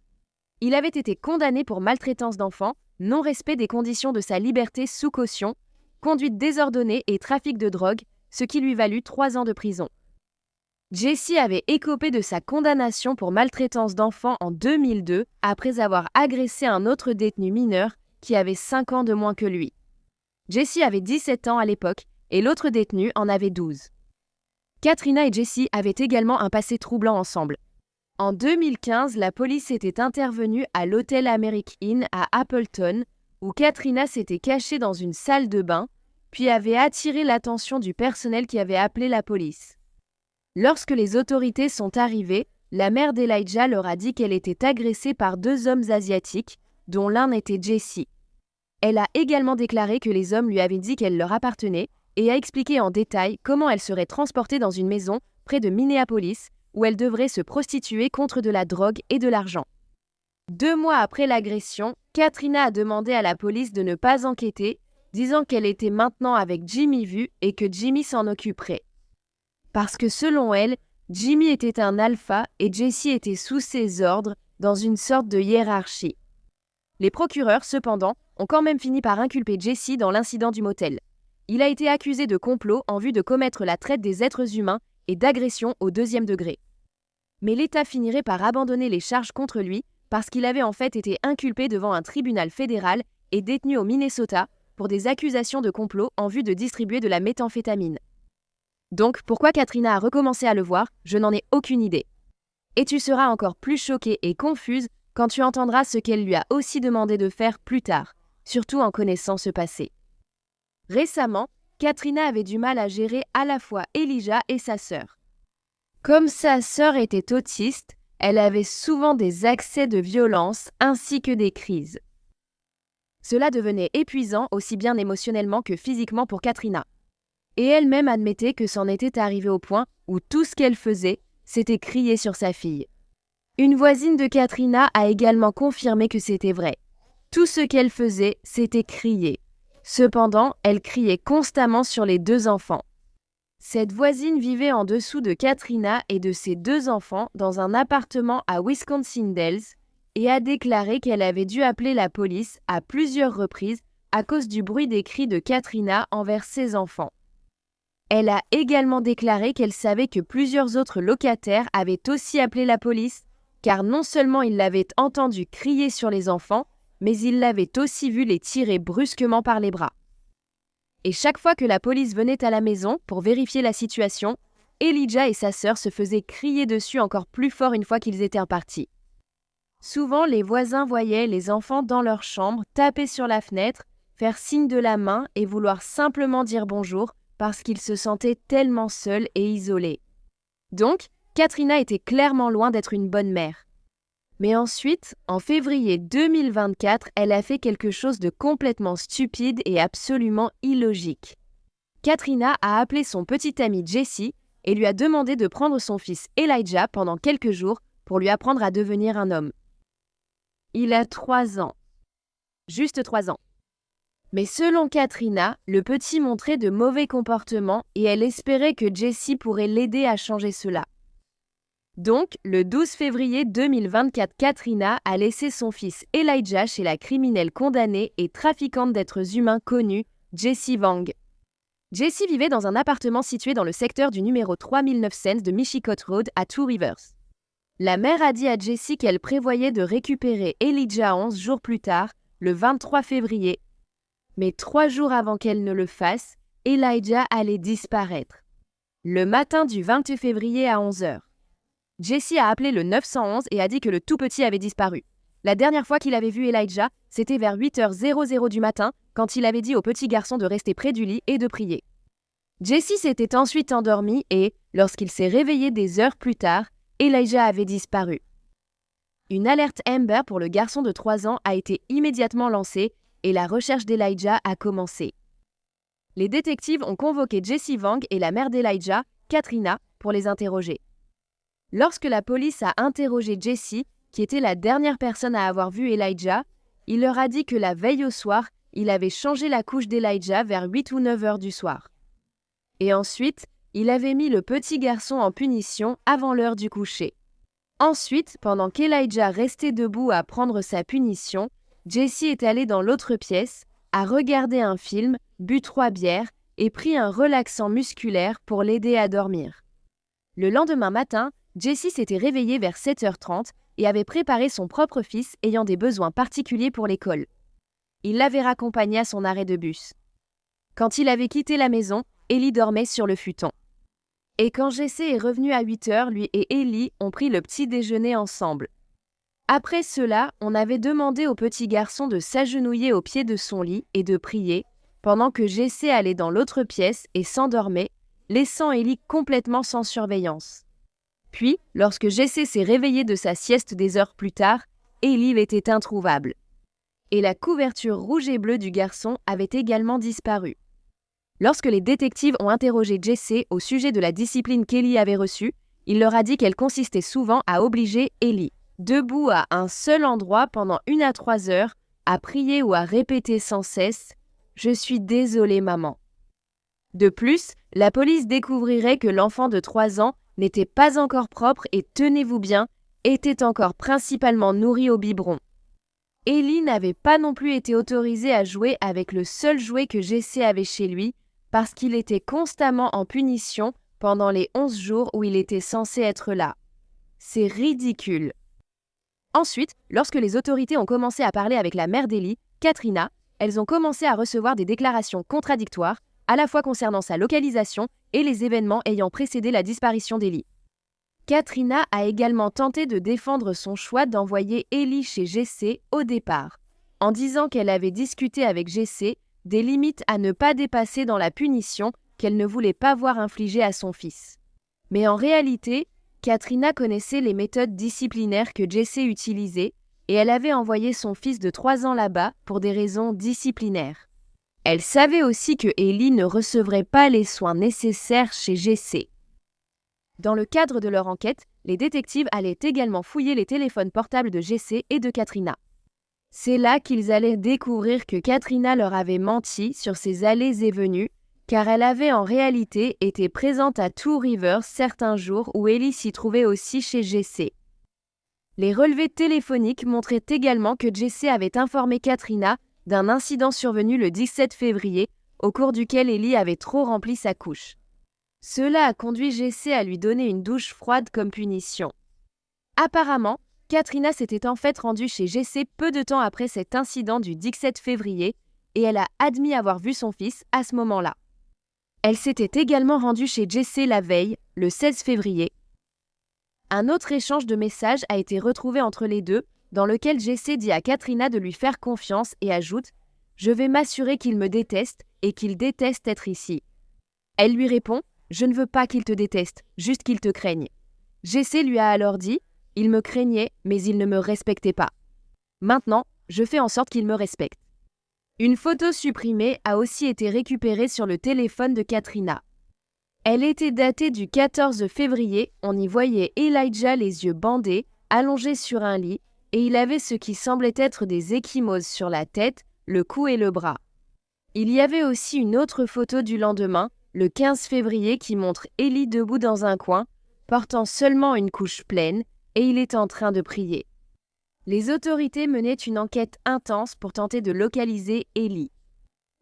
Il avait été condamné pour maltraitance d'enfants, non-respect des conditions de sa liberté sous caution, conduite désordonnée et trafic de drogue, ce qui lui valut 3 ans de prison. Jessie avait écopé de sa condamnation pour maltraitance d'enfants en 2002 après avoir agressé un autre détenu mineur qui avait 5 ans de moins que lui. Jessie avait 17 ans à l'époque et l'autre détenu en avait 12. Katrina et Jessie avaient également un passé troublant ensemble. En 2015, la police était intervenue à l'hôtel Americ Inn à Appleton, où Katrina s'était cachée dans une salle de bain, puis avait attiré l'attention du personnel qui avait appelé la police. Lorsque les autorités sont arrivées, la mère d'Elijah leur a dit qu'elle était agressée par 2 hommes asiatiques, dont l'un était Jessie. Elle a également déclaré que les hommes lui avaient dit qu'elle leur appartenait, et a expliqué en détail comment elle serait transportée dans une maison près de Minneapolis, où elle devrait se prostituer contre de la drogue et de l'argent. 2 mois après l'agression, Katrina a demandé à la police de ne pas enquêter, disant qu'elle était maintenant avec Jimmy Vu et que Jimmy s'en occuperait. Parce que selon elle, Jimmy était un alpha et Jessie était sous ses ordres, dans une sorte de hiérarchie. Les procureurs, cependant, ont quand même fini par inculper Jessie dans l'incident du motel. Il a été accusé de complot en vue de commettre la traite des êtres humains et d'agression au 2e degré. Mais l'État finirait par abandonner les charges contre lui parce qu'il avait en fait été inculpé devant un tribunal fédéral et détenu au Minnesota pour des accusations de complot en vue de distribuer de la méthamphétamine. Donc, pourquoi Katrina a recommencé à le voir, je n'en ai aucune idée. Et tu seras encore plus choquée et confuse quand tu entendras ce qu'elle lui a aussi demandé de faire plus tard, surtout en connaissant ce passé. Récemment, Katrina avait du mal à gérer à la fois Elijah et sa sœur. Comme sa sœur était autiste, elle avait souvent des accès de violence ainsi que des crises. Cela devenait épuisant aussi bien émotionnellement que physiquement pour Katrina. Et elle-même admettait que c'en était arrivé au point où tout ce qu'elle faisait, c'était crier sur sa fille. Une voisine de Katrina a également confirmé que c'était vrai. Tout ce qu'elle faisait, c'était crier. Cependant, elle criait constamment sur les 2 enfants. Cette voisine vivait en dessous de Katrina et de ses 2 enfants dans un appartement à Wisconsin Dells et a déclaré qu'elle avait dû appeler la police à plusieurs reprises à cause du bruit des cris de Katrina envers ses enfants. Elle a également déclaré qu'elle savait que plusieurs autres locataires avaient aussi appelé la police, car non seulement ils l'avaient entendue crier sur les enfants, mais il l'avait aussi vu les tirer brusquement par les bras. Et chaque fois que la police venait à la maison pour vérifier la situation, Elijah et sa sœur se faisaient crier dessus encore plus fort une fois qu'ils étaient repartis. Souvent, les voisins voyaient les enfants dans leur chambre taper sur la fenêtre, faire signe de la main et vouloir simplement dire bonjour parce qu'ils se sentaient tellement seuls et isolés. Donc, Katrina était clairement loin d'être une bonne mère. Mais ensuite, en février 2024, elle a fait quelque chose de complètement stupide et absolument illogique. Katrina a appelé son petit ami Jesse et lui a demandé de prendre son fils Elijah pendant quelques jours pour lui apprendre à devenir un homme. Il a 3 ans. Juste 3 ans. Mais selon Katrina, le petit montrait de mauvais comportements et elle espérait que Jesse pourrait l'aider à changer cela. Donc, le 12 février 2024, Katrina a laissé son fils Elijah chez la criminelle condamnée et trafiquante d'êtres humains connue, Jessie Wang. Jessie vivait dans un appartement situé dans le secteur du numéro 3900 de Michicot Road à Two Rivers. La mère a dit à Jessie qu'elle prévoyait de récupérer Elijah 11 jours plus tard, le 23 février. Mais 3 jours avant qu'elle ne le fasse, Elijah allait disparaître. Le matin du 28 février à 11h. Jessie a appelé le 911 et a dit que le tout petit avait disparu. La dernière fois qu'il avait vu Elijah, c'était vers 8h00 du matin, quand il avait dit au petit garçon de rester près du lit et de prier. Jessie s'était ensuite endormi et, lorsqu'il s'est réveillé des heures plus tard, Elijah avait disparu. Une alerte Amber pour le garçon de 3 ans a été immédiatement lancée et la recherche d'Elijah a commencé. Les détectives ont convoqué Jessie Wang et la mère d'Elijah, Katrina, pour les interroger. Lorsque la police a interrogé Jessie, qui était la dernière personne à avoir vu Elijah, il leur a dit que la veille au soir, il avait changé la couche d'Elijah vers 8 ou 9 heures du soir. Et ensuite, il avait mis le petit garçon en punition avant l'heure du coucher. Ensuite, pendant qu'Elijah restait debout à prendre sa punition, Jessie est allée dans l'autre pièce, a regardé un film, bu 3 bières et pris un relaxant musculaire pour l'aider à dormir. Le lendemain matin, Jessie s'était réveillée vers 7h30 et avait préparé son propre fils ayant des besoins particuliers pour l'école. Il l'avait raccompagné à son arrêt de bus. Quand il avait quitté la maison, Ellie dormait sur le futon. Et quand Jesse est revenu à 8h, lui et Ellie ont pris le petit déjeuner ensemble. Après cela, on avait demandé au petit garçon de s'agenouiller au pied de son lit et de prier, pendant que Jesse allait dans l'autre pièce et s'endormait, laissant Ellie complètement sans surveillance. Puis, lorsque Jesse s'est réveillé de sa sieste des heures plus tard, Ellie était introuvable. Et la couverture rouge et bleue du garçon avait également disparu. Lorsque les détectives ont interrogé Jesse au sujet de la discipline qu'Ellie avait reçue, il leur a dit qu'elle consistait souvent à obliger Ellie, debout à un seul endroit pendant 1 à 3 heures, à prier ou à répéter sans cesse « Je suis désolée, maman ». De plus, la police découvrirait que l'enfant de 3 ans n'était pas encore propre et, tenez-vous bien, était encore principalement nourri au biberon. Ellie n'avait pas non plus été autorisée à jouer avec le seul jouet que Jesse avait chez lui, parce qu'il était constamment en punition pendant les 11 jours où il était censé être là. C'est ridicule. Ensuite, lorsque les autorités ont commencé à parler avec la mère d'Ellie, Katrina, elles ont commencé à recevoir des déclarations contradictoires, à la fois concernant sa localisation et les événements ayant précédé la disparition d'Ellie. Katrina a également tenté de défendre son choix d'envoyer Ellie chez Jesse au départ, en disant qu'elle avait discuté avec Jesse des limites à ne pas dépasser dans la punition qu'elle ne voulait pas voir infliger à son fils. Mais en réalité, Katrina connaissait les méthodes disciplinaires que Jesse utilisait et elle avait envoyé son fils de 3 ans là-bas pour des raisons disciplinaires. Elle savait aussi que Ellie ne recevrait pas les soins nécessaires chez Jesse. Dans le cadre de leur enquête, les détectives allaient également fouiller les téléphones portables de Jesse et de Katrina. C'est là qu'ils allaient découvrir que Katrina leur avait menti sur ses allées et venues, car elle avait en réalité été présente à Two Rivers certains jours où Ellie s'y trouvait aussi chez Jesse. Les relevés téléphoniques montraient également que Jesse avait informé Katrina d'un incident survenu le 17 février, au cours duquel Ellie avait trop rempli sa couche. Cela a conduit Jesse à lui donner une douche froide comme punition. Apparemment, Katrina s'était en fait rendue chez Jesse peu de temps après cet incident du 17 février et elle a admis avoir vu son fils à ce moment-là. Elle s'était également rendue chez Jesse la veille, le 16 février. Un autre échange de messages a été retrouvé entre les deux, dans lequel Jesse dit à Katrina de lui faire confiance et ajoute « Je vais m'assurer qu'il me déteste et qu'il déteste être ici ». Elle lui répond « Je ne veux pas qu'il te déteste, juste qu'il te craigne ». Jesse lui a alors dit « Il me craignait, mais il ne me respectait pas. Maintenant, je fais en sorte qu'il me respecte ». Une photo supprimée a aussi été récupérée sur le téléphone de Katrina. Elle était datée du 14 février, on y voyait Elijah les yeux bandés, allongé sur un lit, et il avait ce qui semblait être des ecchymoses sur la tête, le cou et le bras. Il y avait aussi une autre photo du lendemain, le 15 février, qui montre Ellie debout dans un coin, portant seulement une couche pleine, et il est en train de prier. Les autorités menaient une enquête intense pour tenter de localiser Ellie.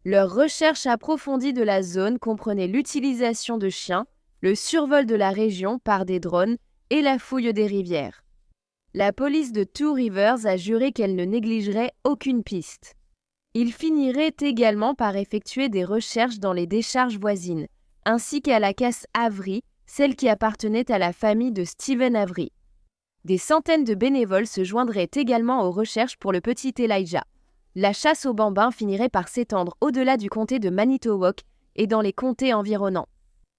Leur recherche approfondie de la zone comprenait l'utilisation de chiens, le survol de la région par des drones et la fouille des rivières. La police de Two Rivers a juré qu'elle ne négligerait aucune piste. Ils finiraient également par effectuer des recherches dans les décharges voisines, ainsi qu'à la casse Avery, celle qui appartenait à la famille de Stephen Avery. Des centaines de bénévoles se joindraient également aux recherches pour le petit Elijah. La chasse aux bambins finirait par s'étendre au-delà du comté de Manitowoc et dans les comtés environnants.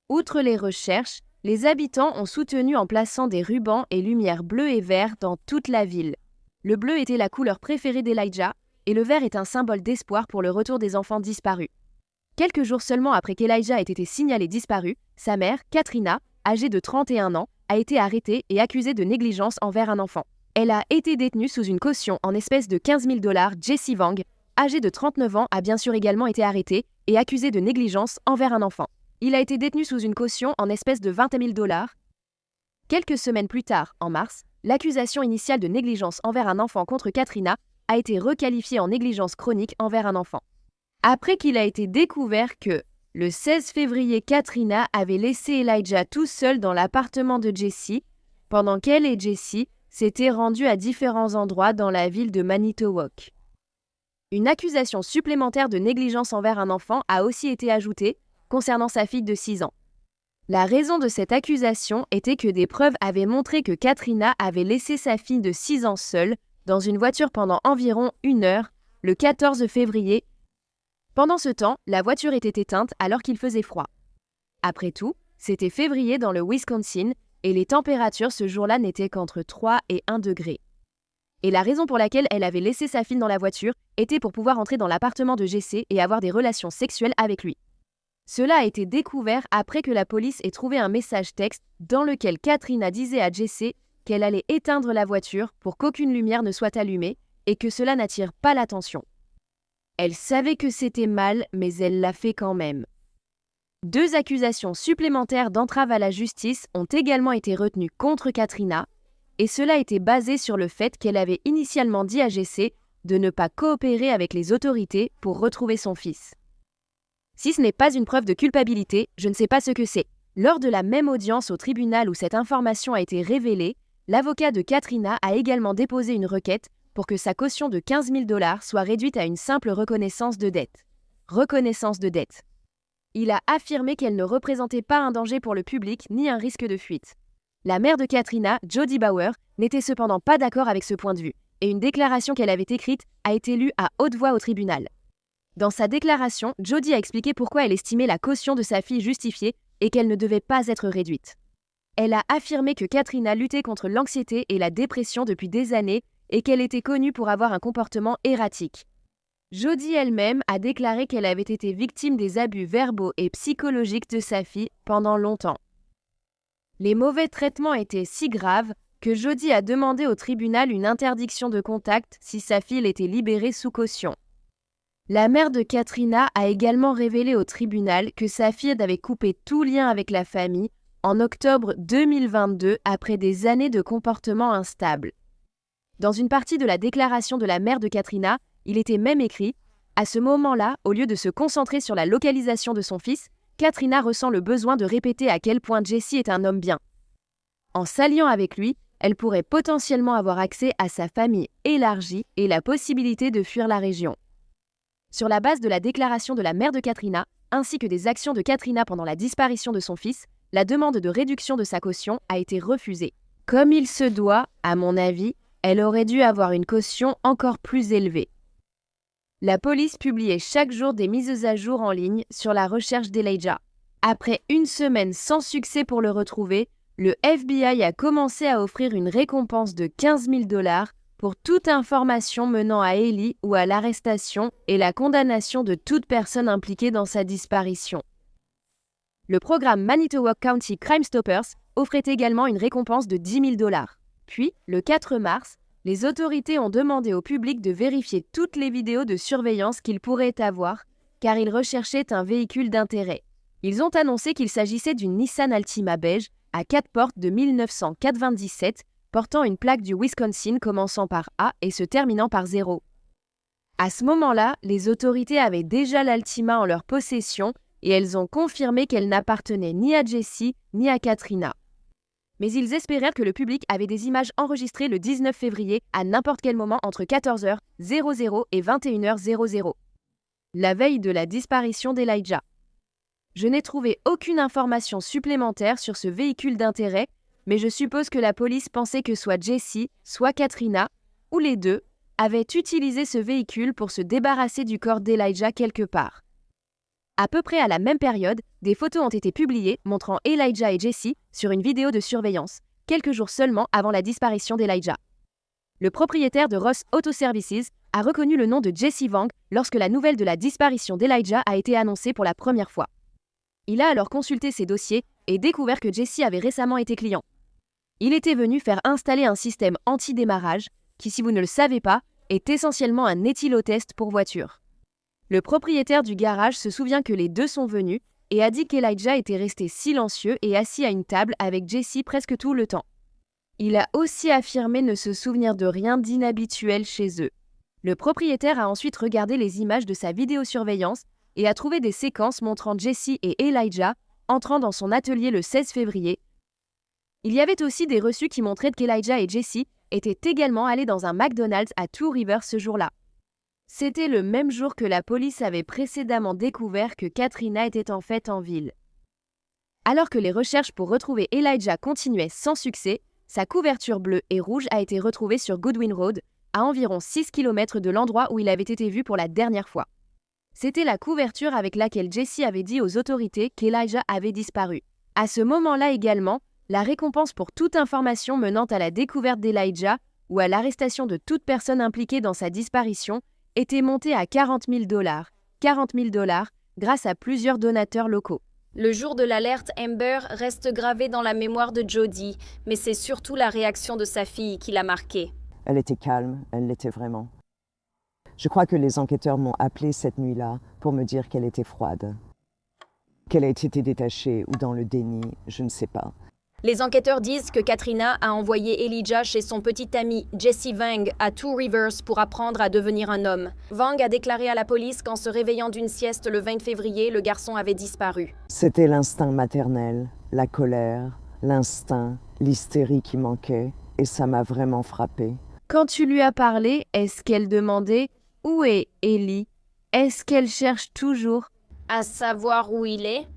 Outre les recherches, les habitants ont soutenu en plaçant des rubans et lumières bleues et verts dans toute la ville. Le bleu était la couleur préférée d'Elijah et le vert est un symbole d'espoir pour le retour des enfants disparus. Quelques jours seulement après qu'Elijah ait été signalé disparu, sa mère, Katrina, âgée de 31 ans, a été arrêtée et accusée de négligence envers un enfant. Elle a été détenue sous une caution en espèces de 15 000 $. Jesse Wang, âgé de 39 ans, a bien sûr également été arrêté et accusé de négligence envers un enfant. Il a été détenu sous une caution en espèces de 20 000 $. Quelques semaines plus tard, en mars, l'accusation initiale de négligence envers un enfant contre Katrina a été requalifiée en négligence chronique envers un enfant. Après qu'il a été découvert que, le 16 février, Katrina avait laissé Elijah tout seul dans l'appartement de Jesse, pendant qu'elle et Jesse s'étaient rendus à différents endroits dans la ville de Manitowoc. Une accusation supplémentaire de négligence envers un enfant a aussi été ajoutée, concernant sa fille de 6 ans. La raison de cette accusation était que des preuves avaient montré que Katrina avait laissé sa fille de 6 ans seule dans une voiture pendant environ 1 heure, le 14 février. Pendant ce temps, la voiture était éteinte alors qu'il faisait froid. Après tout, c'était février dans le Wisconsin et les températures ce jour-là n'étaient qu'entre 3 et 1 degré. Et la raison pour laquelle elle avait laissé sa fille dans la voiture était pour pouvoir entrer dans l'appartement de Jesse et avoir des relations sexuelles avec lui. Cela a été découvert après que la police ait trouvé un message texte dans lequel Katrina disait à Jesse qu'elle allait éteindre la voiture pour qu'aucune lumière ne soit allumée et que cela n'attire pas l'attention. Elle savait que c'était mal, mais elle l'a fait quand même. 2 accusations supplémentaires d'entrave à la justice ont également été retenues contre Katrina, et cela était basé sur le fait qu'elle avait initialement dit à Jesse de ne pas coopérer avec les autorités pour retrouver son fils. Si ce n'est pas une preuve de culpabilité, je ne sais pas ce que c'est. Lors de la même audience au tribunal où cette information a été révélée, l'avocat de Katrina a également déposé une requête pour que sa caution de 15 000 $ soit réduite à une simple reconnaissance de dette. Reconnaissance de dette. Il a affirmé qu'elle ne représentait pas un danger pour le public ni un risque de fuite. La mère de Katrina, Jody Bauer, n'était cependant pas d'accord avec ce point de vue, et une déclaration qu'elle avait écrite a été lue à haute voix au tribunal. Dans sa déclaration, Jody a expliqué pourquoi elle estimait la caution de sa fille justifiée et qu'elle ne devait pas être réduite. Elle a affirmé que Katrina luttait contre l'anxiété et la dépression depuis des années et qu'elle était connue pour avoir un comportement erratique. Jody elle-même a déclaré qu'elle avait été victime des abus verbaux et psychologiques de sa fille pendant longtemps. Les mauvais traitements étaient si graves que Jody a demandé au tribunal une interdiction de contact si sa fille était libérée sous caution. La mère de Katrina a également révélé au tribunal que sa fille avait coupé tout lien avec la famille en octobre 2022 après des années de comportement instable. Dans une partie de la déclaration de la mère de Katrina, il était même écrit « À ce moment-là, au lieu de se concentrer sur la localisation de son fils, Katrina ressent le besoin de répéter à quel point Jesse est un homme bien. En s'alliant avec lui, elle pourrait potentiellement avoir accès à sa famille élargie et la possibilité de fuir la région. Sur la base de la déclaration de la mère de Katrina, ainsi que des actions de Katrina pendant la disparition de son fils, la demande de réduction de sa caution a été refusée. Comme il se doit, à mon avis, elle aurait dû avoir une caution encore plus élevée. La police publiait chaque jour des mises à jour en ligne sur la recherche d'Elijah. Après une semaine sans succès pour le retrouver, le FBI a commencé à offrir une récompense de 15 000 $ pour toute information menant à Eli ou à l'arrestation et la condamnation de toute personne impliquée dans sa disparition. Le programme Manitowoc County Crime Stoppers offrait également une récompense de 10 000 $. Puis, le 4 mars, les autorités ont demandé au public de vérifier toutes les vidéos de surveillance qu'ils pourraient avoir, car ils recherchaient un véhicule d'intérêt. Ils ont annoncé qu'il s'agissait d'une Nissan Altima beige à 4 portes de 1997, portant une plaque du Wisconsin commençant par A et se terminant par 0. À ce moment-là, les autorités avaient déjà l'Altima en leur possession et elles ont confirmé qu'elle n'appartenait ni à Jessie ni à Katrina. Mais ils espérèrent que le public avait des images enregistrées le 19 février à n'importe quel moment entre 14h00 et 21h00, la veille de la disparition d'Elijah. Je n'ai trouvé aucune information supplémentaire sur ce véhicule d'intérêt, mais je suppose que la police pensait que soit Jessie, soit Katrina, ou les deux, avaient utilisé ce véhicule pour se débarrasser du corps d'Elijah quelque part. À peu près à la même période, des photos ont été publiées montrant Elijah et Jessie sur une vidéo de surveillance, quelques jours seulement avant la disparition d'Elijah. Le propriétaire de Ross Auto Services a reconnu le nom de Jesse Vang lorsque la nouvelle de la disparition d'Elijah a été annoncée pour la première fois. Il a alors consulté ses dossiers et découvert que Jessie avait récemment été client. Il était venu faire installer un système anti-démarrage qui, si vous ne le savez pas, est essentiellement un éthylotest pour voiture. Le propriétaire du garage se souvient que les deux sont venus et a dit qu'Elijah était resté silencieux et assis à une table avec Jessie presque tout le temps. Il a aussi affirmé ne se souvenir de rien d'inhabituel chez eux. Le propriétaire a ensuite regardé les images de sa vidéosurveillance et a trouvé des séquences montrant Jessie et Elijah entrant dans son atelier le 16 février. Il y avait aussi des reçus qui montraient qu'Elijah et Jessie étaient également allés dans un McDonald's à Two Rivers ce jour-là. C'était le même jour que la police avait précédemment découvert que Katrina était en fait en ville. Alors que les recherches pour retrouver Elijah continuaient sans succès, sa couverture bleue et rouge a été retrouvée sur Goodwin Road, à environ 6 km de l'endroit où il avait été vu pour la dernière fois. C'était la couverture avec laquelle Jessie avait dit aux autorités qu'Elijah avait disparu. À ce moment-là également, la récompense pour toute information menant à la découverte d'Elijah ou à l'arrestation de toute personne impliquée dans sa disparition était montée à 40 000 $, 40 000 $, grâce à plusieurs donateurs locaux. Le jour de l'alerte Amber reste gravé dans la mémoire de Jody, mais c'est surtout la réaction de sa fille qui l'a marquée. Elle était calme, elle l'était vraiment. Je crois que les enquêteurs m'ont appelée cette nuit-là pour me dire qu'elle était froide. Qu'elle ait été détachée ou dans le déni, je ne sais pas. Les enquêteurs disent que Katrina a envoyé Elijah chez son petit ami Jesse Vang à Two Rivers pour apprendre à devenir un homme. Vang a déclaré à la police qu'en se réveillant d'une sieste le 20 février, le garçon avait disparu. C'était l'instinct maternel, la colère, l'instinct, l'hystérie qui manquait, et ça m'a vraiment frappée. Quand tu lui as parlé, est-ce qu'elle demandait « Où est Eli ?» Est-ce qu'elle cherche toujours à savoir où il est?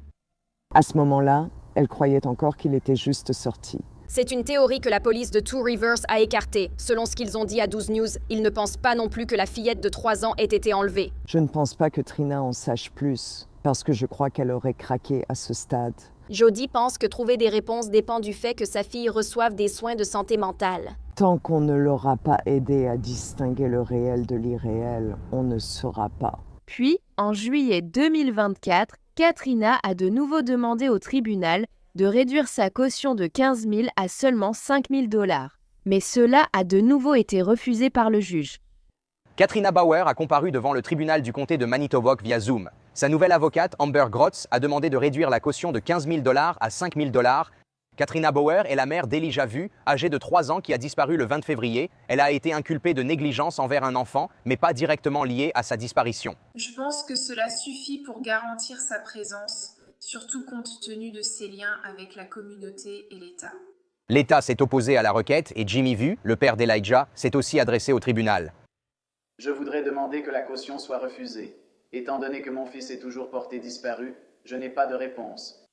À ce moment-là, elle croyait encore qu'il était juste sorti. C'est une théorie que la police de Two Rivers a écartée. Selon ce qu'ils ont dit à 12 News, ils ne pensent pas non plus que la fillette de 3 ans ait été enlevée. Je ne pense pas que Trina en sache plus, parce que je crois qu'elle aurait craqué à ce stade. Jody pense que trouver des réponses dépend du fait que sa fille reçoive des soins de santé mentale. Tant qu'on ne l'aura pas aidée à distinguer le réel de l'irréel, on ne saura pas. Puis, en juillet 2024, Katrina a de nouveau demandé au tribunal de réduire sa caution de 15 000 à seulement 5 000 $. Mais cela a de nouveau été refusé par le juge. Katrina Bauer a comparu devant le tribunal du comté de Manitowoc via Zoom. Sa nouvelle avocate, Amber Grotz, a demandé de réduire la caution de 15 000 $ à 5 000 $. Katrina Bauer est la mère d'Elijah Vu, âgé de 3 ans, qui a disparu le 20 février. Elle a été inculpée de négligence envers un enfant, mais pas directement liée à sa disparition. Je pense que cela suffit pour garantir sa présence, surtout compte tenu de ses liens avec la communauté et l'État. L'État s'est opposé à la requête et Jimmy Vu, le père d'Elijah, s'est aussi adressé au tribunal. Je voudrais demander que la caution soit refusée. Étant donné que mon fils est toujours porté disparu, je n'ai pas de réponse.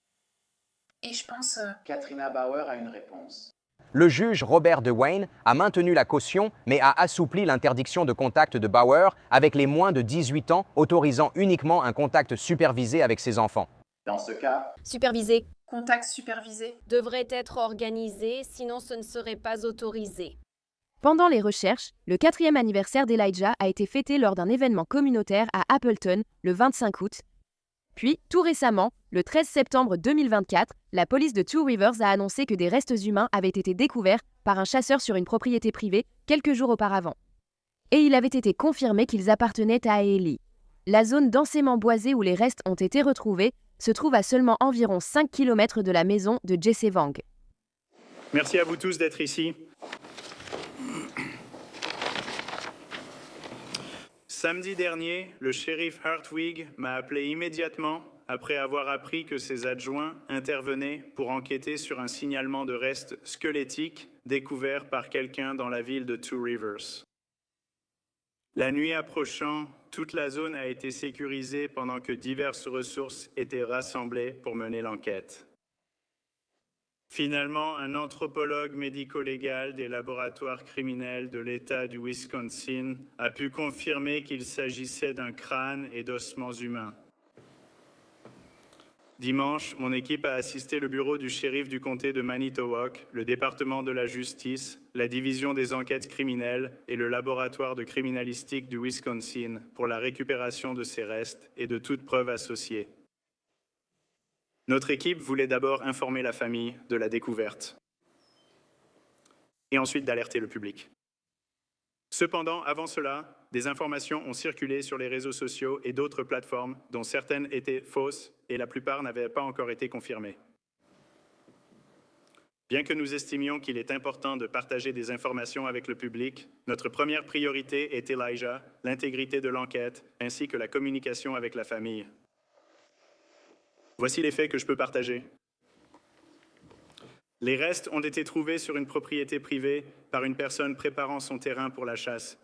Et je pense... Katrina Bauer a une réponse. Le juge Robert DeWayne a maintenu la caution, mais a assoupli l'interdiction de contact de Bauer avec les moins de 18 ans, autorisant uniquement un contact supervisé avec ses enfants. Dans ce cas, Supervisé. Contact supervisé. Devrait être organisé, sinon ce ne serait pas autorisé. Pendant les recherches, le 4e anniversaire d'Elijah a été fêté lors d'un événement communautaire à Appleton le 25 août. Puis, tout récemment, le 13 septembre 2024, la police de Two Rivers a annoncé que des restes humains avaient été découverts par un chasseur sur une propriété privée quelques jours auparavant. Et il avait été confirmé qu'ils appartenaient à Ellie. La zone densément boisée où les restes ont été retrouvés se trouve à seulement environ 5 km de la maison de Jesse Vang. Merci à vous tous d'être ici. Samedi dernier, le shérif Hartwig m'a appelé immédiatement après avoir appris que ses adjoints intervenaient pour enquêter sur un signalement de restes squelettiques découvert par quelqu'un dans la ville de Two Rivers. La nuit approchant, toute la zone a été sécurisée pendant que diverses ressources étaient rassemblées pour mener l'enquête. Finalement, un anthropologue médico-légal des laboratoires criminels de l'État du Wisconsin a pu confirmer qu'il s'agissait d'un crâne et d'ossements humains. Dimanche, mon équipe a assisté le bureau du shérif du comté de Manitowoc, le département de la justice, la division des enquêtes criminelles et le laboratoire de criminalistique du Wisconsin pour la récupération de ces restes et de toute preuve associée. Notre équipe voulait d'abord informer la famille de la découverte et ensuite d'alerter le public. Cependant, avant cela, des informations ont circulé sur les réseaux sociaux et d'autres plateformes dont certaines étaient fausses et la plupart n'avaient pas encore été confirmées. Bien que nous estimions qu'il est important de partager des informations avec le public, notre première priorité est Elijah, l'intégrité de l'enquête ainsi que la communication avec la famille. Voici les faits que je peux partager. Les restes ont été trouvés sur une propriété privée par une personne préparant son terrain pour la chasse.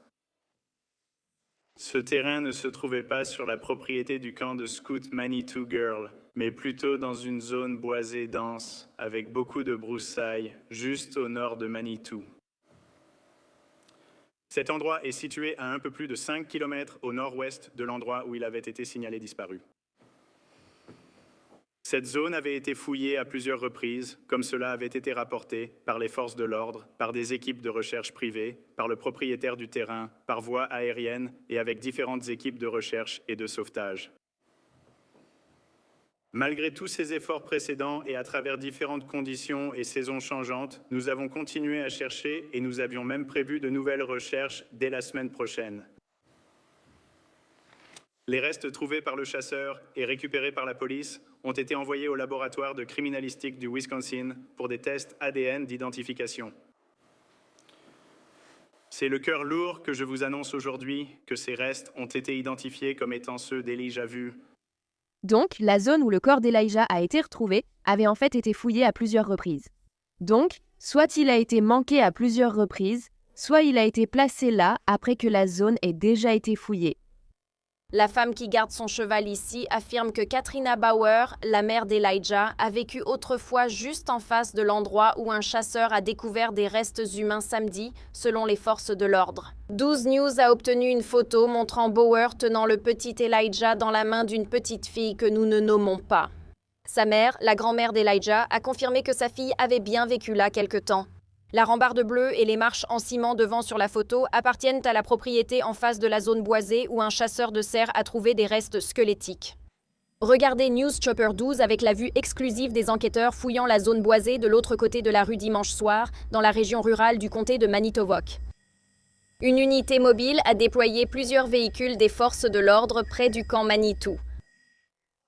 Ce terrain ne se trouvait pas sur la propriété du camp de scout Manitou Girl, mais plutôt dans une zone boisée dense, avec beaucoup de broussailles, juste au nord de Manitou. Cet endroit est situé à un peu plus de 5 km au nord-ouest de l'endroit où il avait été signalé disparu. Cette zone avait été fouillée à plusieurs reprises, comme cela avait été rapporté par les forces de l'ordre, par des équipes de recherche privées, par le propriétaire du terrain, par voie aérienne et avec différentes équipes de recherche et de sauvetage. Malgré tous ces efforts précédents et à travers différentes conditions et saisons changeantes, nous avons continué à chercher et nous avions même prévu de nouvelles recherches dès la semaine prochaine. Les restes trouvés par le chasseur et récupérés par la police ont été envoyés au laboratoire de criminalistique du Wisconsin pour des tests ADN d'identification. C'est le cœur lourd que je vous annonce aujourd'hui que ces restes ont été identifiés comme étant ceux d'Elijah Vu. Donc, la zone où le corps d'Elijah a été retrouvé avait en fait été fouillée à plusieurs reprises. Donc, soit il a été manqué à plusieurs reprises, soit il a été placé là après que la zone ait déjà été fouillée. La femme qui garde son cheval ici affirme que Katrina Bauer, la mère d'Elijah, a vécu autrefois juste en face de l'endroit où un chasseur a découvert des restes humains samedi, selon les forces de l'ordre. 12 News a obtenu une photo montrant Bauer tenant le petit Elijah dans la main d'une petite fille que nous ne nommons pas. Sa mère, la grand-mère d'Elijah, a confirmé que sa fille avait bien vécu là quelque temps. La rambarde bleue et les marches en ciment devant sur la photo appartiennent à la propriété en face de la zone boisée où un chasseur de cerfs a trouvé des restes squelettiques. Regardez News Chopper 12 avec la vue exclusive des enquêteurs fouillant la zone boisée de l'autre côté de la rue dimanche soir, dans la région rurale du comté de Manitowoc. Une unité mobile a déployé plusieurs véhicules des forces de l'ordre près du camp Manitou.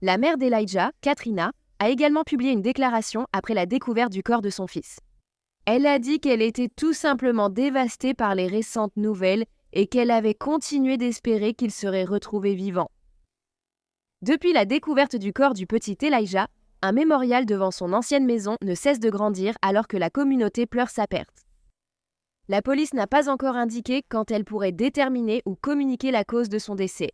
La mère d'Elijah, Katrina, a également publié une déclaration après la découverte du corps de son fils. Elle a dit qu'elle était tout simplement dévastée par les récentes nouvelles et qu'elle avait continué d'espérer qu'il serait retrouvé vivant. Depuis la découverte du corps du petit Elijah, Un mémorial devant son ancienne maison ne cesse de grandir alors que la communauté pleure sa perte. La police n'a pas encore indiqué quand elle pourrait déterminer ou communiquer la cause de son décès.